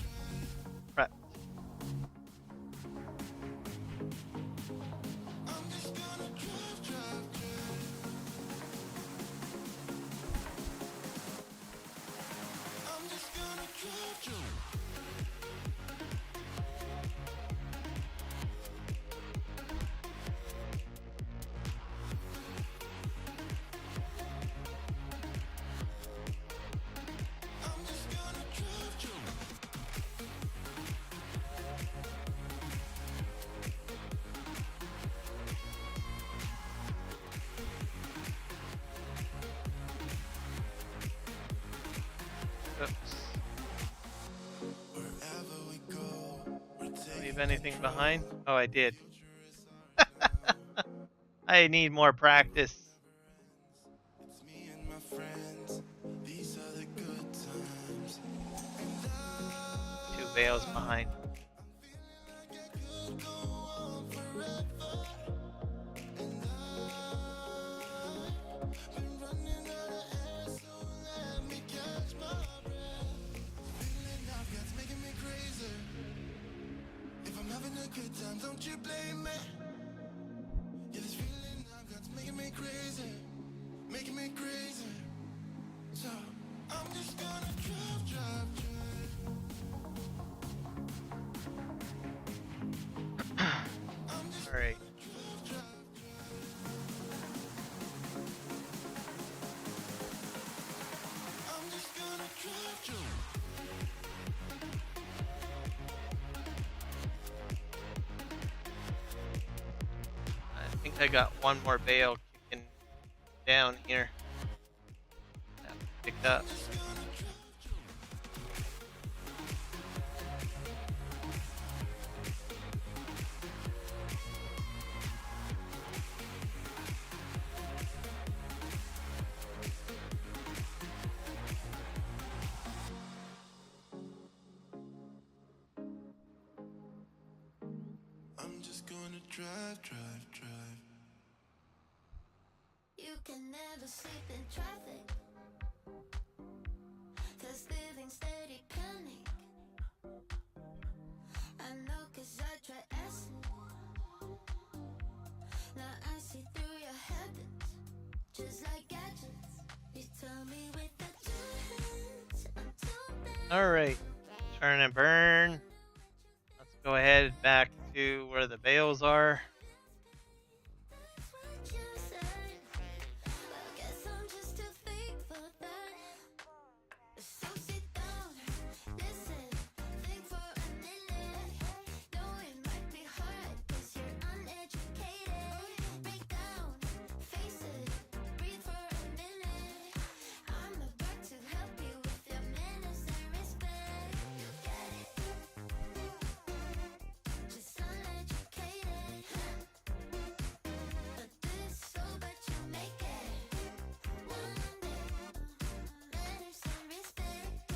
prepped. I'm just gonna drive. I'm just gonna drive. I'm just gonna drive. Oops. Wherever we go, we're taking Leave anything behind? Oh, I did. I need more practice. It's me and my friends. These are the good times. 2 bales behind. Been running out of air, so let me catch my breath. Feeling I've got's making me crazy. If I'm having a good time, don't you blame me. Yeah, this feeling I've got's making me crazy. Making me crazy. So I'm just gonna drive, drive, drive. I'm just All right. drive, drive. I'm just gonna drive, drive. I think I got one more bale kicking down here. That picked up. I'm just gonna drive, drive, drive. You can never sleep in traffic, 'cause living steady panic. I know 'cause I try acid. Now I see through your habits, just like gadgets. You tell me with the two hands, I'm too bad. All right. Turn and burn. Let's go ahead back to where the bales are. That's what you said. Well, guess I'm just too fake for that. So sit down, listen, think for a minute. Know it might be hard 'cause you're uneducated. Break down, face it, breathe for a minute. I'm about to help you with your manners and respect. You get it? Just uneducated. But this so but you make it. One day, manners and respect.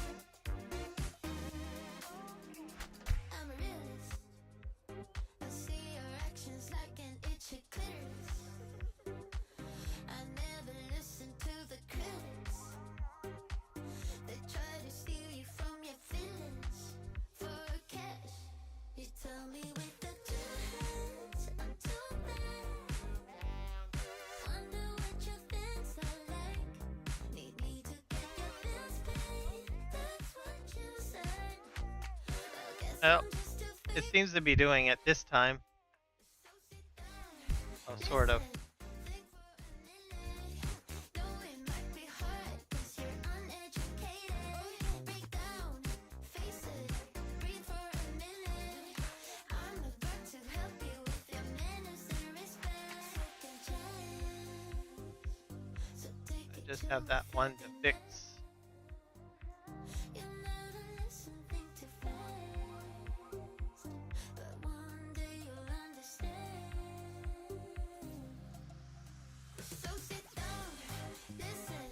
I'm a realist. I see your actions like an itchy clitoris. I never listen to the critics. They try to steal you from your feelings for cash. You tell me with the two hands, I'm too bad. Wonder what your things are like. Need me to get your bills paid. That's what you said. Well, guess Well, I'm just too it fake. seems to be doing it this time. So sit down. Oh, sort of. Think for a minute. Know it might be hard 'cause you're uneducated. Break down, face it, breathe for a minute. I'm about to help you with your manners and respect. Second chance, so take I it just to have that one to infinity. fix. You never listen, think too fast. But one day you'll understand. So sit down, listen,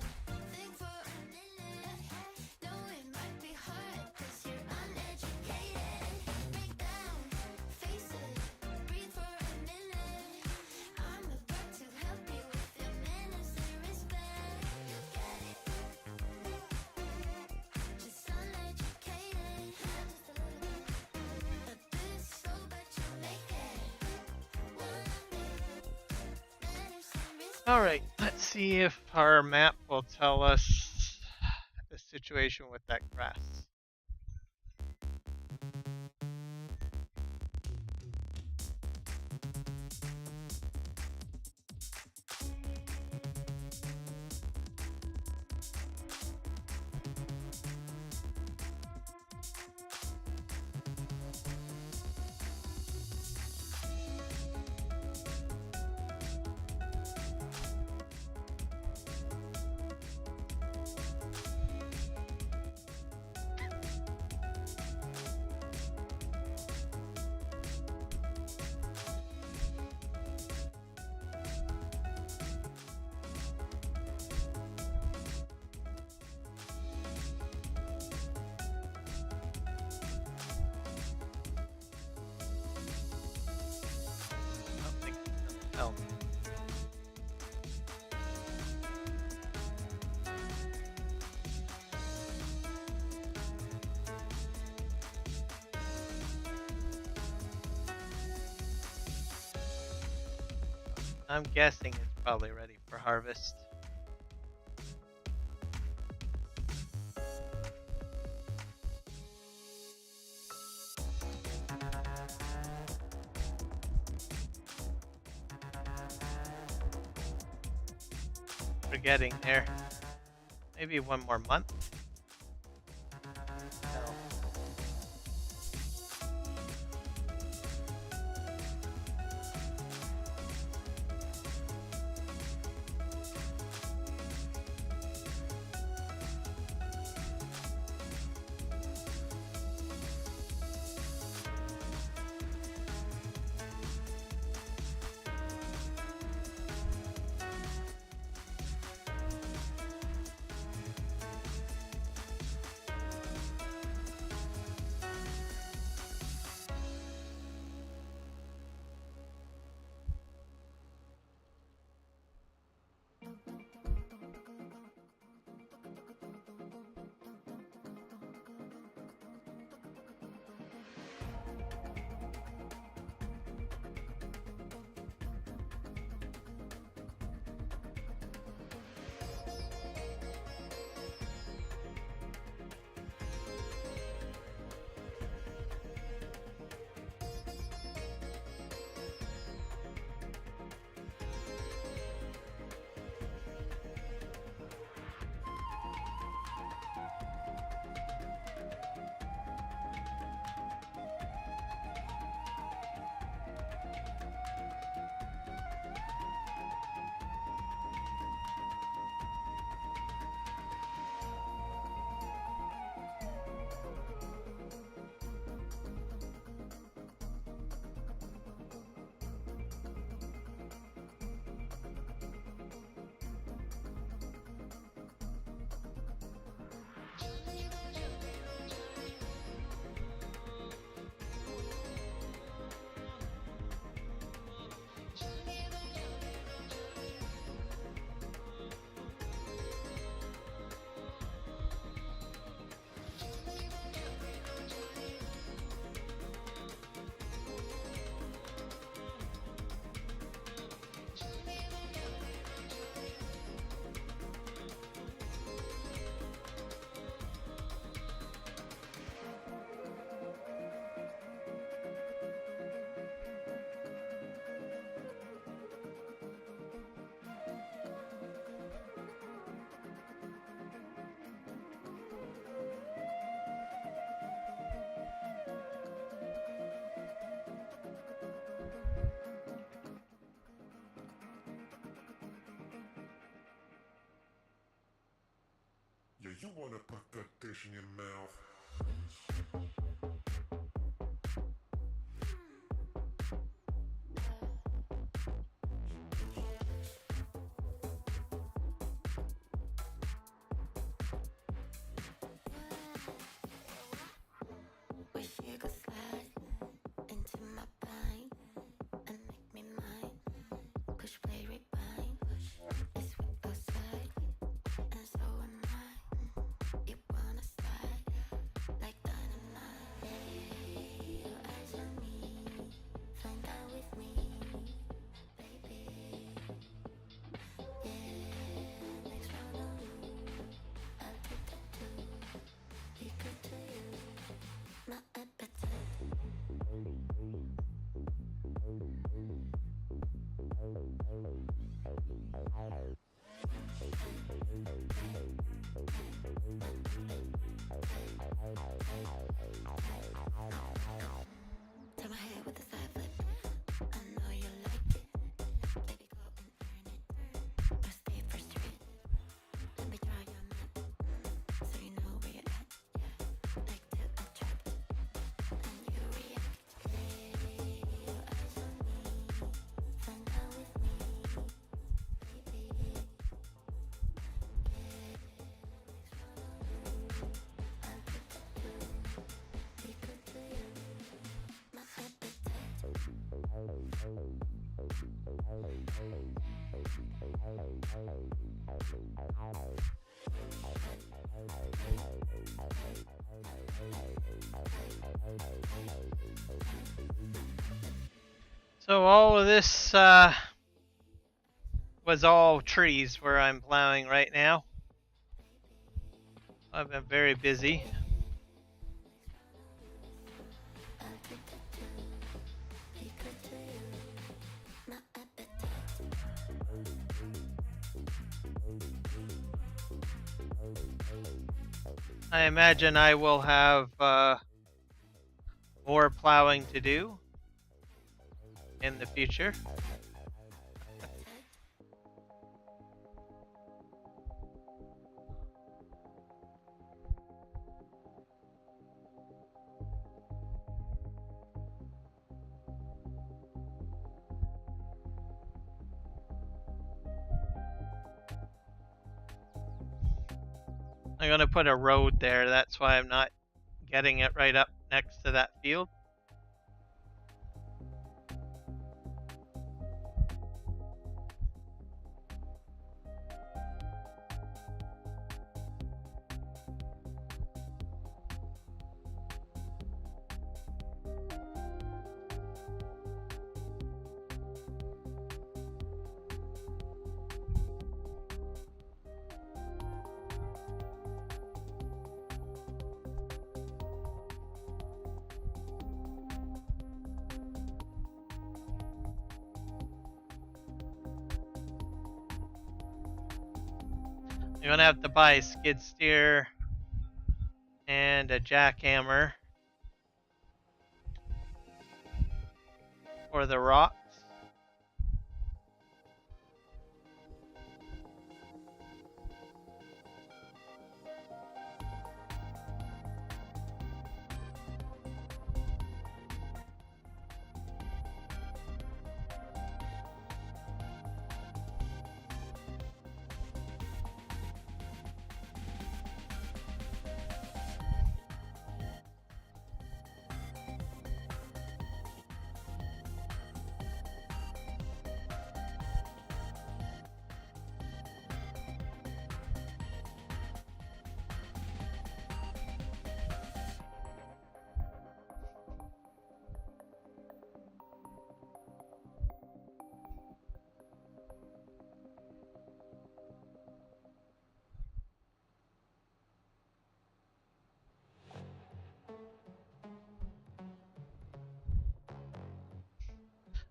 think for a minute. Know it might be hard 'cause you're uneducated. Break down, face it, breathe for a minute. I'm about to help you with your manners and respect. You get it? Just uneducated, just a little bit. But this so but you make it. One day, manners and respect. All right. Let's see if our map will tell us the situation with that grass. I don't think it's gonna tell me. I'm guessing it's probably ready for harvest. we're getting there. Maybe one more month. So, Yeah, you wanna put that dish in your mouth. Wish you could slide into my mind and make me mine. Push play rewind. It's sweet outside, and so am I. You wanna slide like dynamite. Lay your eyes on me, find out with me, baby. Yeah, next round on you, I'll take that too. Be good to you, my appetite. Turn my head with a side flip. I know you like it. Baby, go and earn it. Or stay frustrated. Let me draw your map, so you know where you're at. Like to attract, and you react. Lay your eyes on me, find out with me, baby. I'll take that too. Be good to you, my appetite. so all of this was all trees where I'm plowing right now. I've been very busy. I'll take that too. Be good to you, my appetite. I imagine I will have more plowing to do in the future. I'm gonna put a road there, that's why I'm not getting it right up next to that field. You're gonna have to buy a skid steer and a jackhammer for the rocks.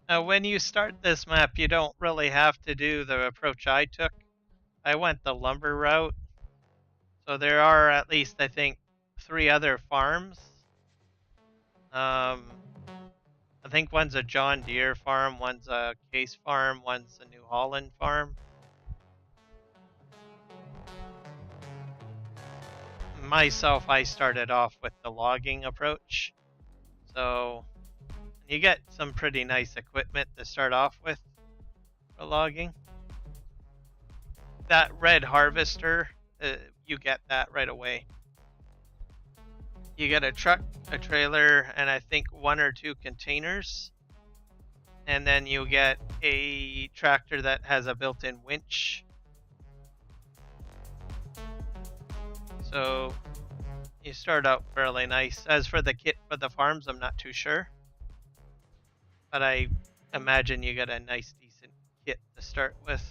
Now, when you start this map, you don't really have to do the approach I took. I went the lumber route. So there are at least, I think, 3 other farms. I think one's a John Deere farm, one's a Case farm, one's a New Holland farm. Myself, I started off with the logging approach. So you get some pretty nice equipment to start off with for logging. That red harvester, you get that right away. You get a truck, a trailer, and I think 1 or 2 containers. And then you get a tractor that has a built-in winch. So you start out fairly nice. As for the kit for the farms, I'm not too sure. But I imagine you get a nice, decent kit to start with.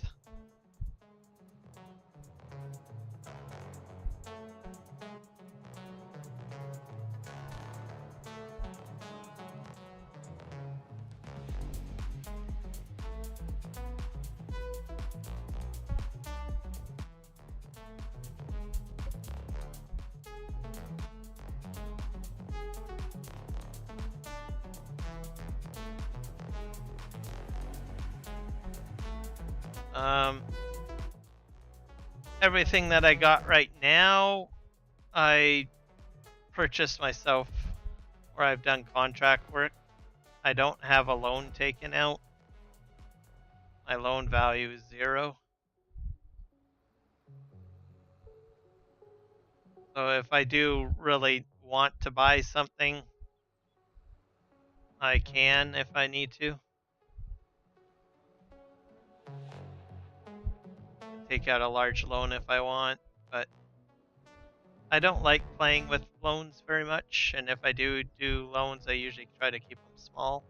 Everything that I got right now, I purchased myself, or I've done contract work. I don't have a loan taken out. My loan value is 0. So if I do really want to buy something, I can if I need to. Take out a large loan if I want, but I don't like playing with loans very much, and if I do loans, I usually try to keep them small.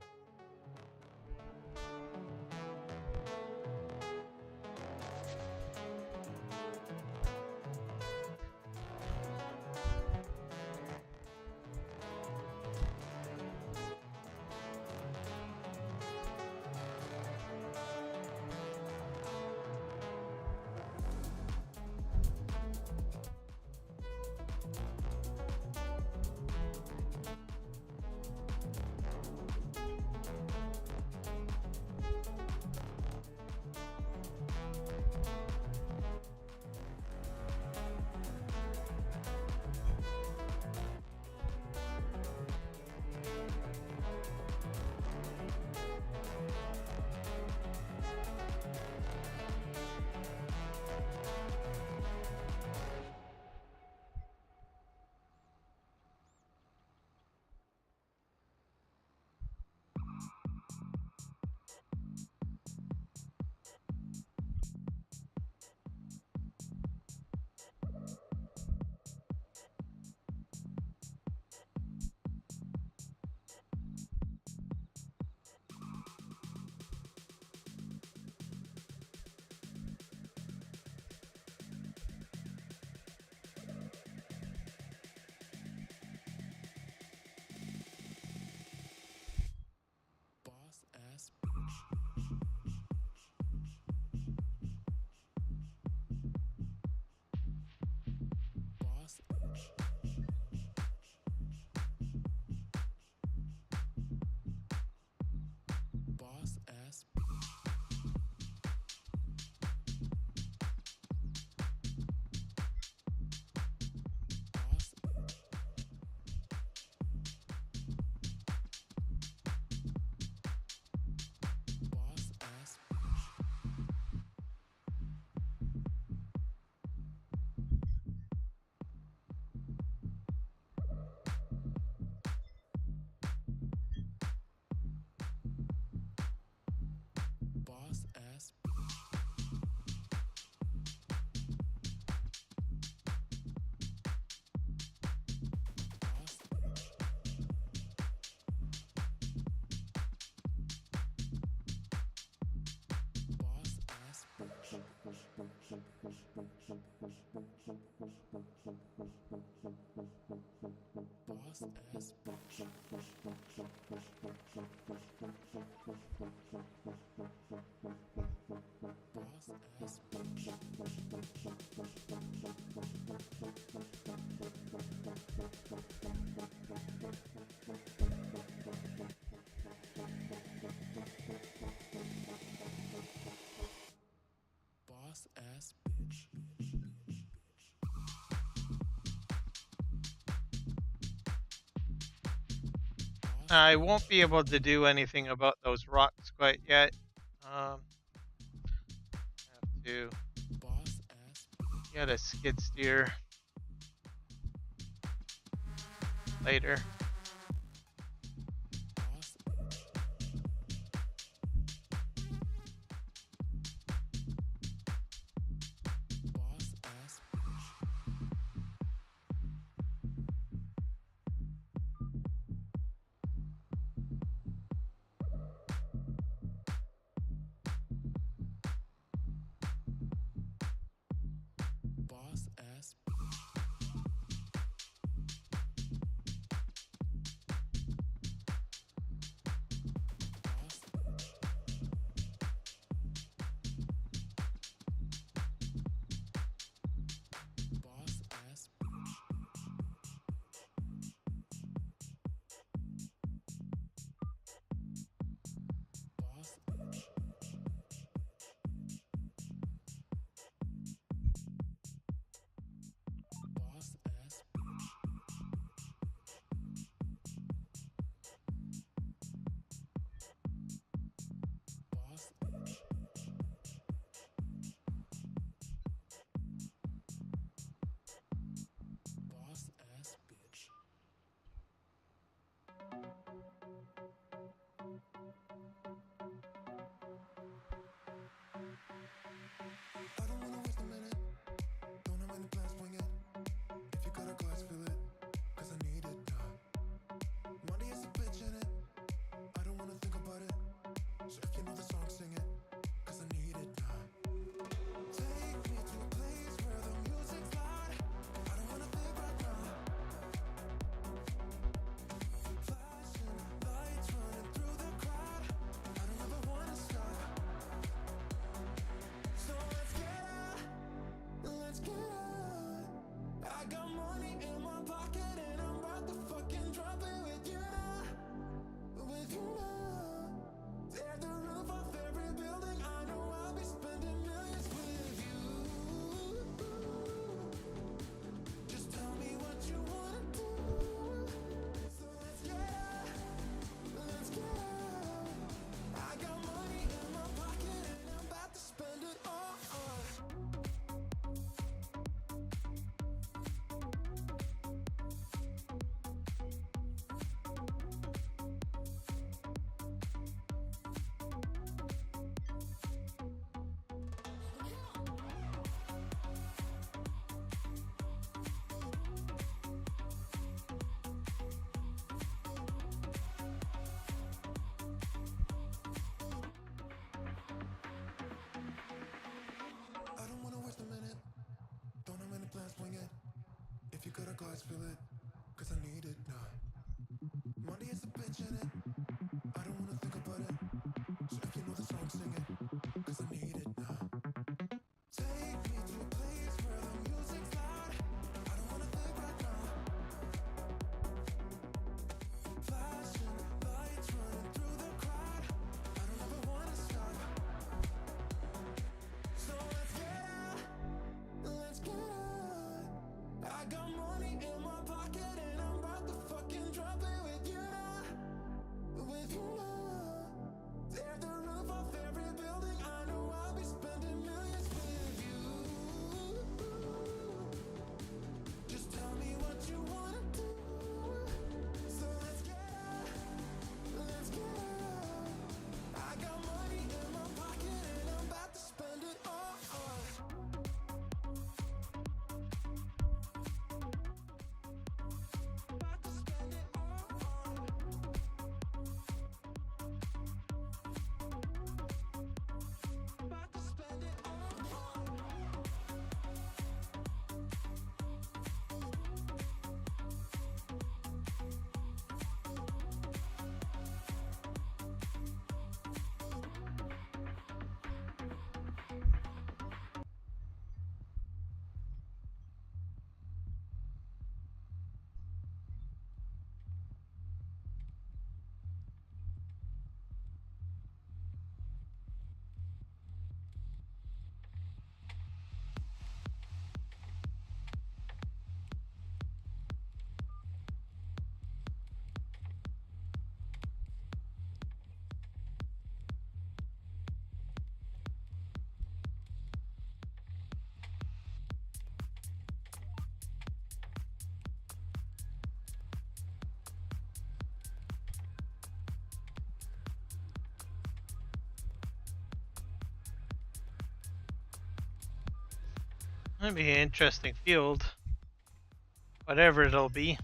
I won't be able to do anything about those rocks quite yet. Have to get a skid steer later. I don't wanna waste a minute. Don't have any plans, wing it. If you got a glass, fill it. Cause I need it now. Money is a bitch in it. I don't wanna think about it. So if you know the song, sing it. Cause I need it now. Take me to a place where the music's loud. I don't wanna think right now. Flashing lights running through the crowd. I don't ever wanna stop. So let's get out. Let's get out. I got money in my pocket and I'm about to fucking drop it with you now. With you now. Tear the roof off every building. I know I'll be spending millions with you. Just tell me what you wanna do. So let's get out. Let's get out. I got money in my pocket and I'm about to spend it all. I don't wanna waste a minute. Don't have any plans, wing it. If you got a glass, fill it. Cause I need it now. Money is a bitch in it. I don't wanna think about it. So if you know the song, sing it. Cause I need it now. Take me to a place where the music's loud. I don't wanna think right now. Flashing lights running through the crowd. I don't ever wanna stop. So let's get out. Let's get out. I got money in my pocket and I'm about to fucking drop it with you now. That'd be an interesting field. Whatever it'll be.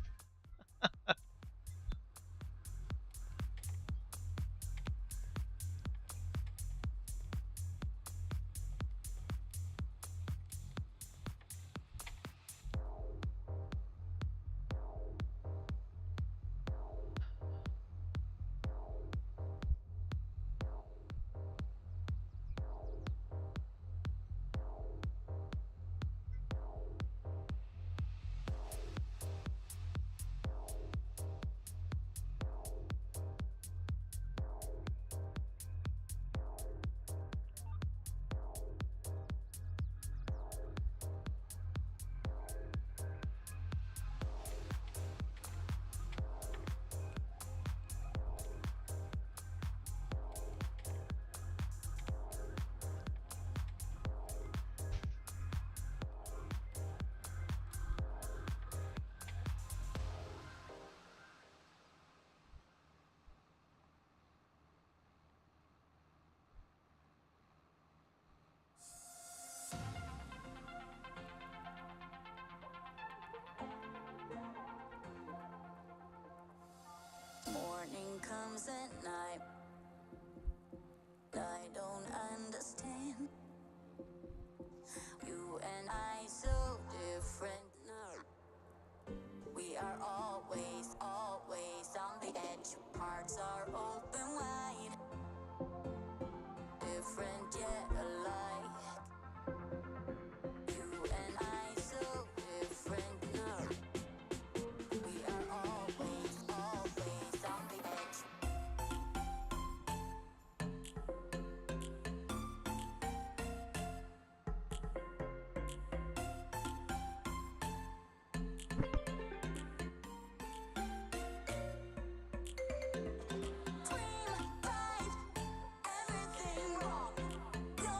Morning comes at night. I don't understand. You and I so different now. We are always, always on the edge. Hearts are open wide. Different yet alike. You and I so different now. We are always, always on the edge. Dream right, everything wrong. No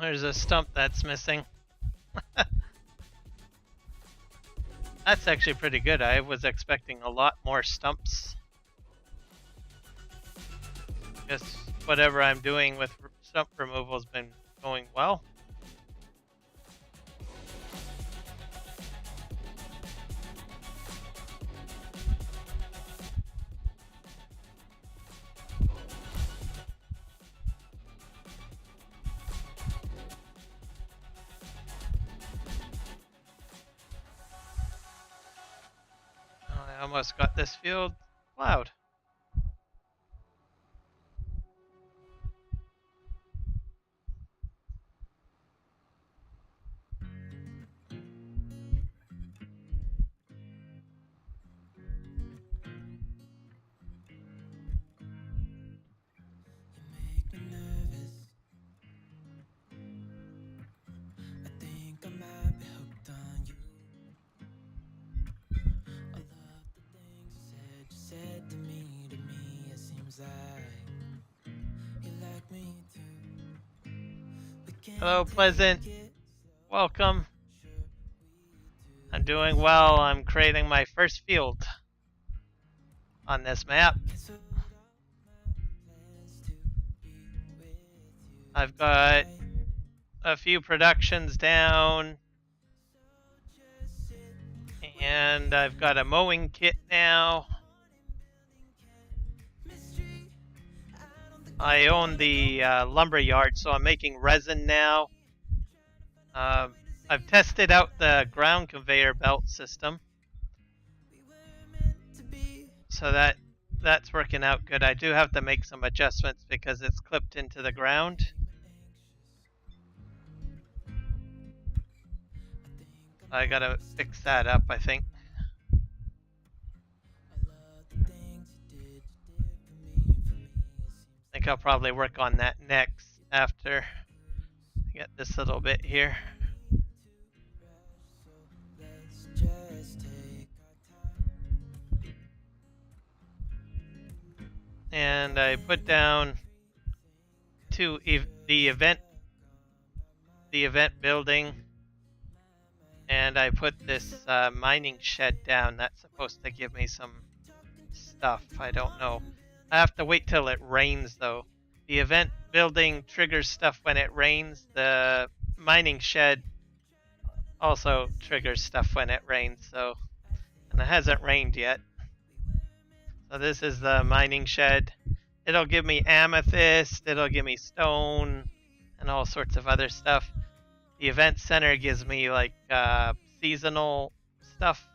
There's a stump that's missing. That's actually pretty good. I was expecting a lot more stumps. Guess whatever I'm doing with stump removal has been going well. I almost got this field plowed. make me nervous. I think I might be hooked on you. I love the things you said to me. It seems like you like me too. We can't Hello, take Pleasant. it Welcome. I'm doing well. I'm creating my first field on this map. so my plans to be with you. I've got a few productions down, and I've got a mowing kit now. I own the lumber yard, so I'm making resin now. I've tested out the ground conveyor belt system, so that's working out good. I do have to make some adjustments because it's clipped into the ground. I gotta fix that up, I think. I think I'll probably work on that next after I get this little bit here. And I put down the event building, and I put this mining shed down. That's supposed to give me some stuff. I don't know. I have to wait till it rains though. The event building triggers stuff when it rains. The mining shed also triggers stuff when it rains. So, and it hasn't rained yet. So this is the mining shed. It'll give me amethyst, it'll give me stone, and all sorts of other stuff. The event center gives me like seasonal stuff.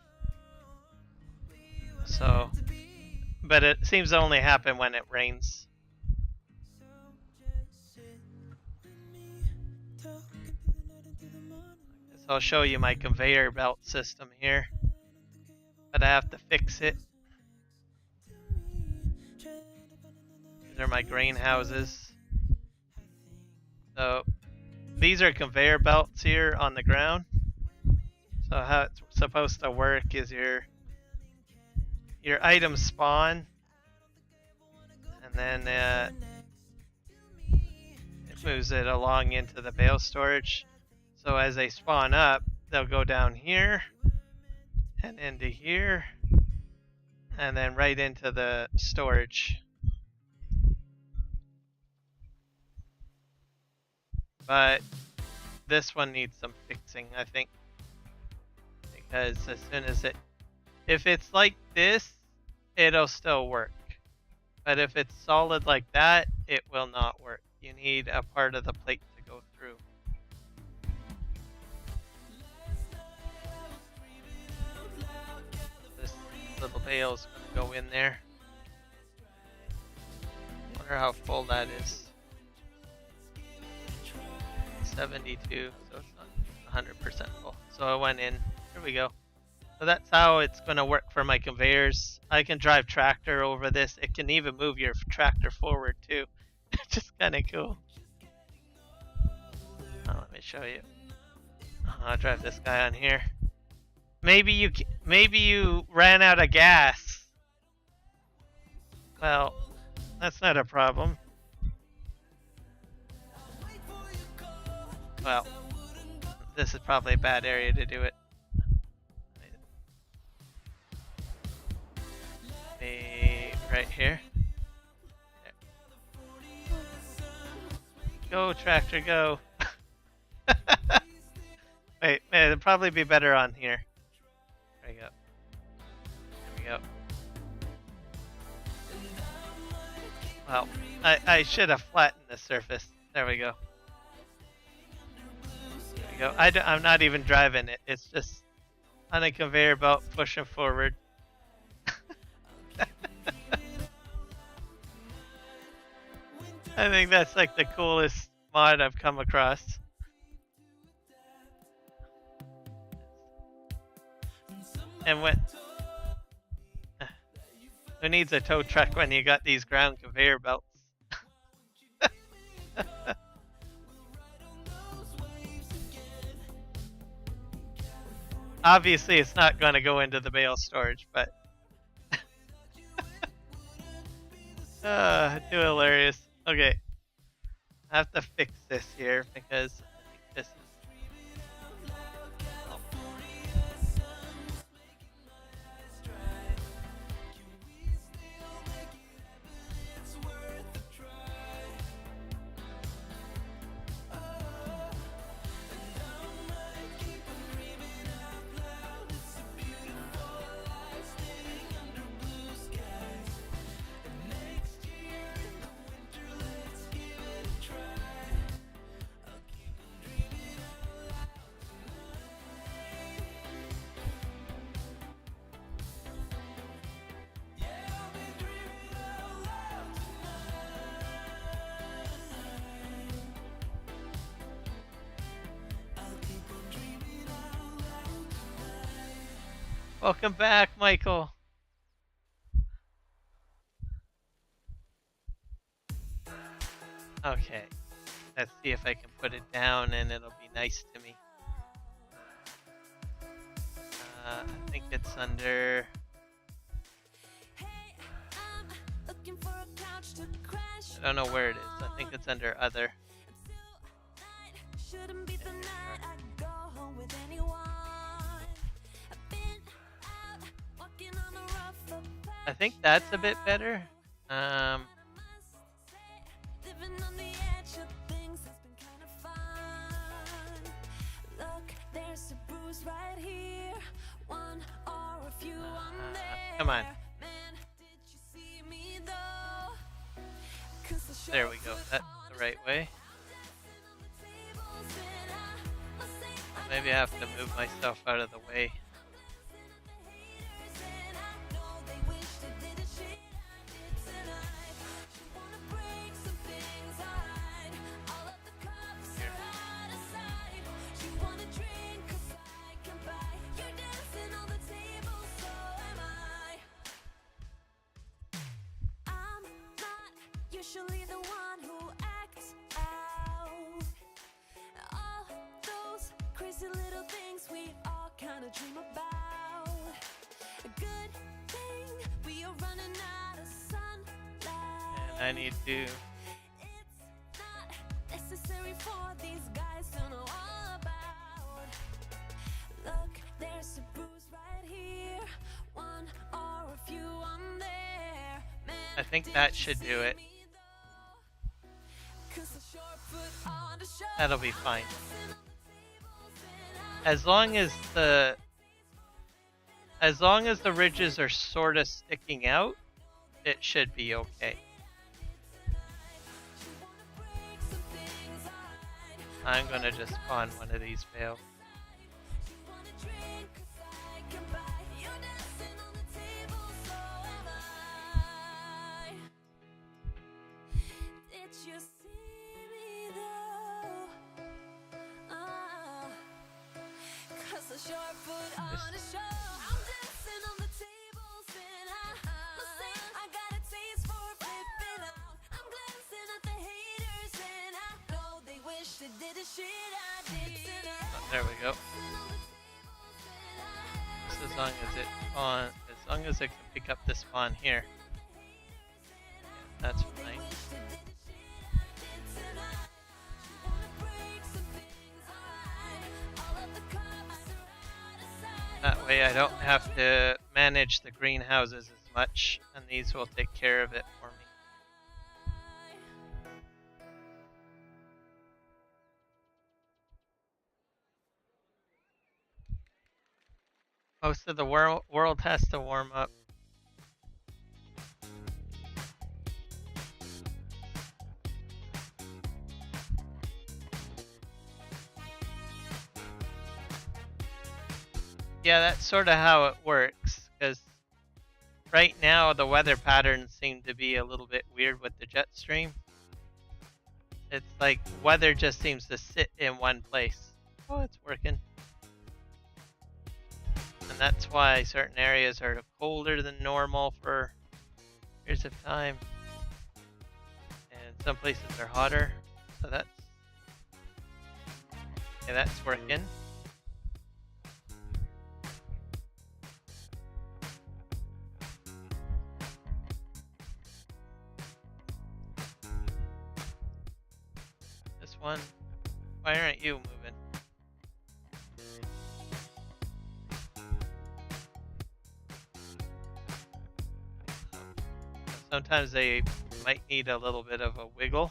So, but it seems to only happen when it rains. So I'll show you my conveyor belt system here, but I have to fix it. These are my grain houses. So these are conveyor belts here on the ground. So how it's supposed to work is your items spawn, and then it moves it along into the bale storage. So as they spawn up, they'll go down here and into here, and then right into the storage. But this one needs some fixing, I think, because as soon as if it's like this, it'll still work. But if it's solid like that, it will not work. You need a part of the plate to go through. This little bale is going to go in there. Wonder how full that is. 72, so it's not 100% full. So I went in. Here we go. So that's how it's going to work for my conveyors. I can drive tractor over this. It can even move your tractor forward too. Just kind of cool. Oh, let me show you. I'll drive this guy on here. Maybe you ran out of gas. Well, that's not a problem. Well, this is probably a bad area to do it. Maybe right here. Go, tractor, go. Wait, it'd probably be better on here. There we go. There we go. Well, I should have flattened the surface. There we go. There we go. I'm not even driving it. It's just on a conveyor belt pushing forward. I think that's like the coolest mod I've come across. And when who needs a tow truck when you got these ground conveyor belts? Obviously, it's not going to go into the bale storage, but too hilarious. Okay, I have to fix this here because I think this is. Welcome back, Michael. Okay, let's see if I can put it down and it'll be nice to me. I think it's under. I don't know where it is. I think it's under other. I think that's a bit better. Come on. There we go. That's the right way. Maybe I have to move myself out of the way. Usually the one who acts out all those crazy little things we all kind of dream about. A good thing we are running out of sunlight. And I need to. It's not necessary for these guys to know all about. Look, there's a bruise right here, one or a few on there. Man, I think that should do it. That'll be fine. As long as the ridges are sort of sticking out, it should be okay. I'm gonna just spawn one of these bales. There we go. Just as long as it spawn, as long as it can pick up the spawn here, yeah, that's fine. way I don't have to manage the greenhouses as much, and these will take care of it for me. Most of the world has to warm up. Yeah, that's sort of how it works, because right now the weather patterns seem to be a little bit weird with the jet stream. It's like weather just seems to sit in one place. Oh, it's working. And that's why certain areas are colder than normal for periods of time. And some places are hotter. So that's working. This one, why aren't you moving? Sometimes they might need a little bit of a wiggle.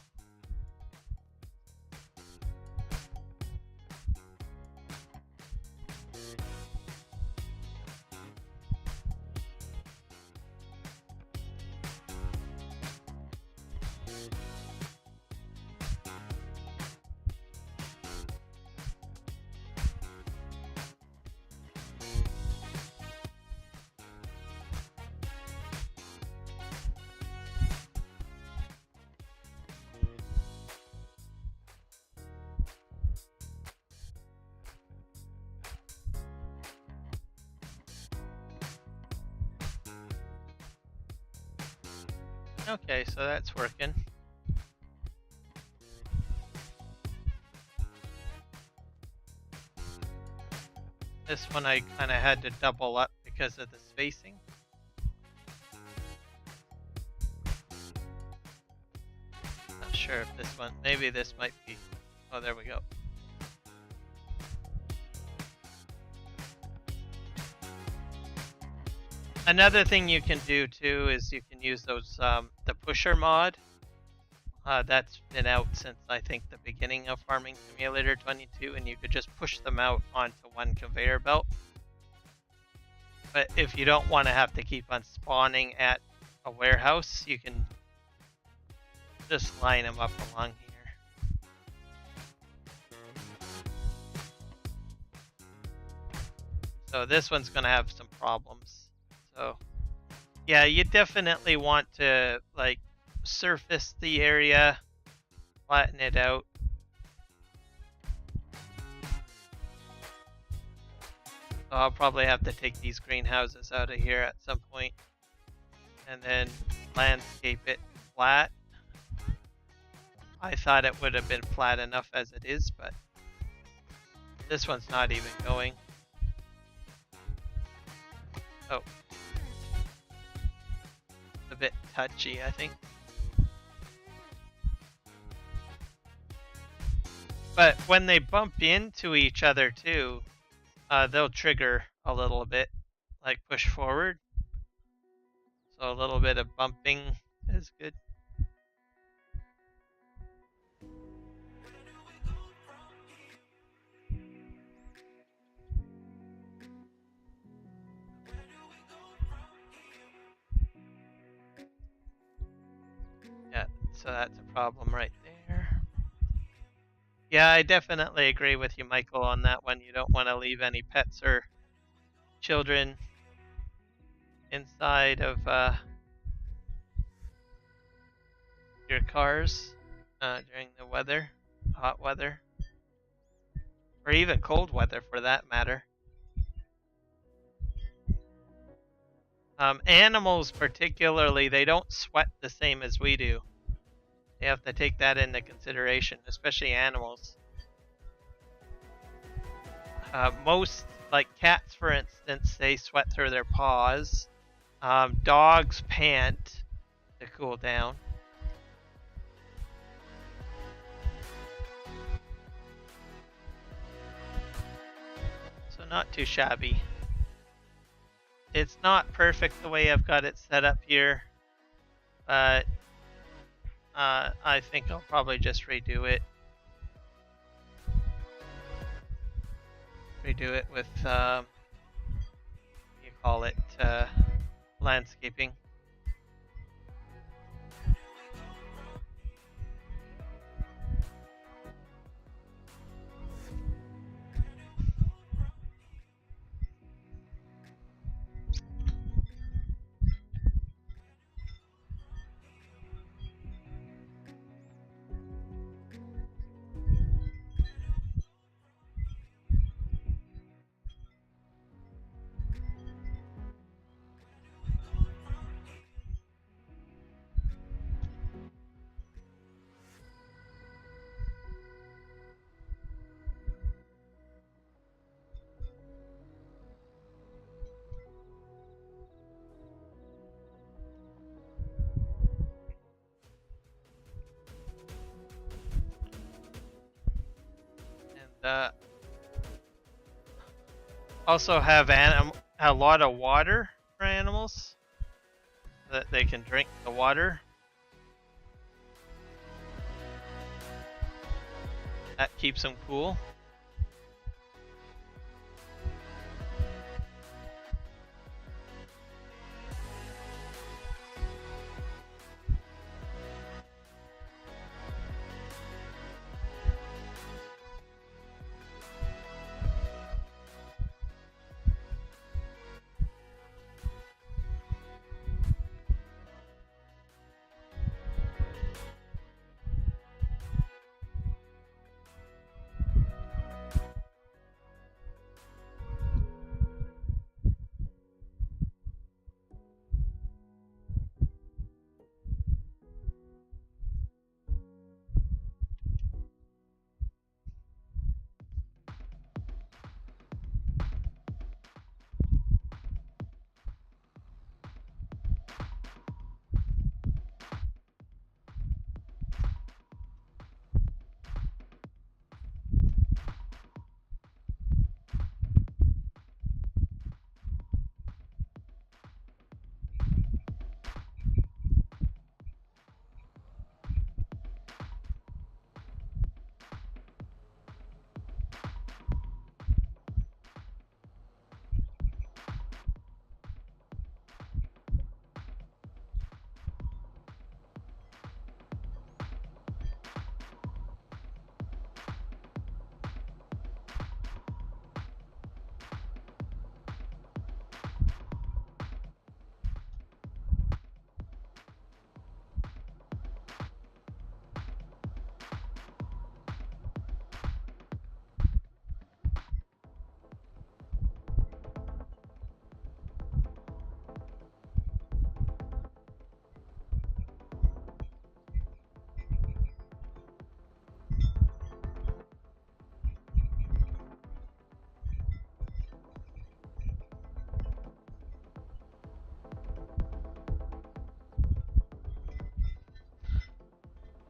Okay, so that's working. This one I kind of had to double up because of the spacing. Not sure if this one, maybe this might be, oh there we go. Another thing you can do too is you can use those the pusher mod. That's been out since I think the beginning of Farming Simulator 22, and you could just push them out onto one conveyor belt. But if you don't want to have to keep on spawning at a warehouse, you can just line them up along here. So this one's going to have some problems. So yeah, you definitely want to like surface the area, flatten it out. So I'll probably have to take these greenhouses out of here at some point and then landscape it flat. I thought it would have been flat enough as it is, but this one's not even going. Oh. A bit touchy, I think. But when they bump into each other too, they'll trigger a little bit, like push forward. So a little bit of bumping is good. Yeah, so that's a problem right there. Yeah, I definitely agree with you, Michael, on that one. You don't want to leave any pets or children inside of your cars during the weather, hot weather, or even cold weather for that matter. Animals particularly, they don't sweat the same as we do. You have to take that into consideration, especially animals. Most, like cats for instance, they sweat through their paws. Dogs pant to cool down. So not too shabby. It's not perfect the way I've got it set up here, but I think I'll probably just redo it. Redo it with you call it landscaping. And also have a lot of water for animals so that they can drink the water. That keeps them cool.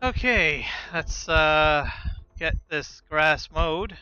Okay, let's get this grass mowed.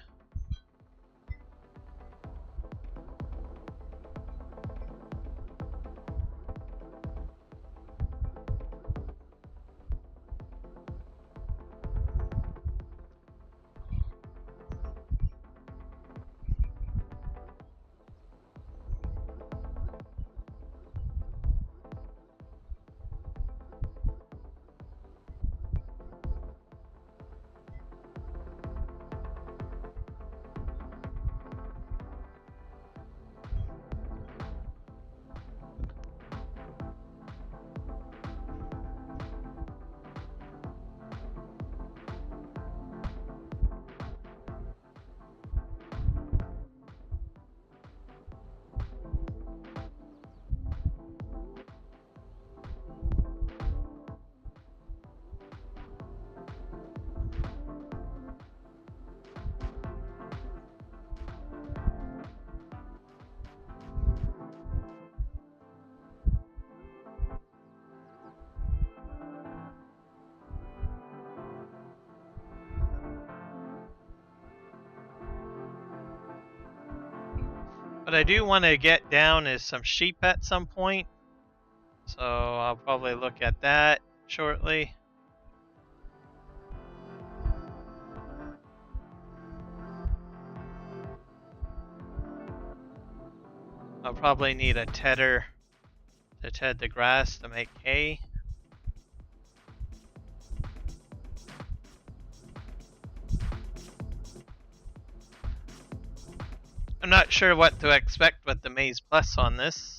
What I do want to get down is some sheep at some point. So I'll probably look at that shortly. I'll probably need a tedder to ted the grass to make hay. I'm not sure what to expect with the Maize Plus on this.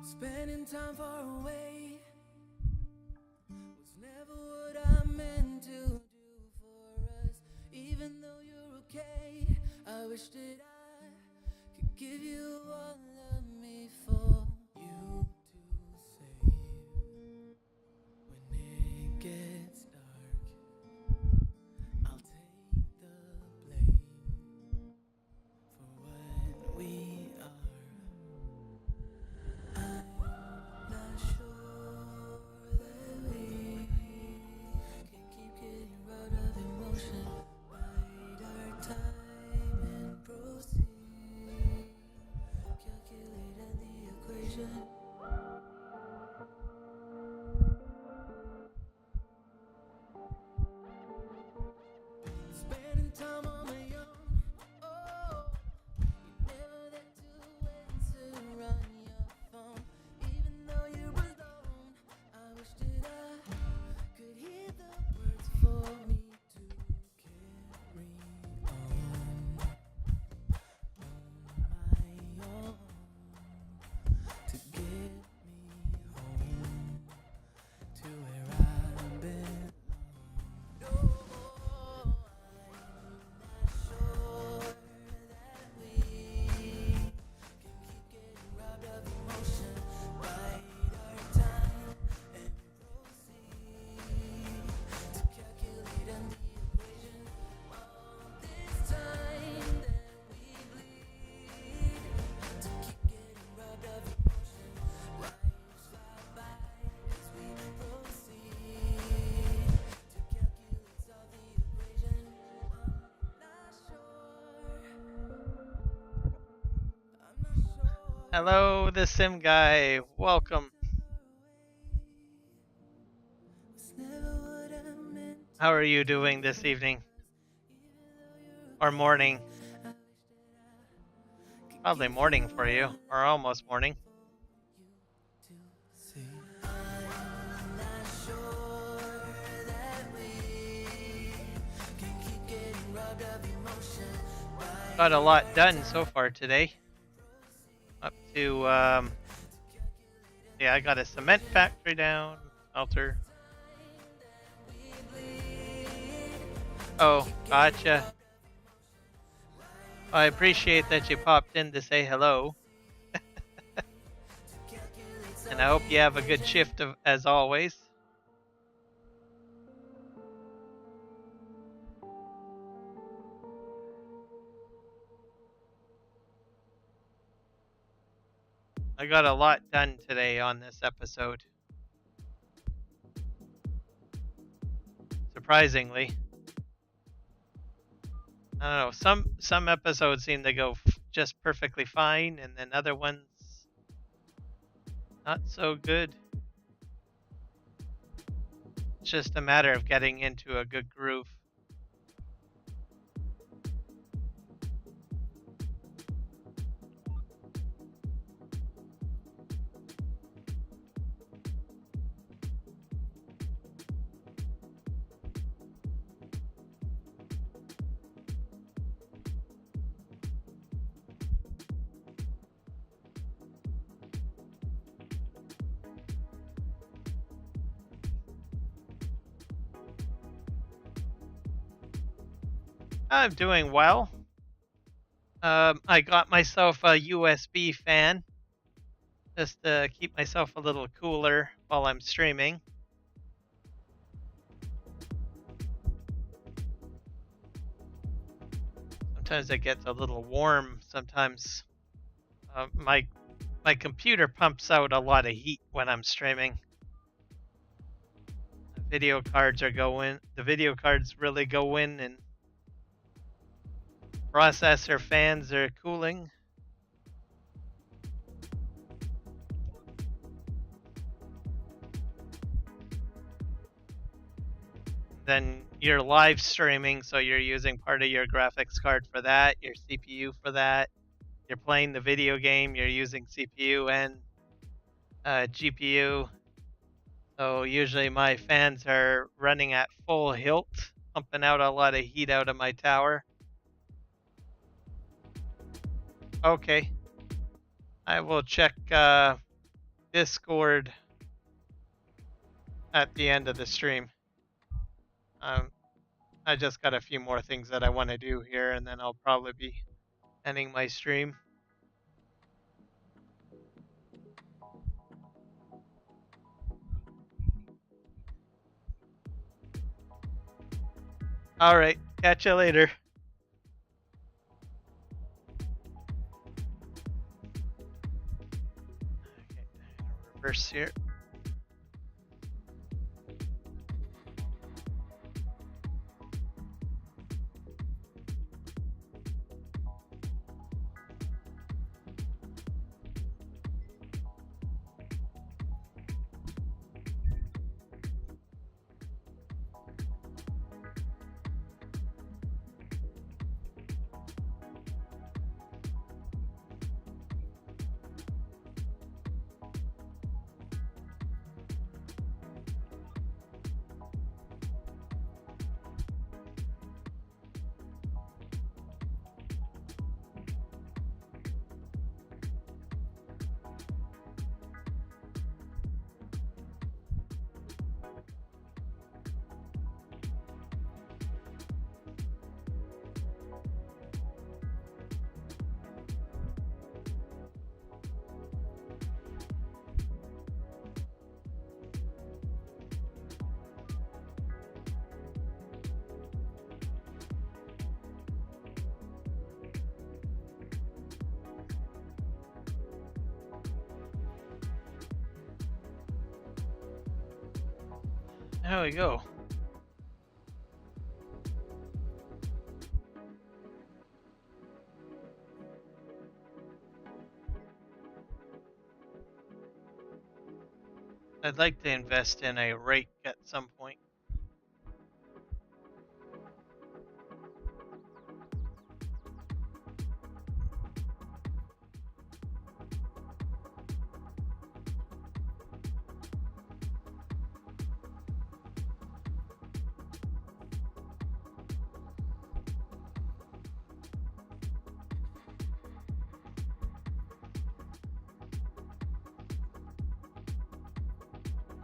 Spending time far away was never what I meant to do for us. Even though you're okay, I wish that I could give you all of me for you to save. When it gets dark, I'll take the blame for what we are. I'm not sure that we can keep getting rid of emotion. Bide our time and proceed. Calculating the equation. Spending time on my own. Oh, you never there to answer on your phone. Even though you were alone, I wish that I could hear the words for me to carry on my own, to get me home to where I belong. No, I'm not sure that we can keep getting robbed of emotion. Bide our time and proceed to calculate on the equation. All this time that we bleed to keep getting robbed of emotion. Lives fly by as we proceed to calculate solve the equation. I'm not sure. Hello, the Sim Guy. Welcome. It's never what I meant. How are you doing this evening? Or morning? Probably morning for you, or almost morning. I'm not sure that we can keep getting robbed of emotion. Got a lot done so far today. Up to, yeah, I got a cement factory down, smelter. Oh, gotcha. I appreciate that you popped in to say hello. And I hope you have a good shift as always. I got a lot done today on this episode. Surprisingly. I don't know, some episodes seem to go just perfectly fine, and then other ones not so good. It's just a matter of getting into a good groove. I'm doing well. I got myself a USB fan just to keep myself a little cooler while I'm streaming. Sometimes it gets a little warm. Sometimes my computer pumps out a lot of heat when I'm streaming. The video cards really go in, and processor fans are cooling. Then you're live streaming, so you're using part of your graphics card for that, your CPU for that. You're playing the video game, you're using CPU and GPU. So usually my fans are running at full hilt, pumping out a lot of heat out of my tower. Okay. I will check Discord at the end of the stream. I just got a few more things that I want to do here, and then I'll probably be ending my stream. Alright, catch you later. Okay, reverse here. There we go. I'd like to invest in a rake at some point.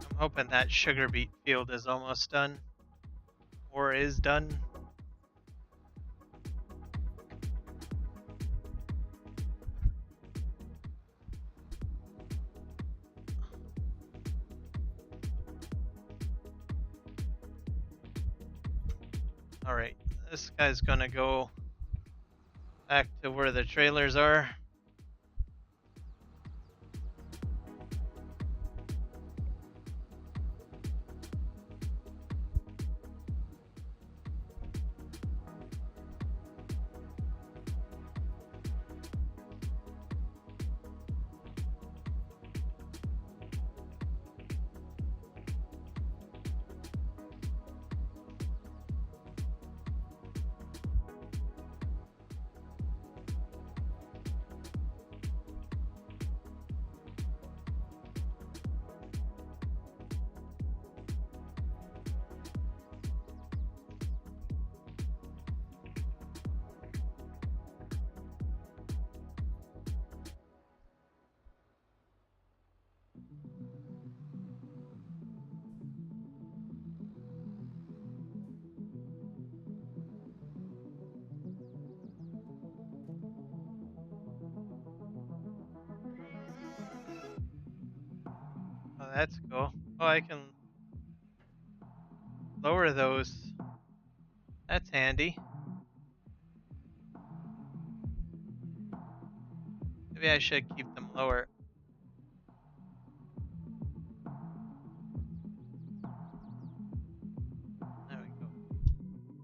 I'm hoping that sugar beet field is almost done. Or is done. Alright, this guy's gonna go back to where the trailers are. Oh, that's cool. Oh, I can lower those. That's handy. Maybe I should keep them lower. There we go.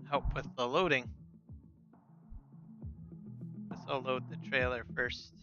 Help with the loading. Guess I'll load the trailer first.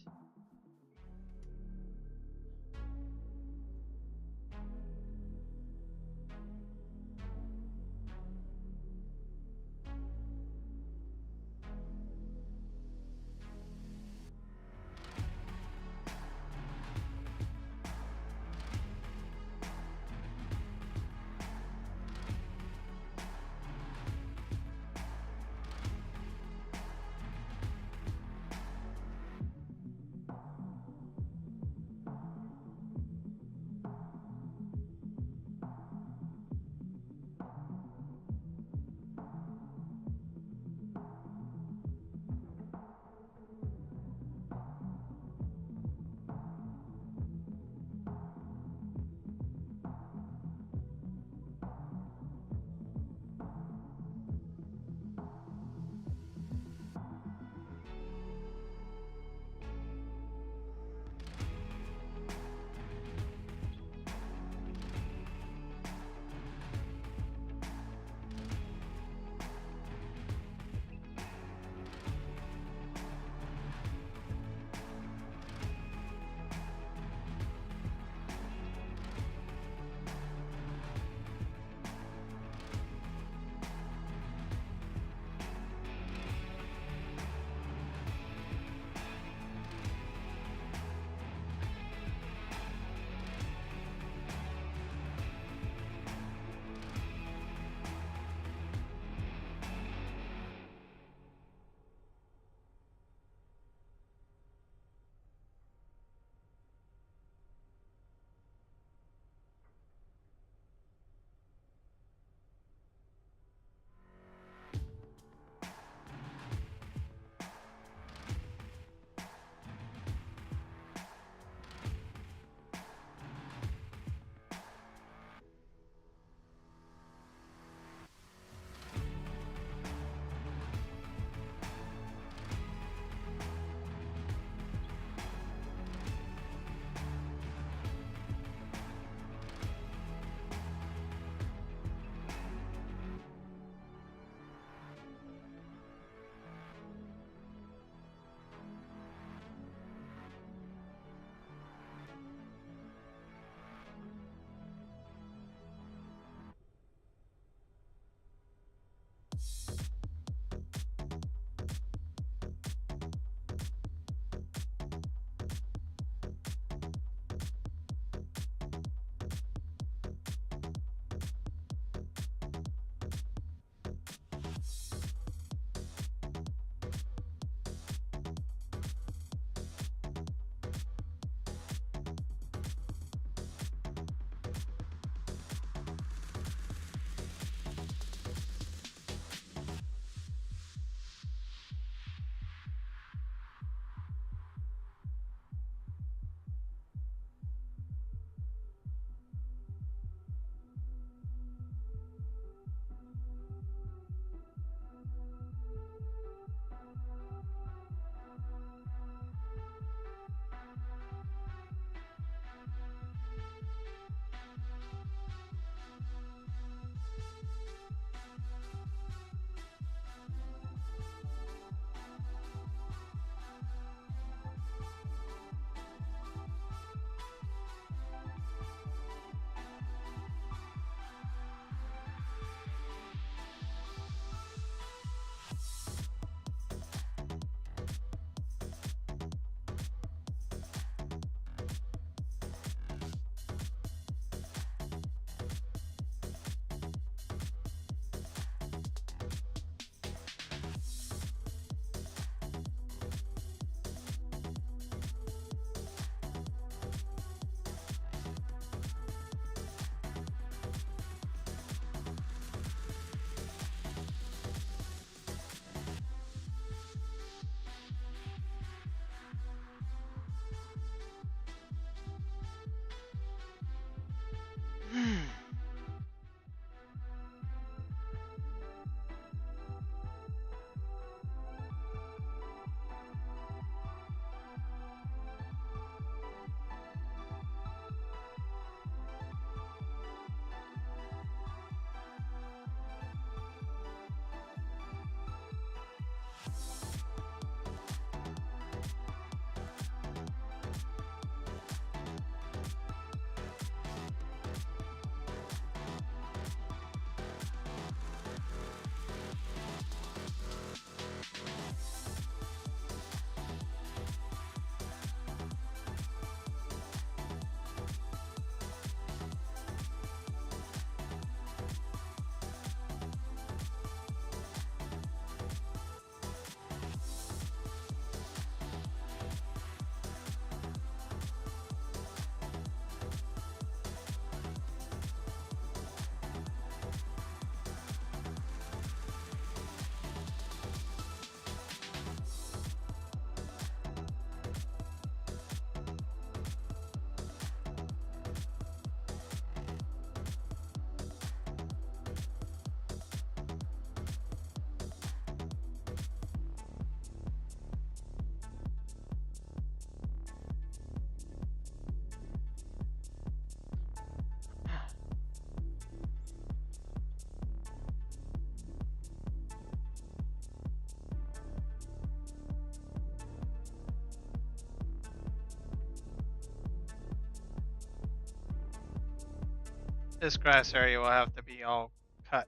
This grass area will have to be all cut.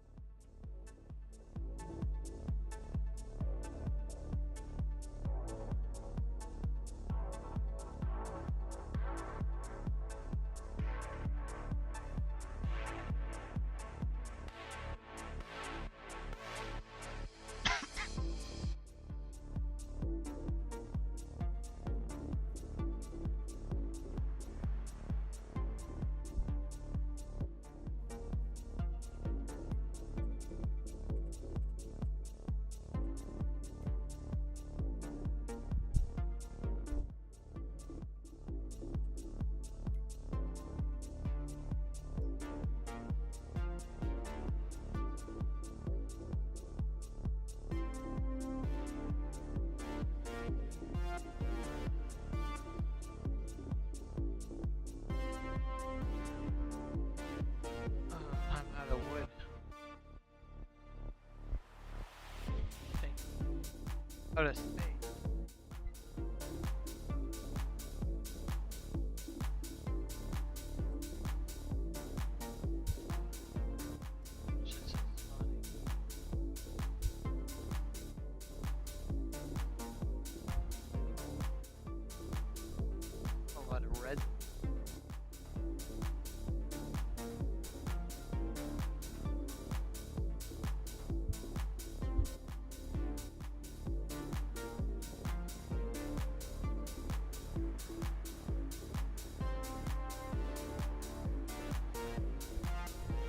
I'm out of wood. Out of space. Shit's funny. A lot of red.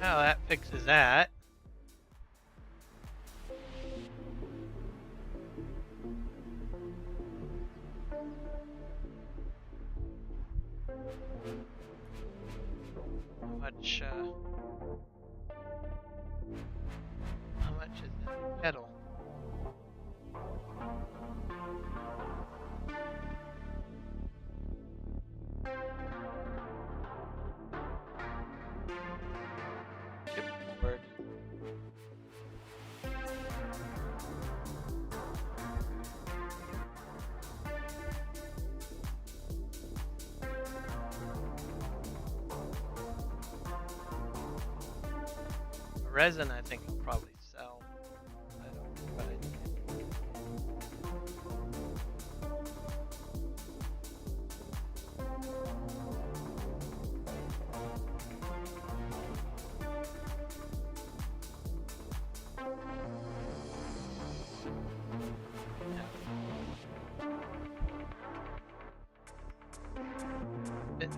Well, that fixes that. How much is that kettle? Chipboard. Resin, I think, will probably sell. I don't, but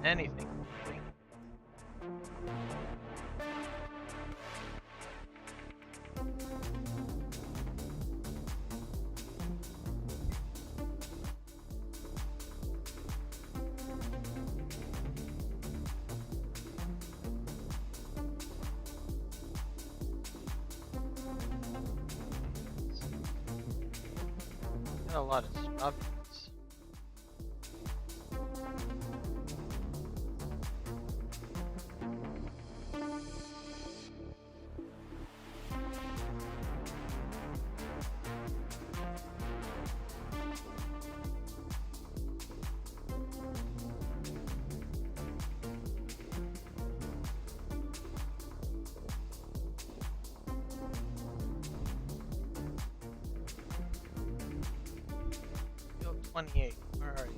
anything. Got a lot of strawberries. FS28. Where are you?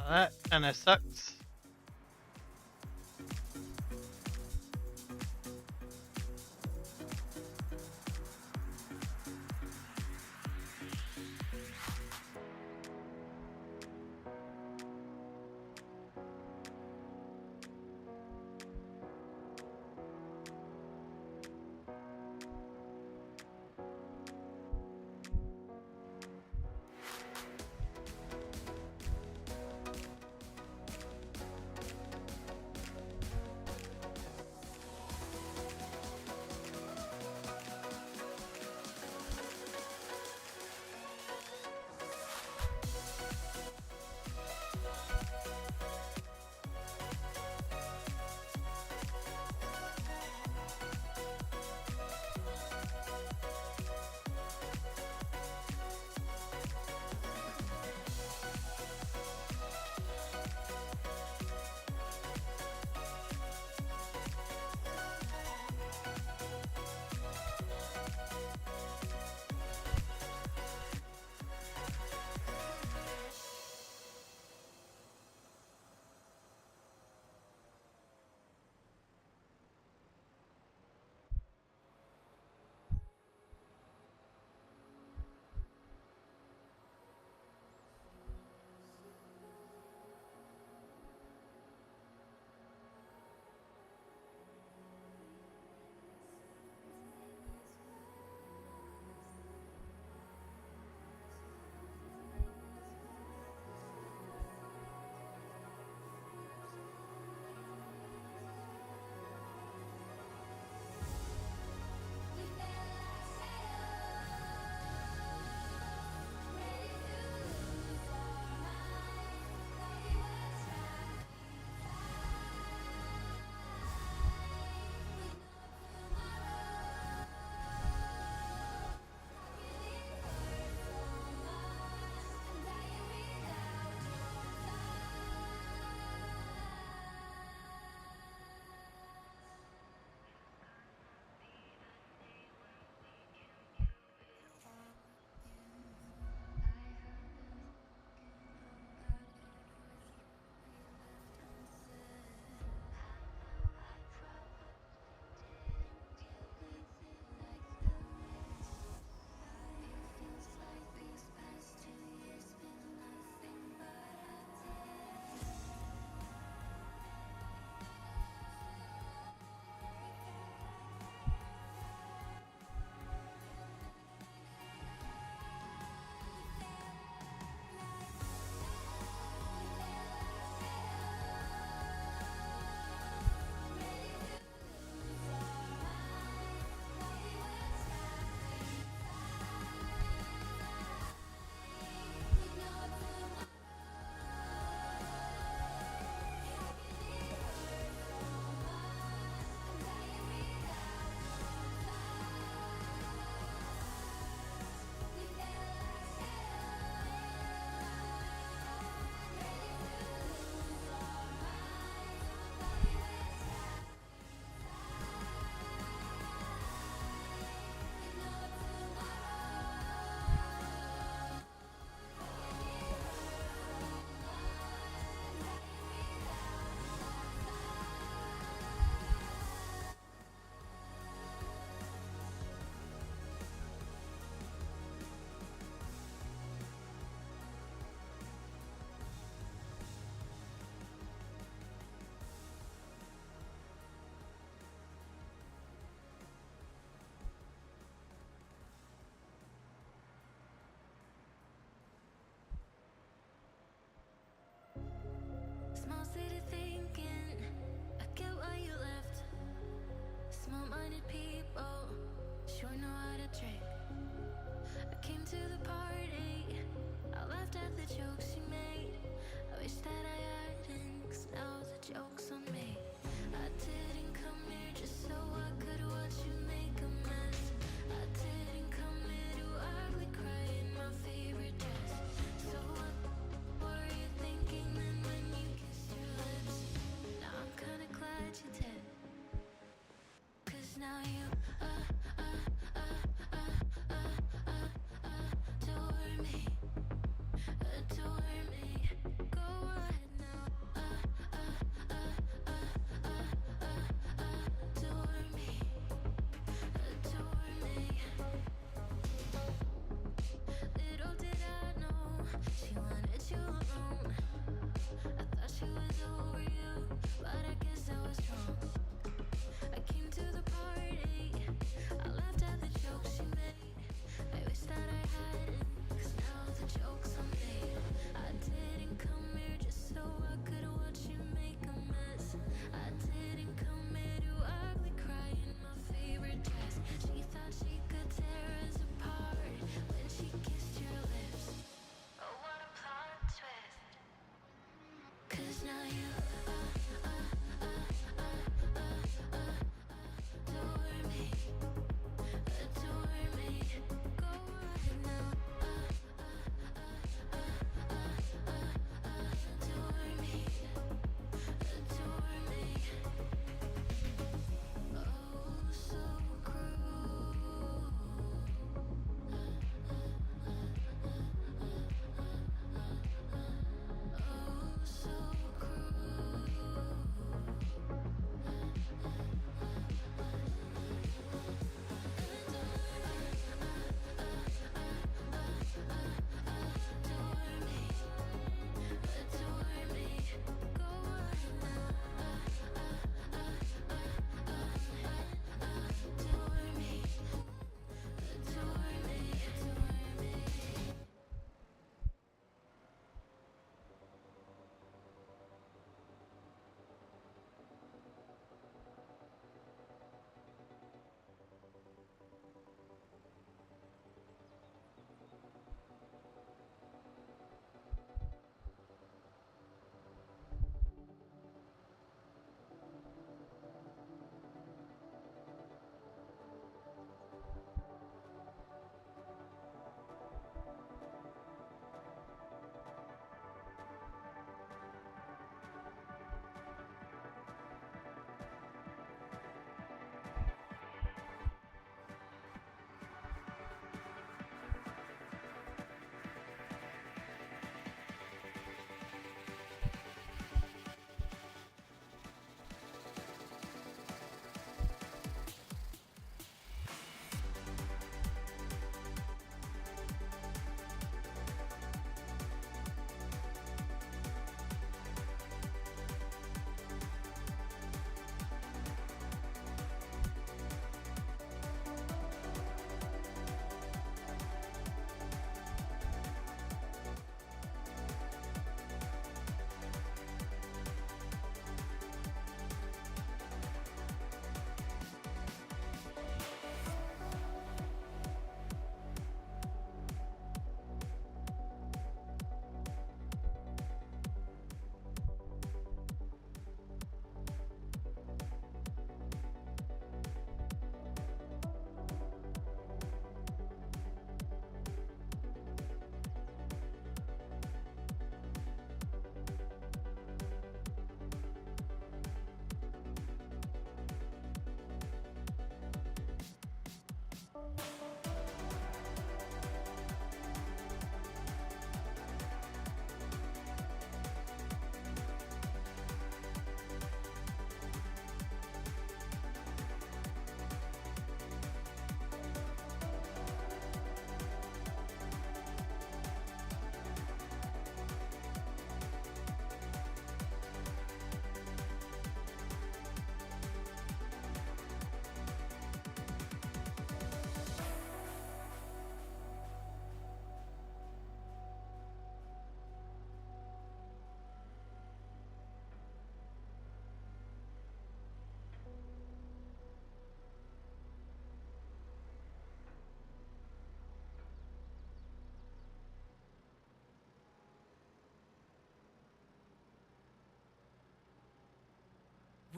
That kind of sucks.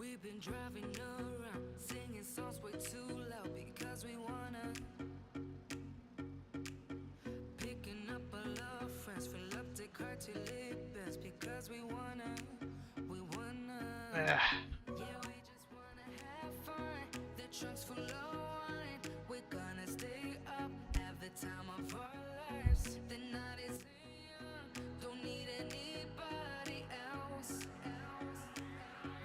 We've been driving around, singing songs way too loud because we wanna. Picking up our love friends, fill up the car till it bends because we wanna. Ugh. Yeah, we just wanna have fun. The trunk's full of wine. We're gonna stay up, have the time of our lives. The night is young, don't need anybody else.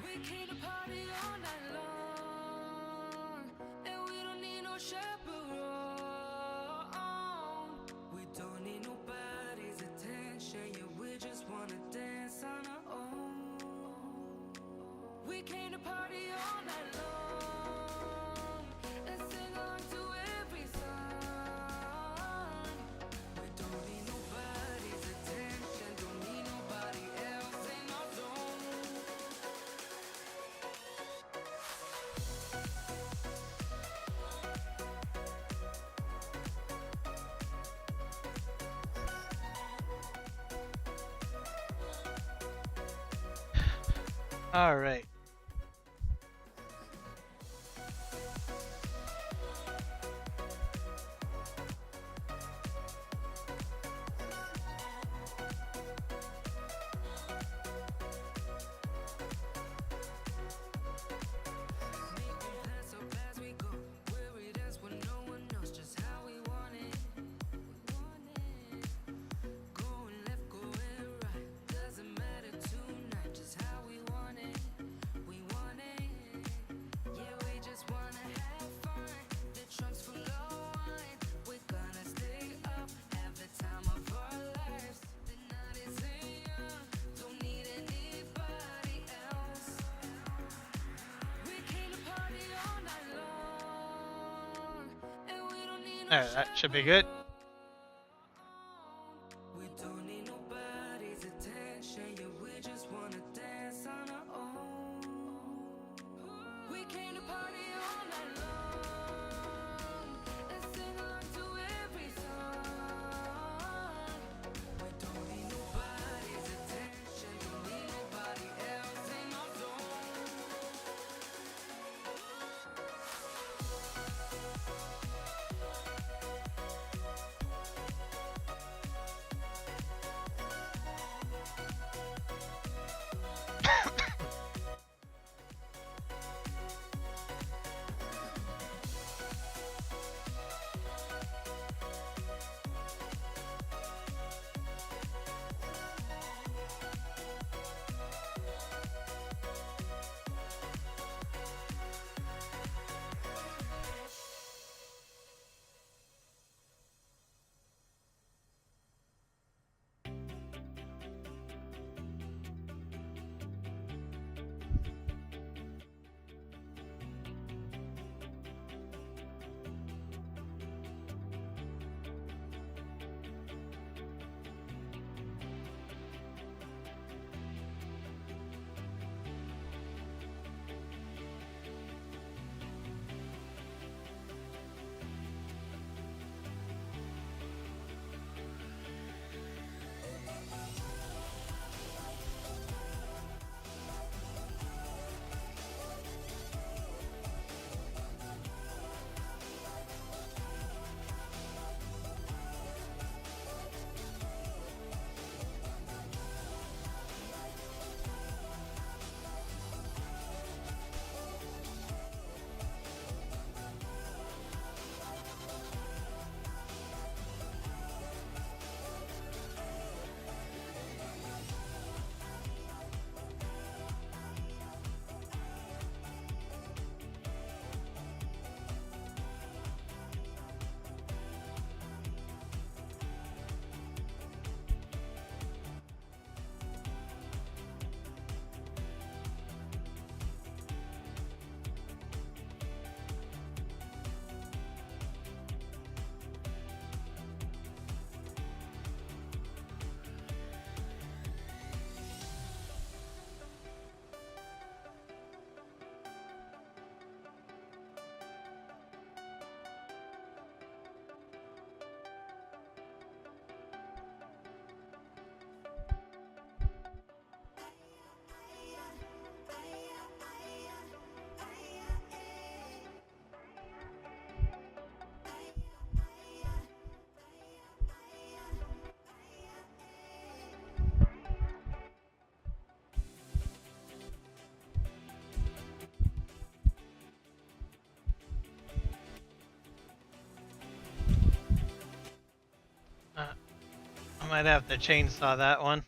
We came to party all night long, and we don't need no chaperone. We don't need nobody's attention, yeah, we just wanna dance on our own. We came to party all night long and sing along to every song. We don't need nobody's attention, don't need nobody else in our zone. All right. Making plans up as we go, worried as when no one knows just how we want it. Going left, going right, doesn't matter tonight, just how we want it. We want it. Yeah, we just wanna have fun. The trunk's full of wine. We're gonna stay up, have the time of our lives. The night is young, don't need anybody else. We came to party all night long, and we don't need no Alright, that should be good. we don't need nobody's attention, yeah, we just wanna dance on our own. We came to party all night long and sing along to every song. We don't need nobody's attention, don't need nobody else in our zone. might have to chainsaw that one.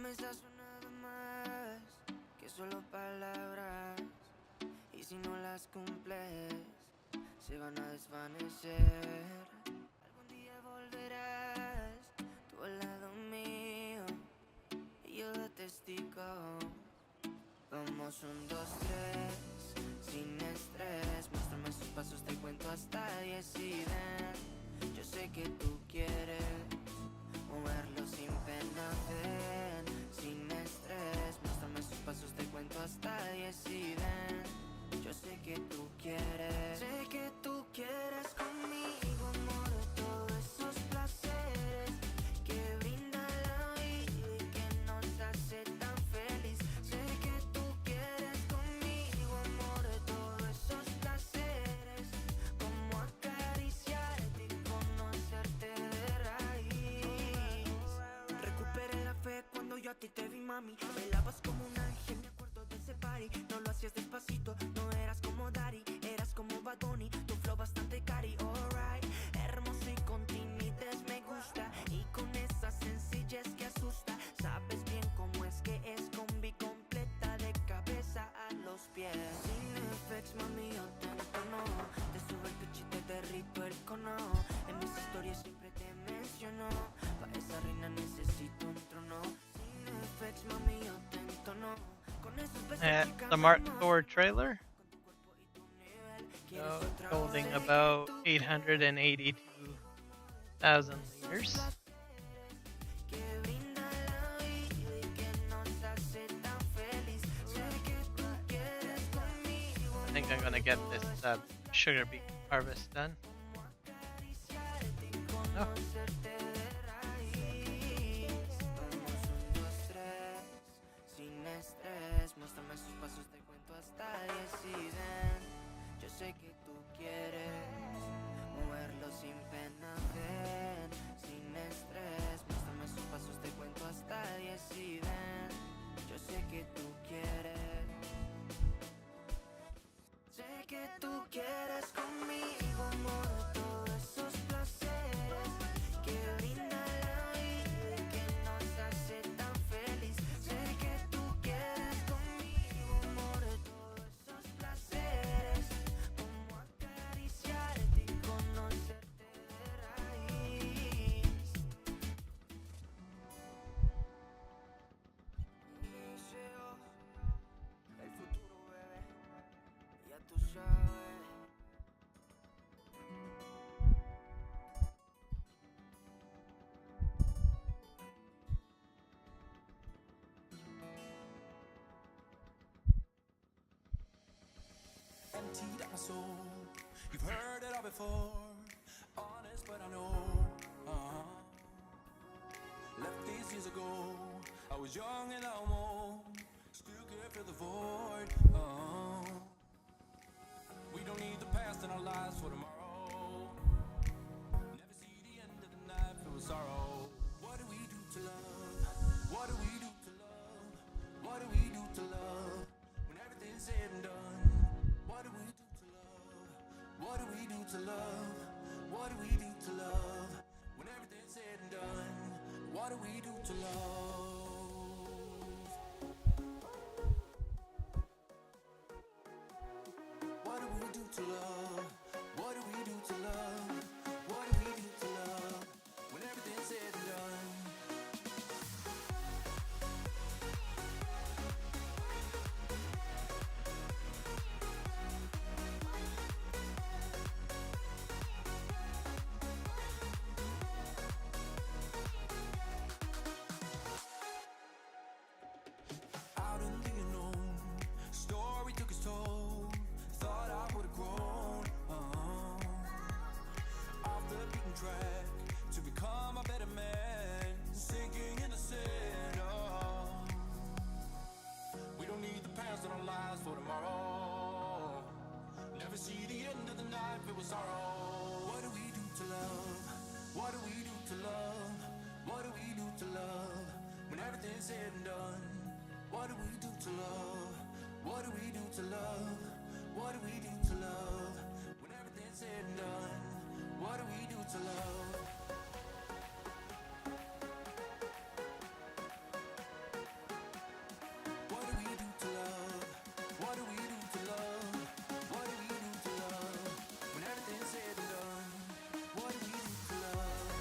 promesas son nada más que solo palabras, y si no las cumples se van a desvanecer. Algún día volverás tú al lado mío y yo de testigo. Vamos 1, 2, 3, sin estrés. Muéstrame sus pasos, te cuento hasta 10 y ven. Yo sé que tú quieres moverlo sin pena, ven, sin estrés. Muéstrame sus pasos, te cuento hasta 10 y ven. Yo sé que tú quieres, sé que tú quieres conmigo, amor, todos esos placeres que brinda la vida y que nos hace tan feliz. Sé que tú quieres conmigo, amor, todos esos placeres, como acariciarte y conocerte de raíz. Recuperé la fe cuando yo a ti te vi, mami. Bailabas como un ángel, me acuerdo de ese party. No lo hacías despacito, no eras como Daddy, eras como Bad Bunny, tu flow bastante cari, alright. Hermoso y con timidez me gusta, y con esa sencillez que asusta. Sabes bien cómo es que es combi completa de cabeza a los pies. Sin FX, mami, yo te entono, te subo el pitch y te derrito el cono. En mis historias siempre te menciono, Pa' esa reina necesito un trono. Sin FX, mami, yo te entono. Con esos besos At que the Mark cambiamos. Thor trailer, Quieres so it's otra holding vez. about 882,000 liters. Que brinda la vida y que nos hace tan feliz. Sé que tú quieres conmigo. I think I'm gonna get this sugar beet harvest done. Oh, Conocerte de raíz. Vamos 1, 2, 3. Sin estrés. Muéstrame sus pasos, te cuento hasta 10 y ven. Yo sé que tú quieres moverlo sin pena, ven. Sin estrés. Muéstrame sus pasos, te cuento hasta 10 y ven. Yo sé que tú quieres. Sé que tú quieres conmigo, amor, todos esos placeres que brinda la vida y que nos hace tan feliz. Sé que tú quieres conmigo, amor, todos esos placeres, como acariciarte y conocerte de raíz. Inicio, el futuro, bebé, ya tú sabes. Emptied out my soul. You've heard it all before. Honest, but I know. Left these years ago. I was young and almost still can't fill the void. We don't need the past in our lives for tomorrow. Never see the end of the night filled with sorrow. What do we do to love? What do we do to love? What do we do to love? When everything's said and done. What do we do to love? What do we do to love? What do we do to love? When everything's said and done. What do we do to love? What do we do to love? What do we do to love? What do we do to love? When everything's said and done. Out in the unknown, story took its toll. Thought I would've grown off the beaten track to become a better man. Sinking in the sand. We don't need the past in our lives for tomorrow. Never see the end of the night filled with sorrow. What do we do to love? What do we do to love? What do we do to love? When everything's said and done. What do we do to love? What do we do to love? What do we do to love? When everything's said and done. What do we do to love? What do we do to love? What do we do to love? What do we do to love? When everything's said and done. What do we do to love?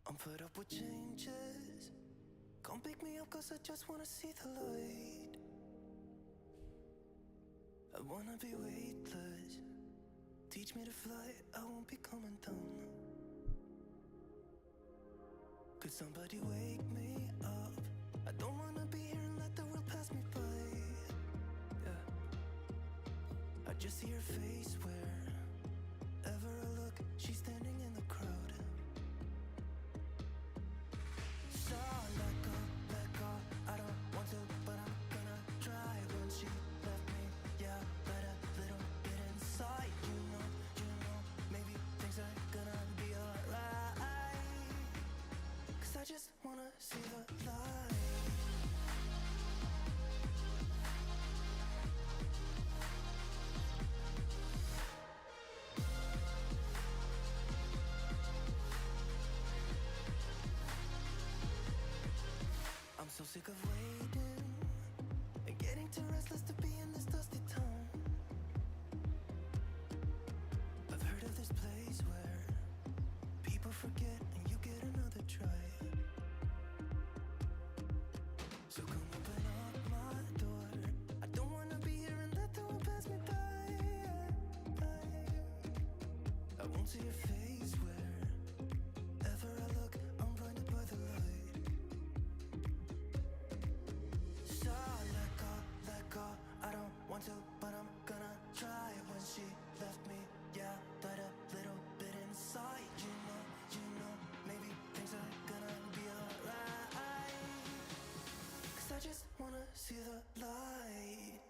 I'm fed up with changes. Come pick me up cause I just wanna see the light. I wanna be weightless. Teach me to fly, I won't be coming down. Could somebody wake me up? I don't wanna be here and let the world pass me by. Yeah. I just see her face wherever I look, she's standing in the crowd. So let go, I don't want to, but I'm gonna try. When she left me, yeah, let a little bit inside. You know, maybe things are gonna be alright. Cause I just wanna see the light. I'm so sick of waiting and getting too restless to be in this dusty town. I've heard of this place where people forget and you get another try. So come open up my door. I don't wanna be here and let the world pass me by. I won't see your face wherever I look, I'm blinded by the light. So let go, I don't want to, but I'm gonna try. When she left me, yeah, let a little bit inside. You know, maybe things are gonna be alright. Cause I just wanna see the light.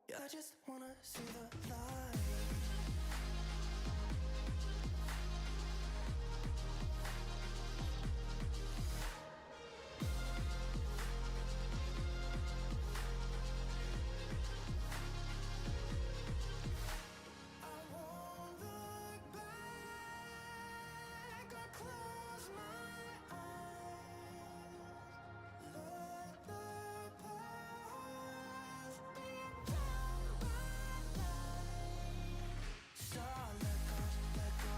Yeah, I just wanna see the light. I won't look back or close my eyes. Let the past be bound by light. So let go,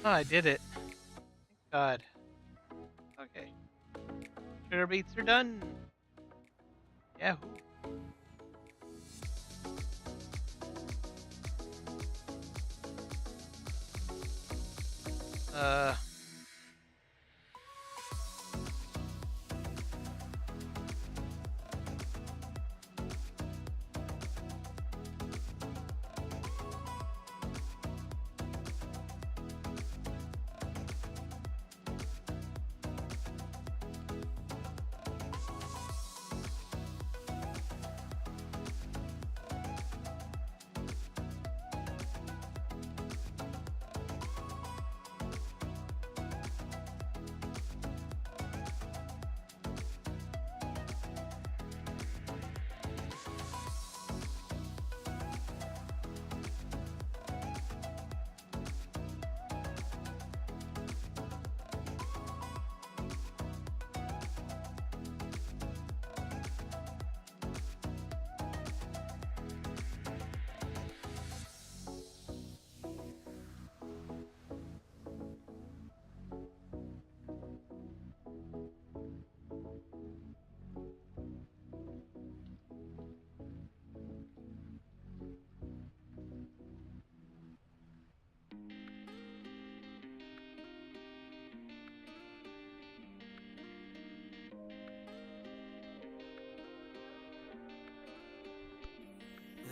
Oh, I did it. Thank God. Okay. Sugar beets are done. Yahoo. Uh.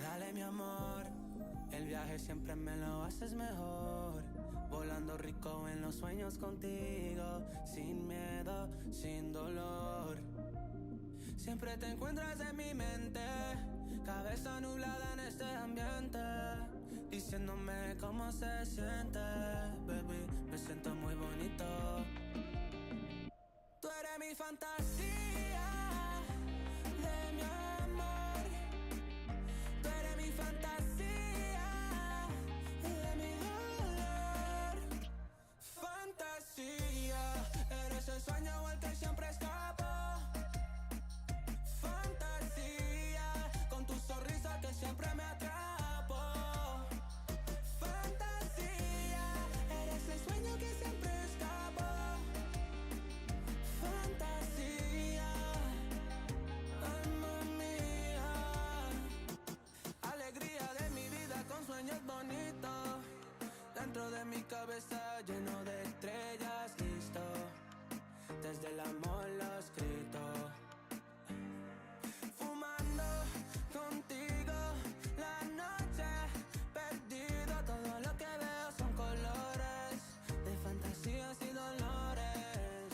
Dale mi amor, el viaje siempre me lo haces mejor. Volando rico en los sueños contigo, sin miedo, sin dolor. Siempre te encuentras en mi mente, cabeza nublada en este ambiente, diciéndome cómo se siente, baby, me siento muy bonito. Tú eres mi fantasía de mi amor. Tú eres mi fantasía de mi dolor. Fantasía, eres el sueño al que siempre escapo. Fantasía, con tu sonrisa que siempre me atrapo. Fantasía, eres el sueño que siempre escapo. Fantasía, alma mía. Alegría de mi vida con sueños bonitos. Dentro de mi cabeza lleno de estrellas, listo. Desde el amor lo escrito. Fumando contigo la noche, perdido. Todo lo que veo son colores de fantasías y dolores.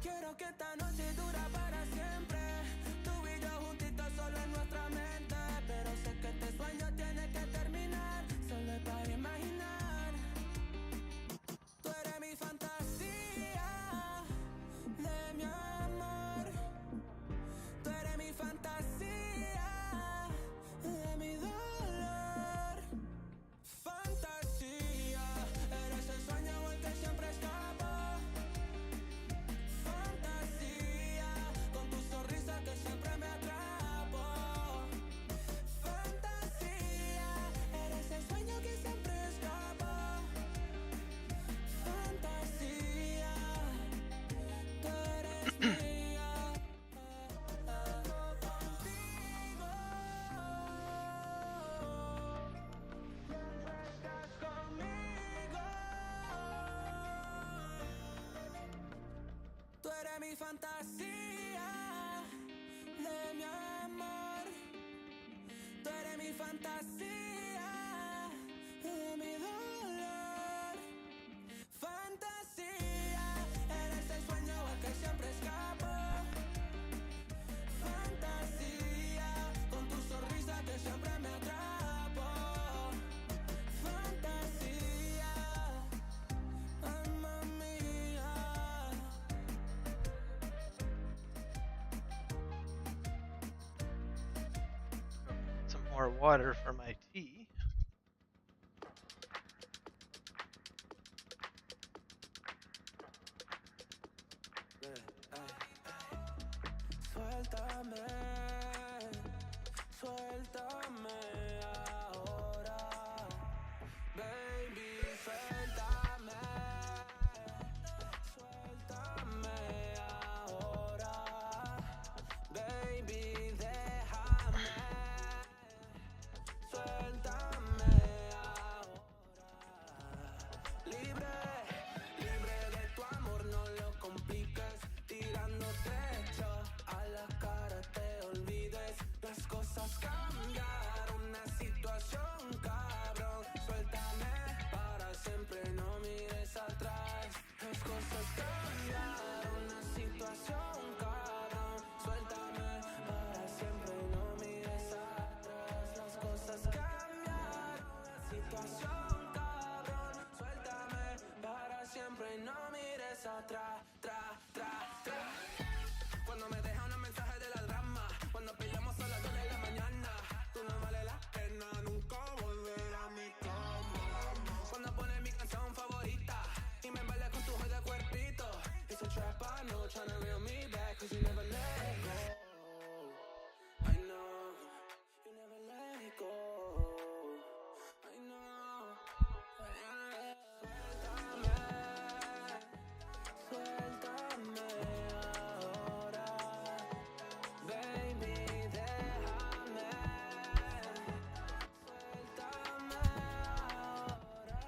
Quiero que esta noche dura para siempre. Tú y yo juntitos solo en nuestra mente. Pero sé que este sueño tiene que terminar. Solo es para imaginar. Tú eres mi fantasía de mi amor. Tú eres mi fantasía de mi dolor. Fantasía, eres el sueño al que siempre escapo. Fantasía, con tu sonrisa que siempre me atrapo. Fantasía, eres el sueño que siempre escapo. Fantasía, tú eres mía. Contigo, siempre estás conmigo. Tú eres mi fantasía de mi amor. Tú eres mi fantasía de mi dolor. Fantasía, eres el sueño al que siempre escapo. Fantasía, con tu sonrisa que siempre me atrapo. Fantasía, alma mía. Some more water for my tea. Suéltame, suéltame ahora, baby, suéltame. cara te olvides. Las cosas cambiaron, una situación cabrón. Suéltame para siempre, no mires atrás. Las cosas cambiaron, una situación cabrón. Suéltame para siempre, no mires atrás. Las cosas cambiaron, una situación cabrón. Suéltame para siempre, no mires atrás. Cuando me deja un mensaje de la drama, cuando peleamos a las 2 de la mañana, tú no vale la pena nunca volver a mi cama. Cuando pones mi canción favorita y me embala con tu joya cuerpito, it's a trap, I know, tryna reel me back, cause you never let go. I know, you never let go. I know, suéltame ahora. Baby, déjame, suéltame ahora.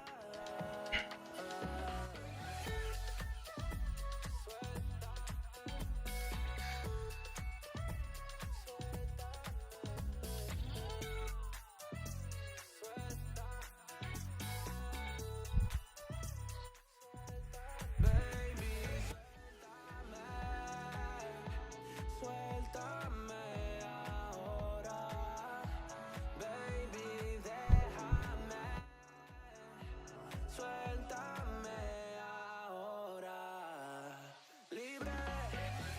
Baby, suéltame ahora. Baby, déjame, suéltame ahora. Libre,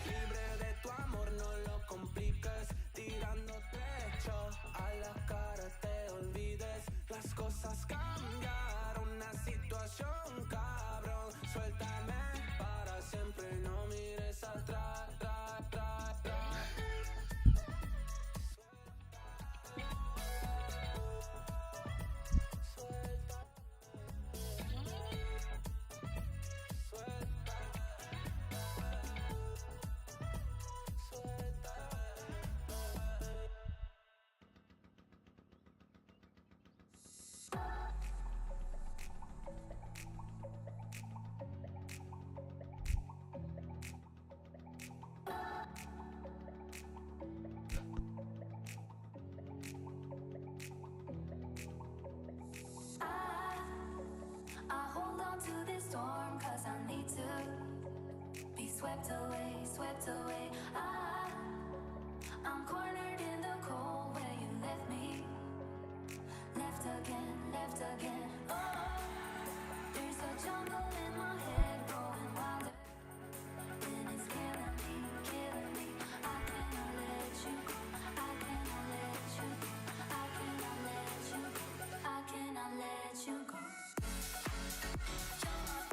libre de tu amor, no lo compliques. Tirando techo a la cara te olvides. Las cosas cambiaron, una situación cabrón. Suéltame para siempre, no mires atrás. I hold on to this storm cause I need to be swept away, swept away. I'm cornered in the cold where you left me. Left again, left again. Oh, there's a jungle in my head growing wilder. And it's killing me, killing me. I cannot let you go. I cannot let you go. I cannot let you go. I cannot let you go. Jungle.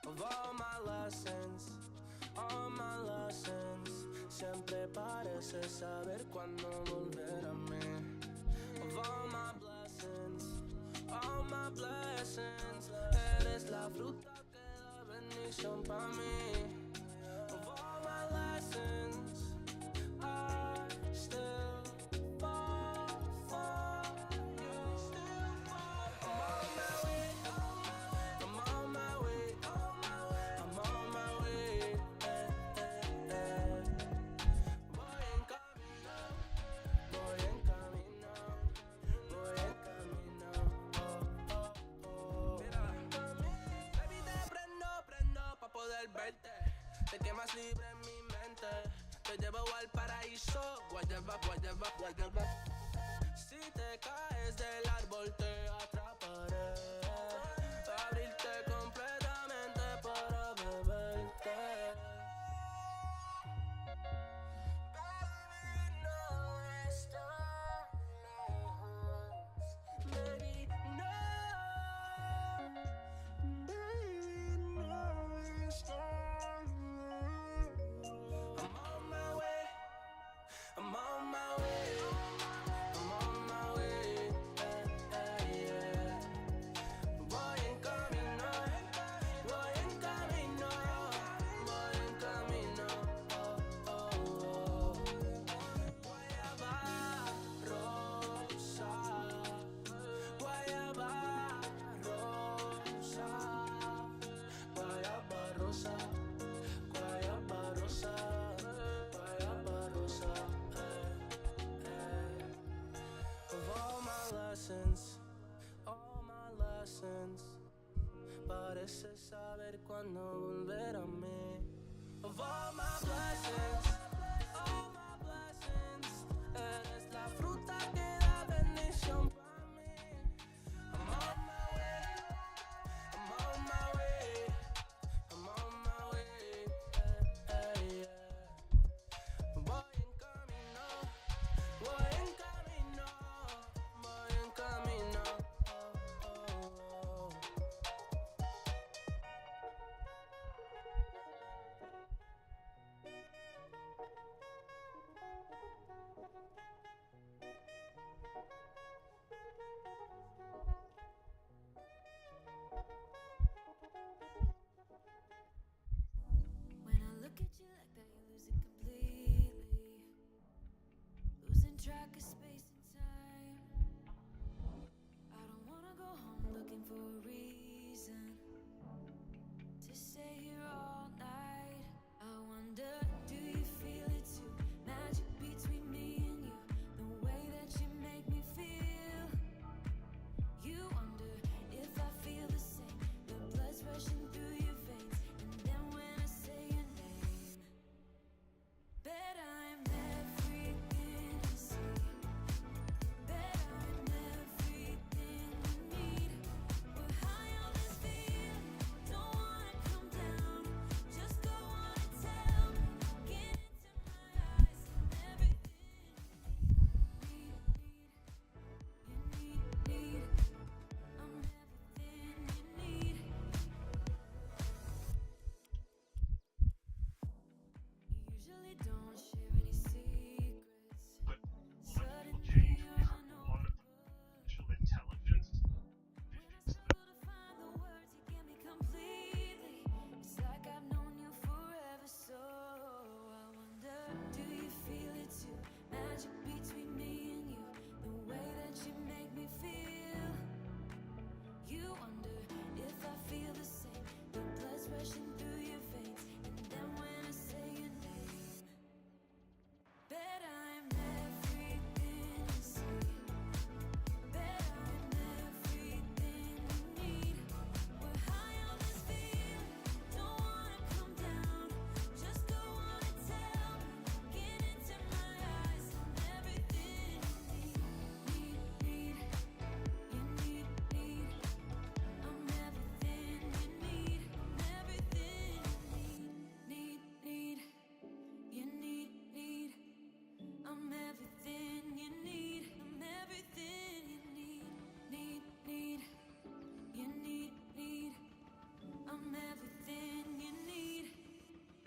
Of all my lessons, siempre parece saber cuándo volver a mí. Of all my blessings, eres la fruta que da bendición pa' mí. Of all my lessons, I still fall for you. I'm on my way, I'm on my way, I'm on my way, Voy en camino, voy en camino, voy en camino, Mira, baby, te prendo pa' poder verte. Te quemas libre en mi mente. Te llevo al paraíso, guayaba. Si te caes del árbol te atraparé. Abrirte completamente para beberte. Baby, no estás lejos. Baby, no. Baby, no estás lejos. I'm on my way. I'm on my way. I'm on my way. Yeah. Voy en camino. Voy en camino. Voy en camino. Guayaba rosa. Guayaba rosa. Guayaba rosa. Guayaba rosa. Guayaba rosa. Of all my lessons, parece saber cuándo volver a mí. Of all my blessings, eres la fruta que da bendición para mí. I'm on my way, I'm on my way, I'm on my way, yeah. Voy en camino, voy en camino, voy en camino. When I look at you like that, you lose it completely. Losing track of space and time. I don't wanna go home looking for a reason to stay here all night. I wonder, do you feel it too? Magic between me and you, the way that you make me feel. You wonder if I feel the same. The blood's rushing through your veins, and then when I say your name, bet I'm everything you see.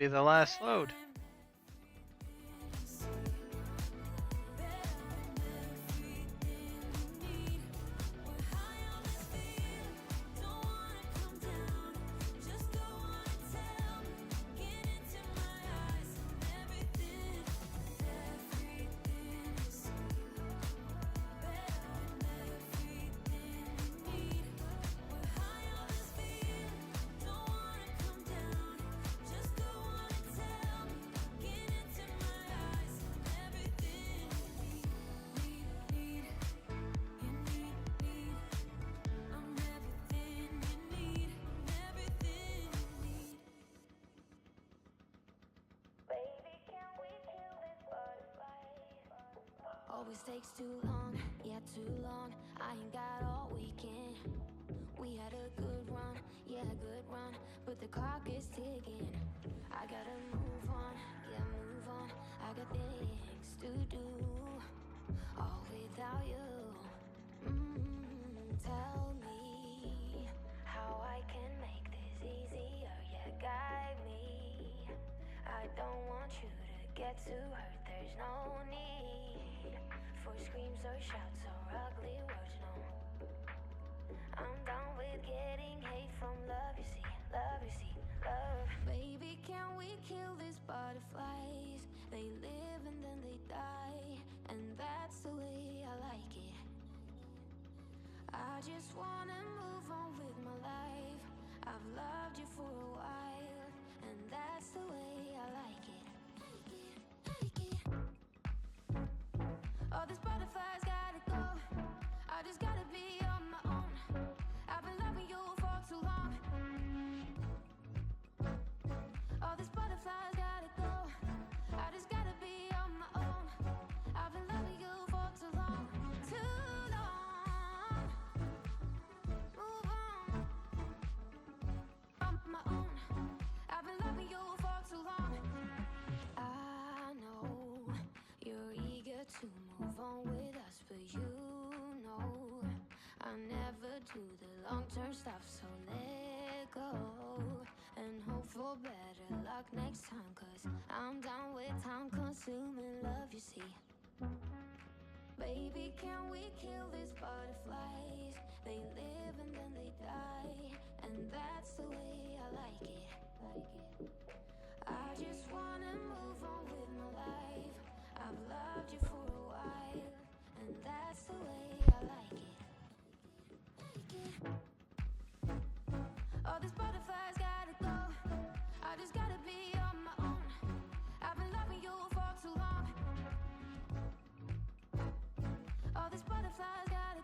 be the last load. Always takes too long, yeah, too long. I ain't got all weekend. We had a good run, yeah, good run, but the clock is ticking. I gotta move on, yeah, move on. I got things to do, all without you. Tell me how I can make this easier, yeah, guide me. I don't want you to get too hurt, there's no need for screams or shouts or ugly words, no. I'm done with getting hate from love, you see, love, you see, love. Baby, can we kill these butterflies? They live and then they die, and that's the way I like it. I just wanna move on with my life. I've loved you for a while, and that's the way I like it. All these butterflies gotta go. I just gotta be on my own. I've been loving you for too long. All these butterflies gotta go. I just gotta be on my own. I've been loving you for too long. Too long. Move on. On my own. I've been loving you for too long. I know you're eager to move on with us, but you know I never do the long-term stuff, so let go and hope for better luck next time, 'cause I'm done with time-consuming love, you see. Baby, can we kill these butterflies? They live and then they die, and that's the way I like it. I just wanna move on with my life. I've loved you for a while, and that's the way I like it. All these butterflies gotta go. I just gotta be on my own. I've been loving you for too long. All these butterflies gotta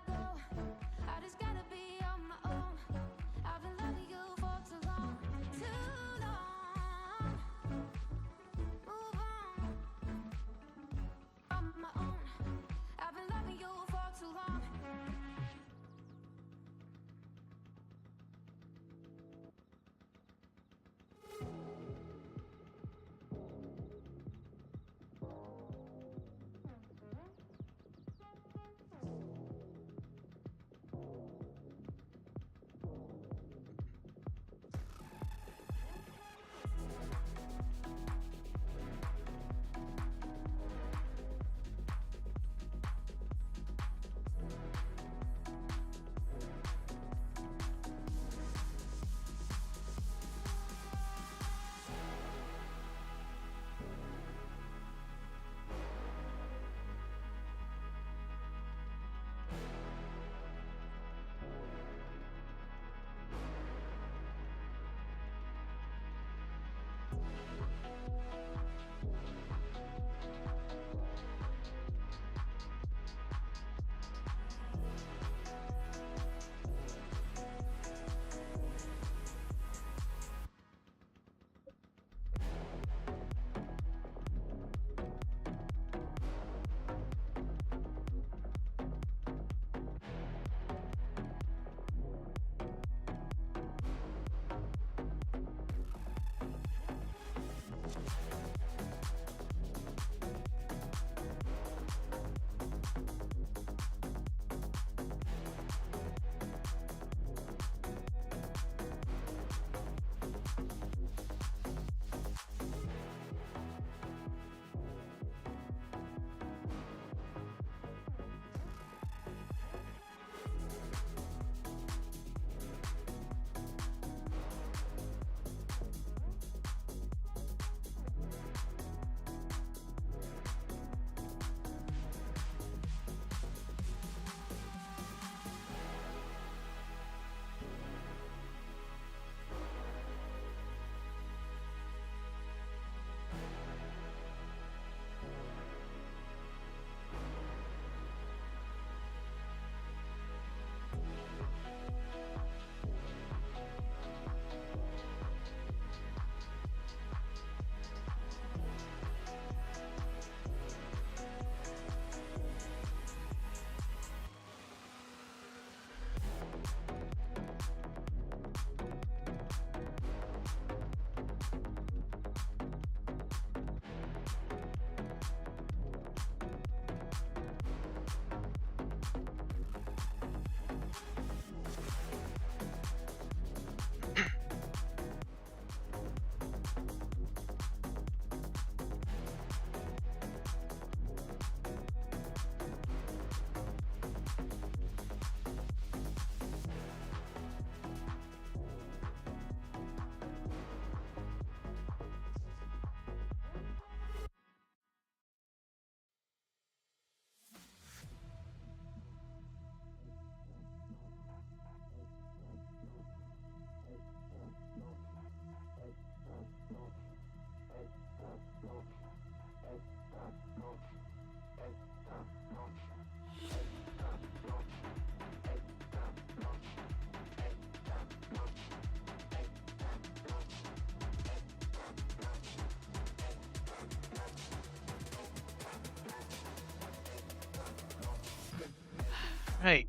Right.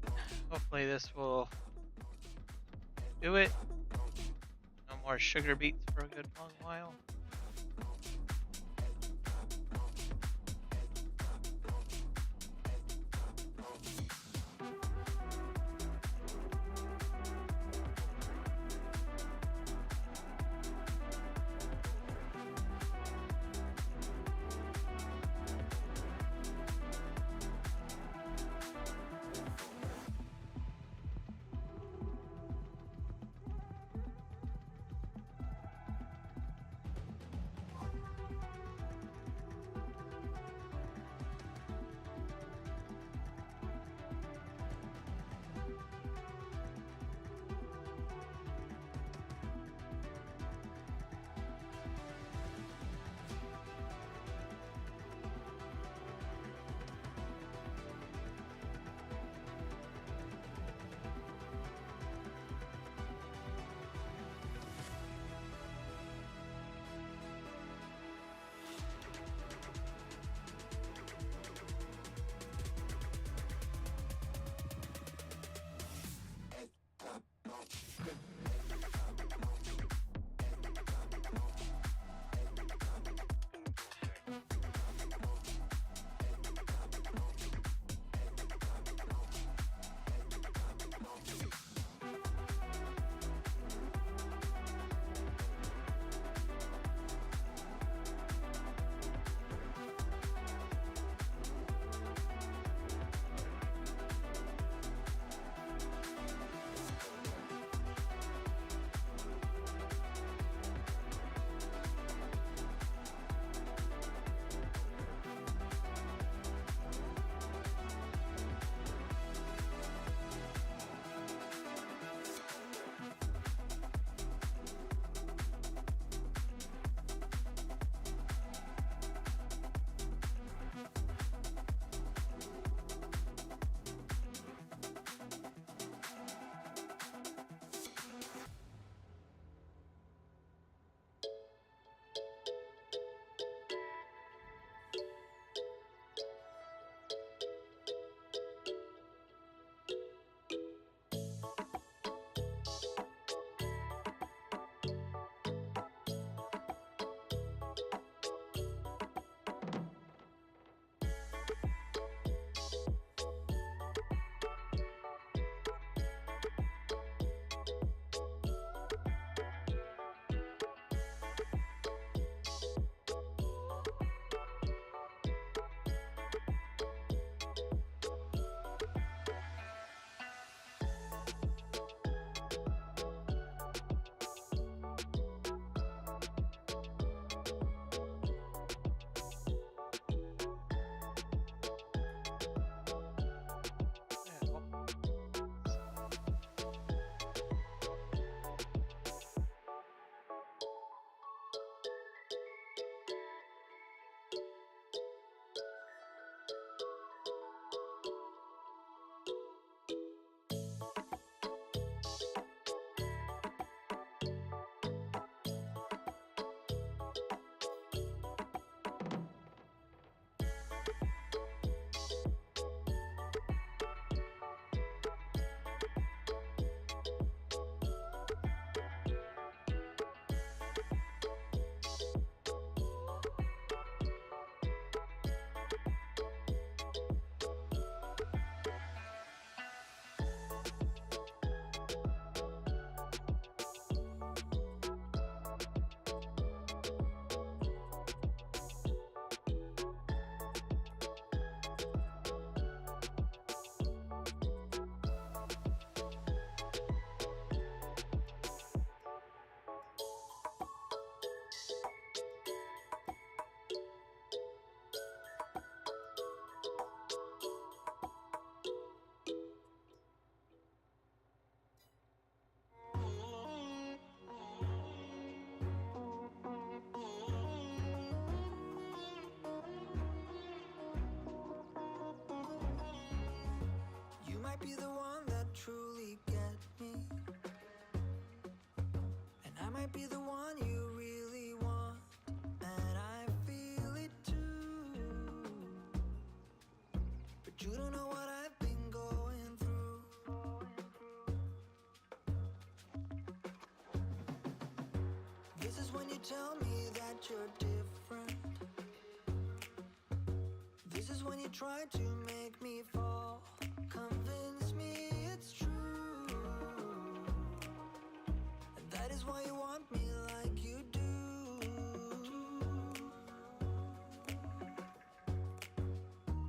Hopefully this will do it. No more sugar beets for a good long while. might be the one that truly get me, and I might be the one you really want, and I feel it too. But you don't know what I've been going This is when you tell me that you're different. This is when you try to make me fall. Convince me it's true. And that is why you want me like you do.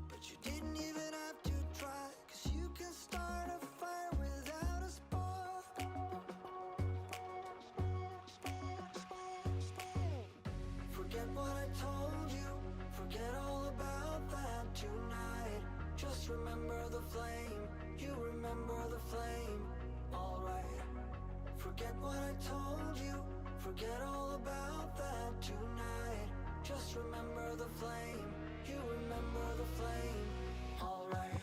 But you didn't even have to try, 'cause you can start a fire without a spark. Forget what I told you, forget all about that tonight. Just remember the flame, you remember the flame, alright. Forget what I told you, forget all about that tonight. Just remember the flame, you remember the flame, alright.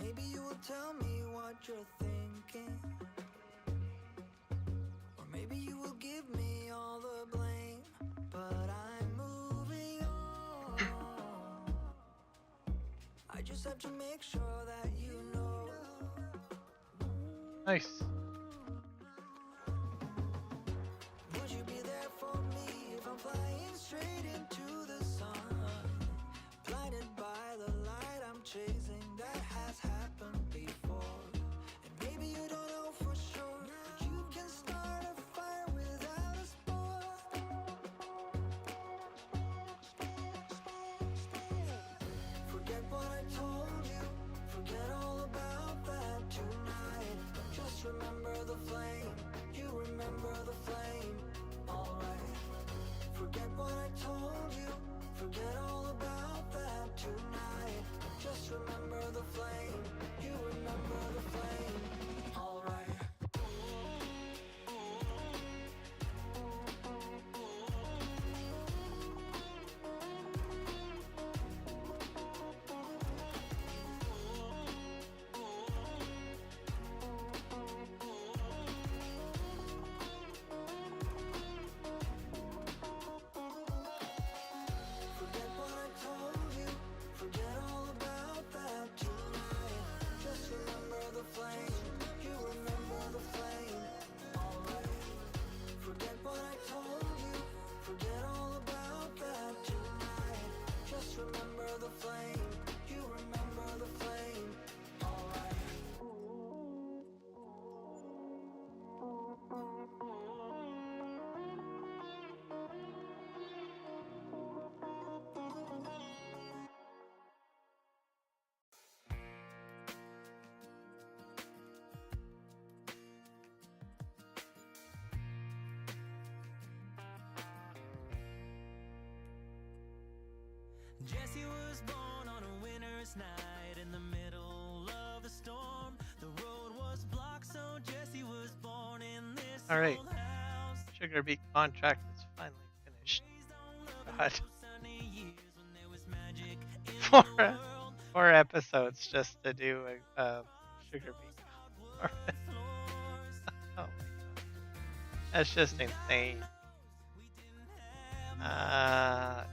Maybe you will tell me what you're thinking, or maybe you will give me all the blame. But I'm moving on. I just have to make sure that you know. Nice. Would you be there for me if I'm flying straight into the sun? Blinded by the light I'm chasing, that has happened before. And maybe you don't know for sure, but you can start a fire without a spark. Forget what I told you, forget all about that tonight. Just remember the flame, you remember the flame, alright. Forget what I told you, forget all about that tonight. Just remember the flame, you remember the flame, alright. Forget what I told you, forget all about that tonight. Just remember the flame, you remember the flame, alright. Forget what I told you, forget all about that tonight. Just remember the flame, you remember the flame, alright. Jesse was born on a winter's night in the middle of a storm. The road was blocked, so Jesse was born in this All right. old house. Sugarbeat contract is finally finished. Raised on God. those sunny years when there was magic in Four, the world. 4 episodes just to do a Sugarbeat contract. Floors. Oh my god. That's just insane. We didn't have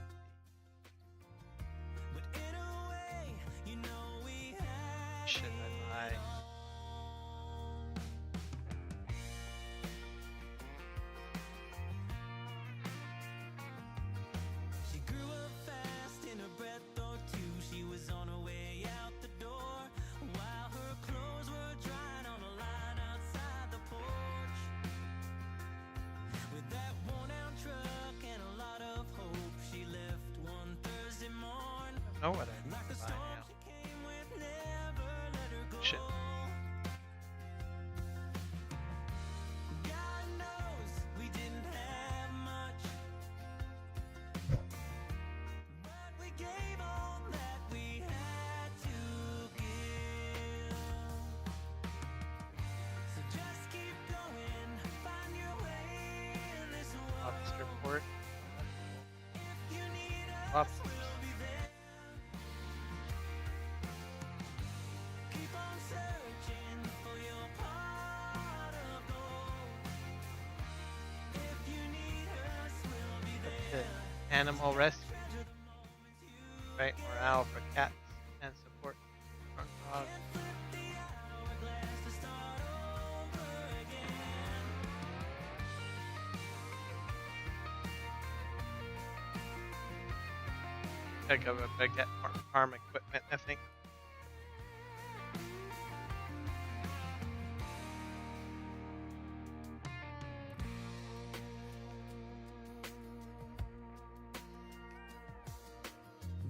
but in a way, you know we had Shouldn't I? She grew up fast in a breath or two. She was on her way out the door while her clothes were drying on a line outside the porch. With that worn out truck and a lot of hope, she left one Thursday morn. Know what I mean Like the by storm now. she came with, never let her go. Shit. God knows we didn't have much, but we gave all that we had to give. So just keep going, find your way in this world. Office report. If you need us, Office. we'll be there. Keep on animal rescue. Right morale for cats and support front dogs. Gotta go get more farm equipment, I think.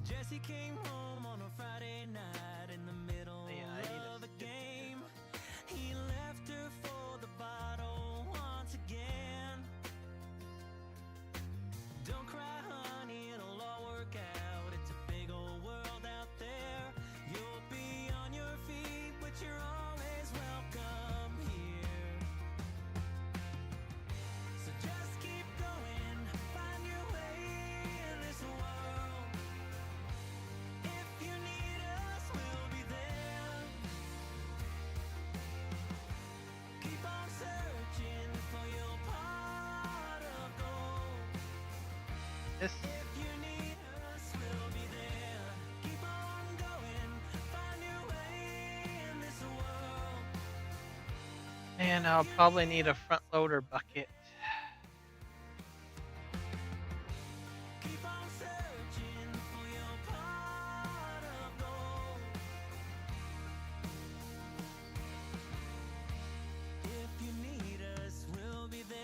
Jesse came home on a Friday night in the middle of a game. He left her for the bottle once again. Don't cry, honey, it'll all work out. It's a big old world out there. You'll be on your feet, but you're always welcome here. So just keep going, find your way in this world. If you need us, we'll be there. Keep on searching for your pot of gold. This If you need us, we'll be there. Keep on going, find your way in this world. and I'll probably need a front loader bucket. Keep on searching for your pot of gold. If you need us, we'll be there.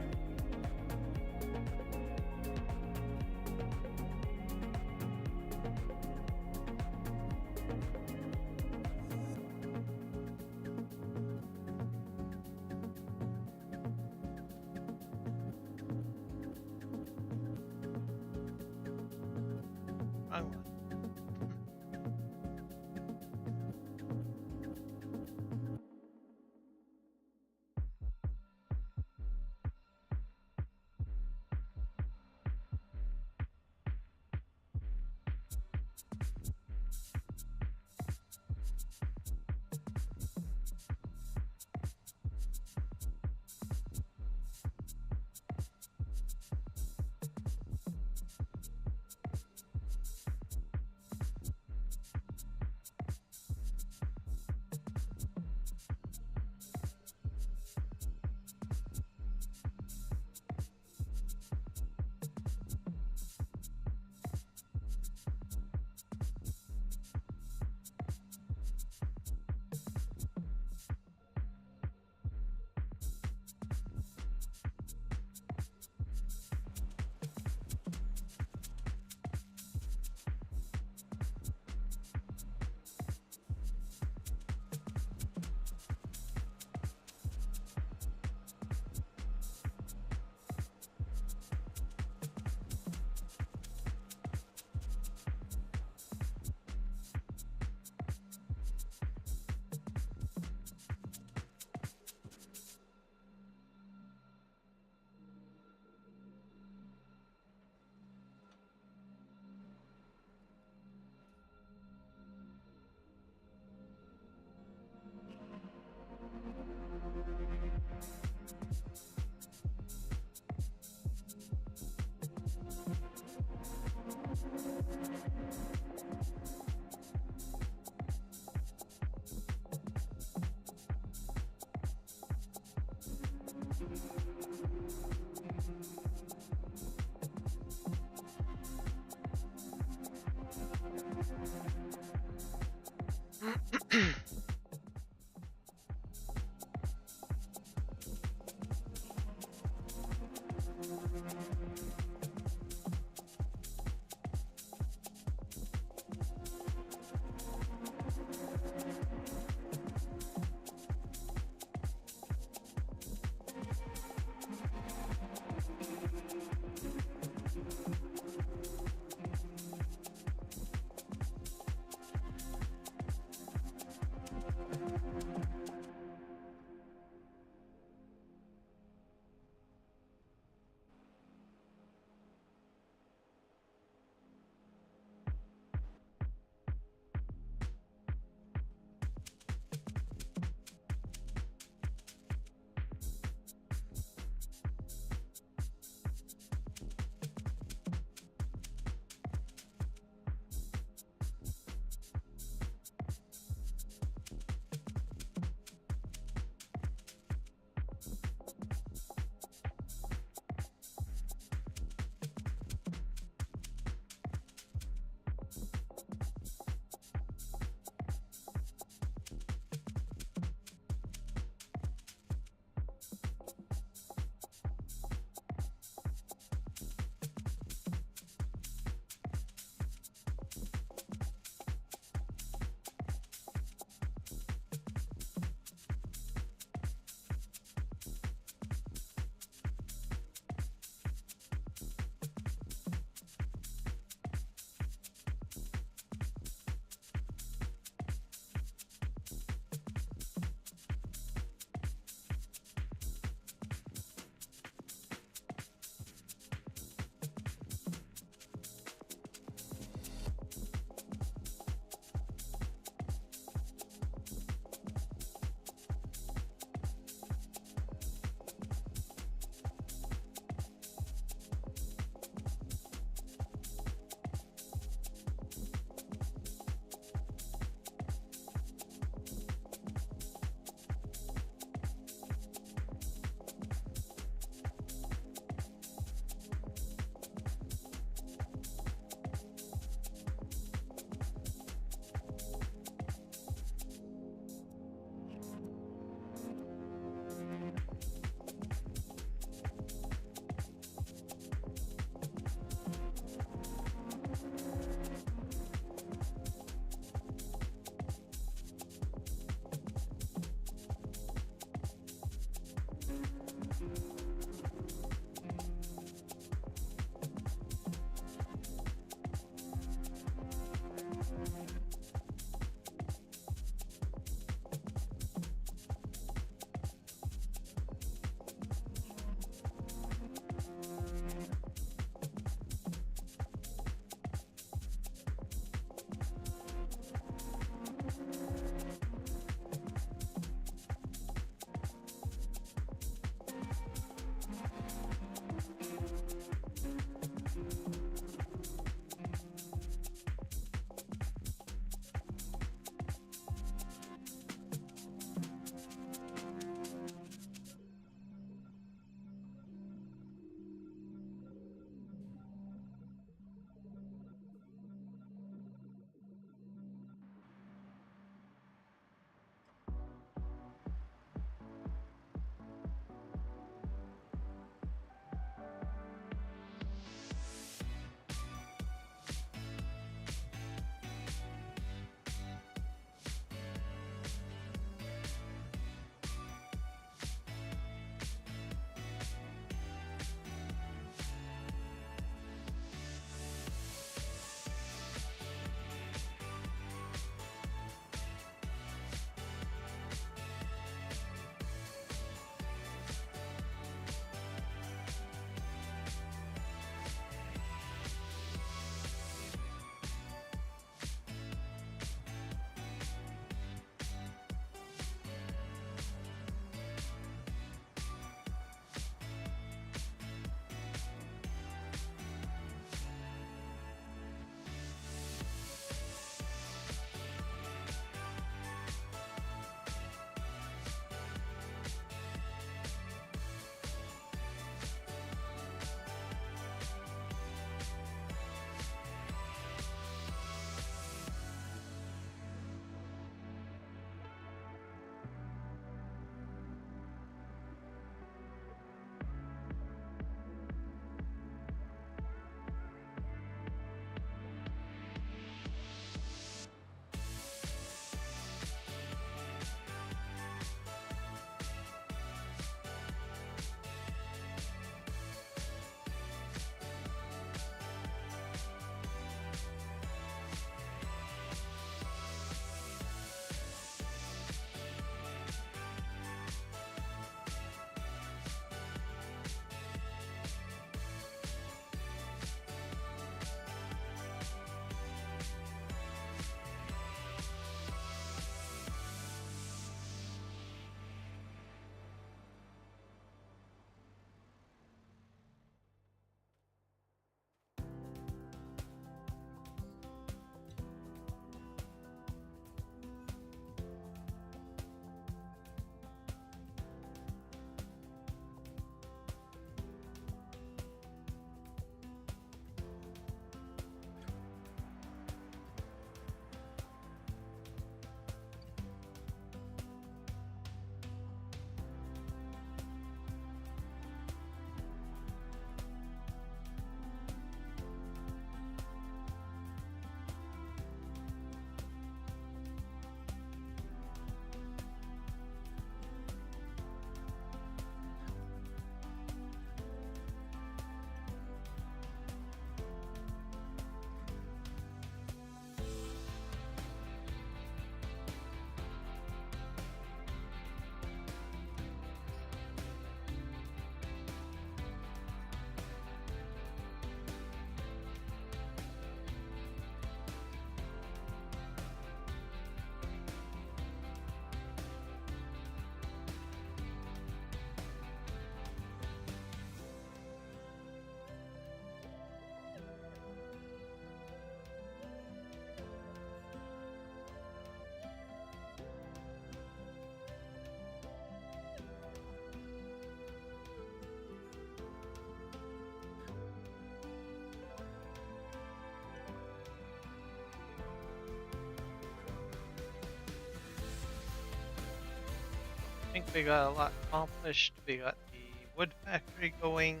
think we got a lot accomplished. We got the wood factory going.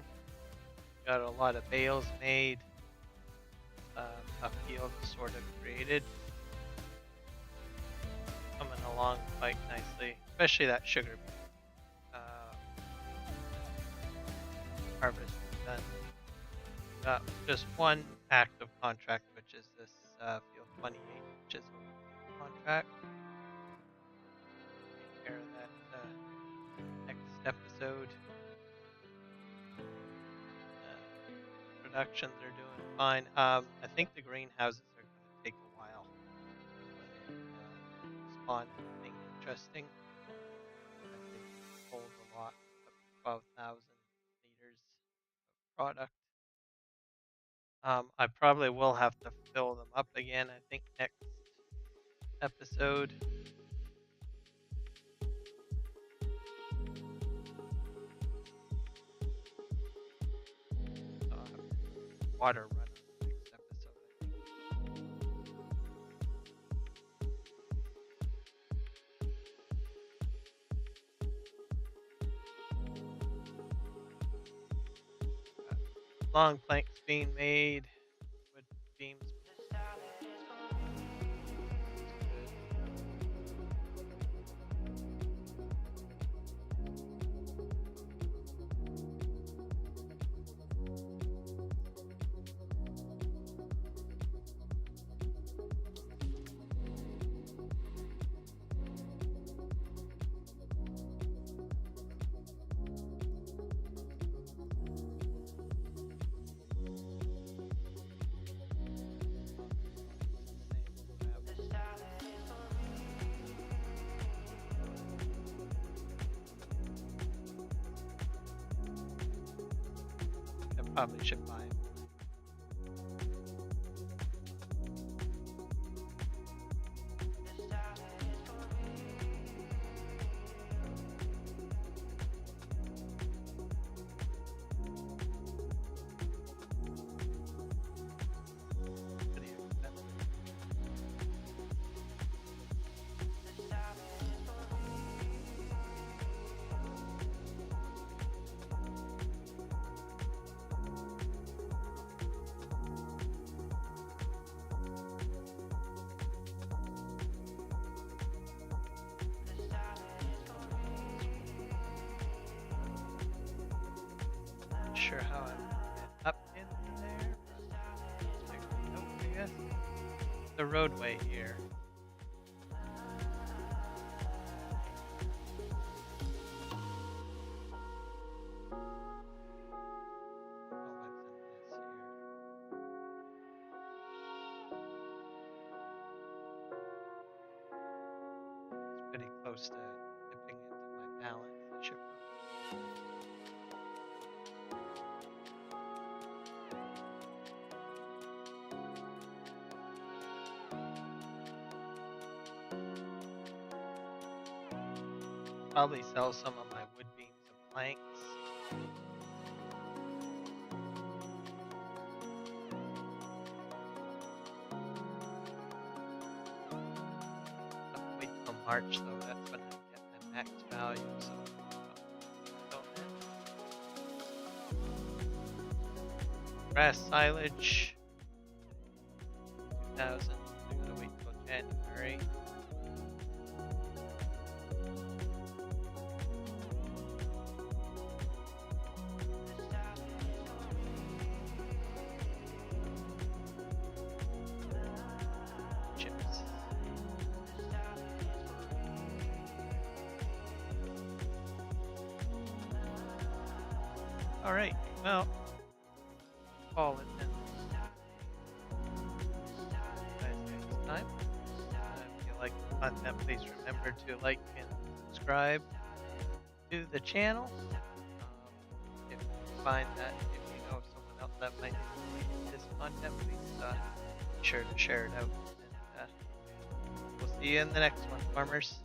Got a lot of bales made. A field sort of created. Coming along quite nicely, especially that sugar harvest is done. Got just one active contract, which is this field 28, which is a contract. Take care of that next episode. Productions are doing fine. I think the greenhouses are going to take a while before they spawn anything interesting. I think it holds a lot, up to 12,000 liters of product. I probably will have to fill them up again, I think, next episode. So I'll have water run on the next episode, I think. Long planks being made, wood beams. Probably should buy it. Pretty expensive. Not sure how I get up in there, but take a note, I guess. The roadway here. Oh, what's in this here? It's pretty close to dipping into my balance. I should probably sell some of my wood beams and planks. Have to wait till March though, that's when I get the max value, so don't grass silage 2,000. I gotta wait till January. Chips. All right, well, call it then. Guys, next time. If you like the content, please remember to like and subscribe to the channel. If you find that, if you know someone else that might enjoy this content, please be sure to share it out. And we'll see you in the next one, farmers.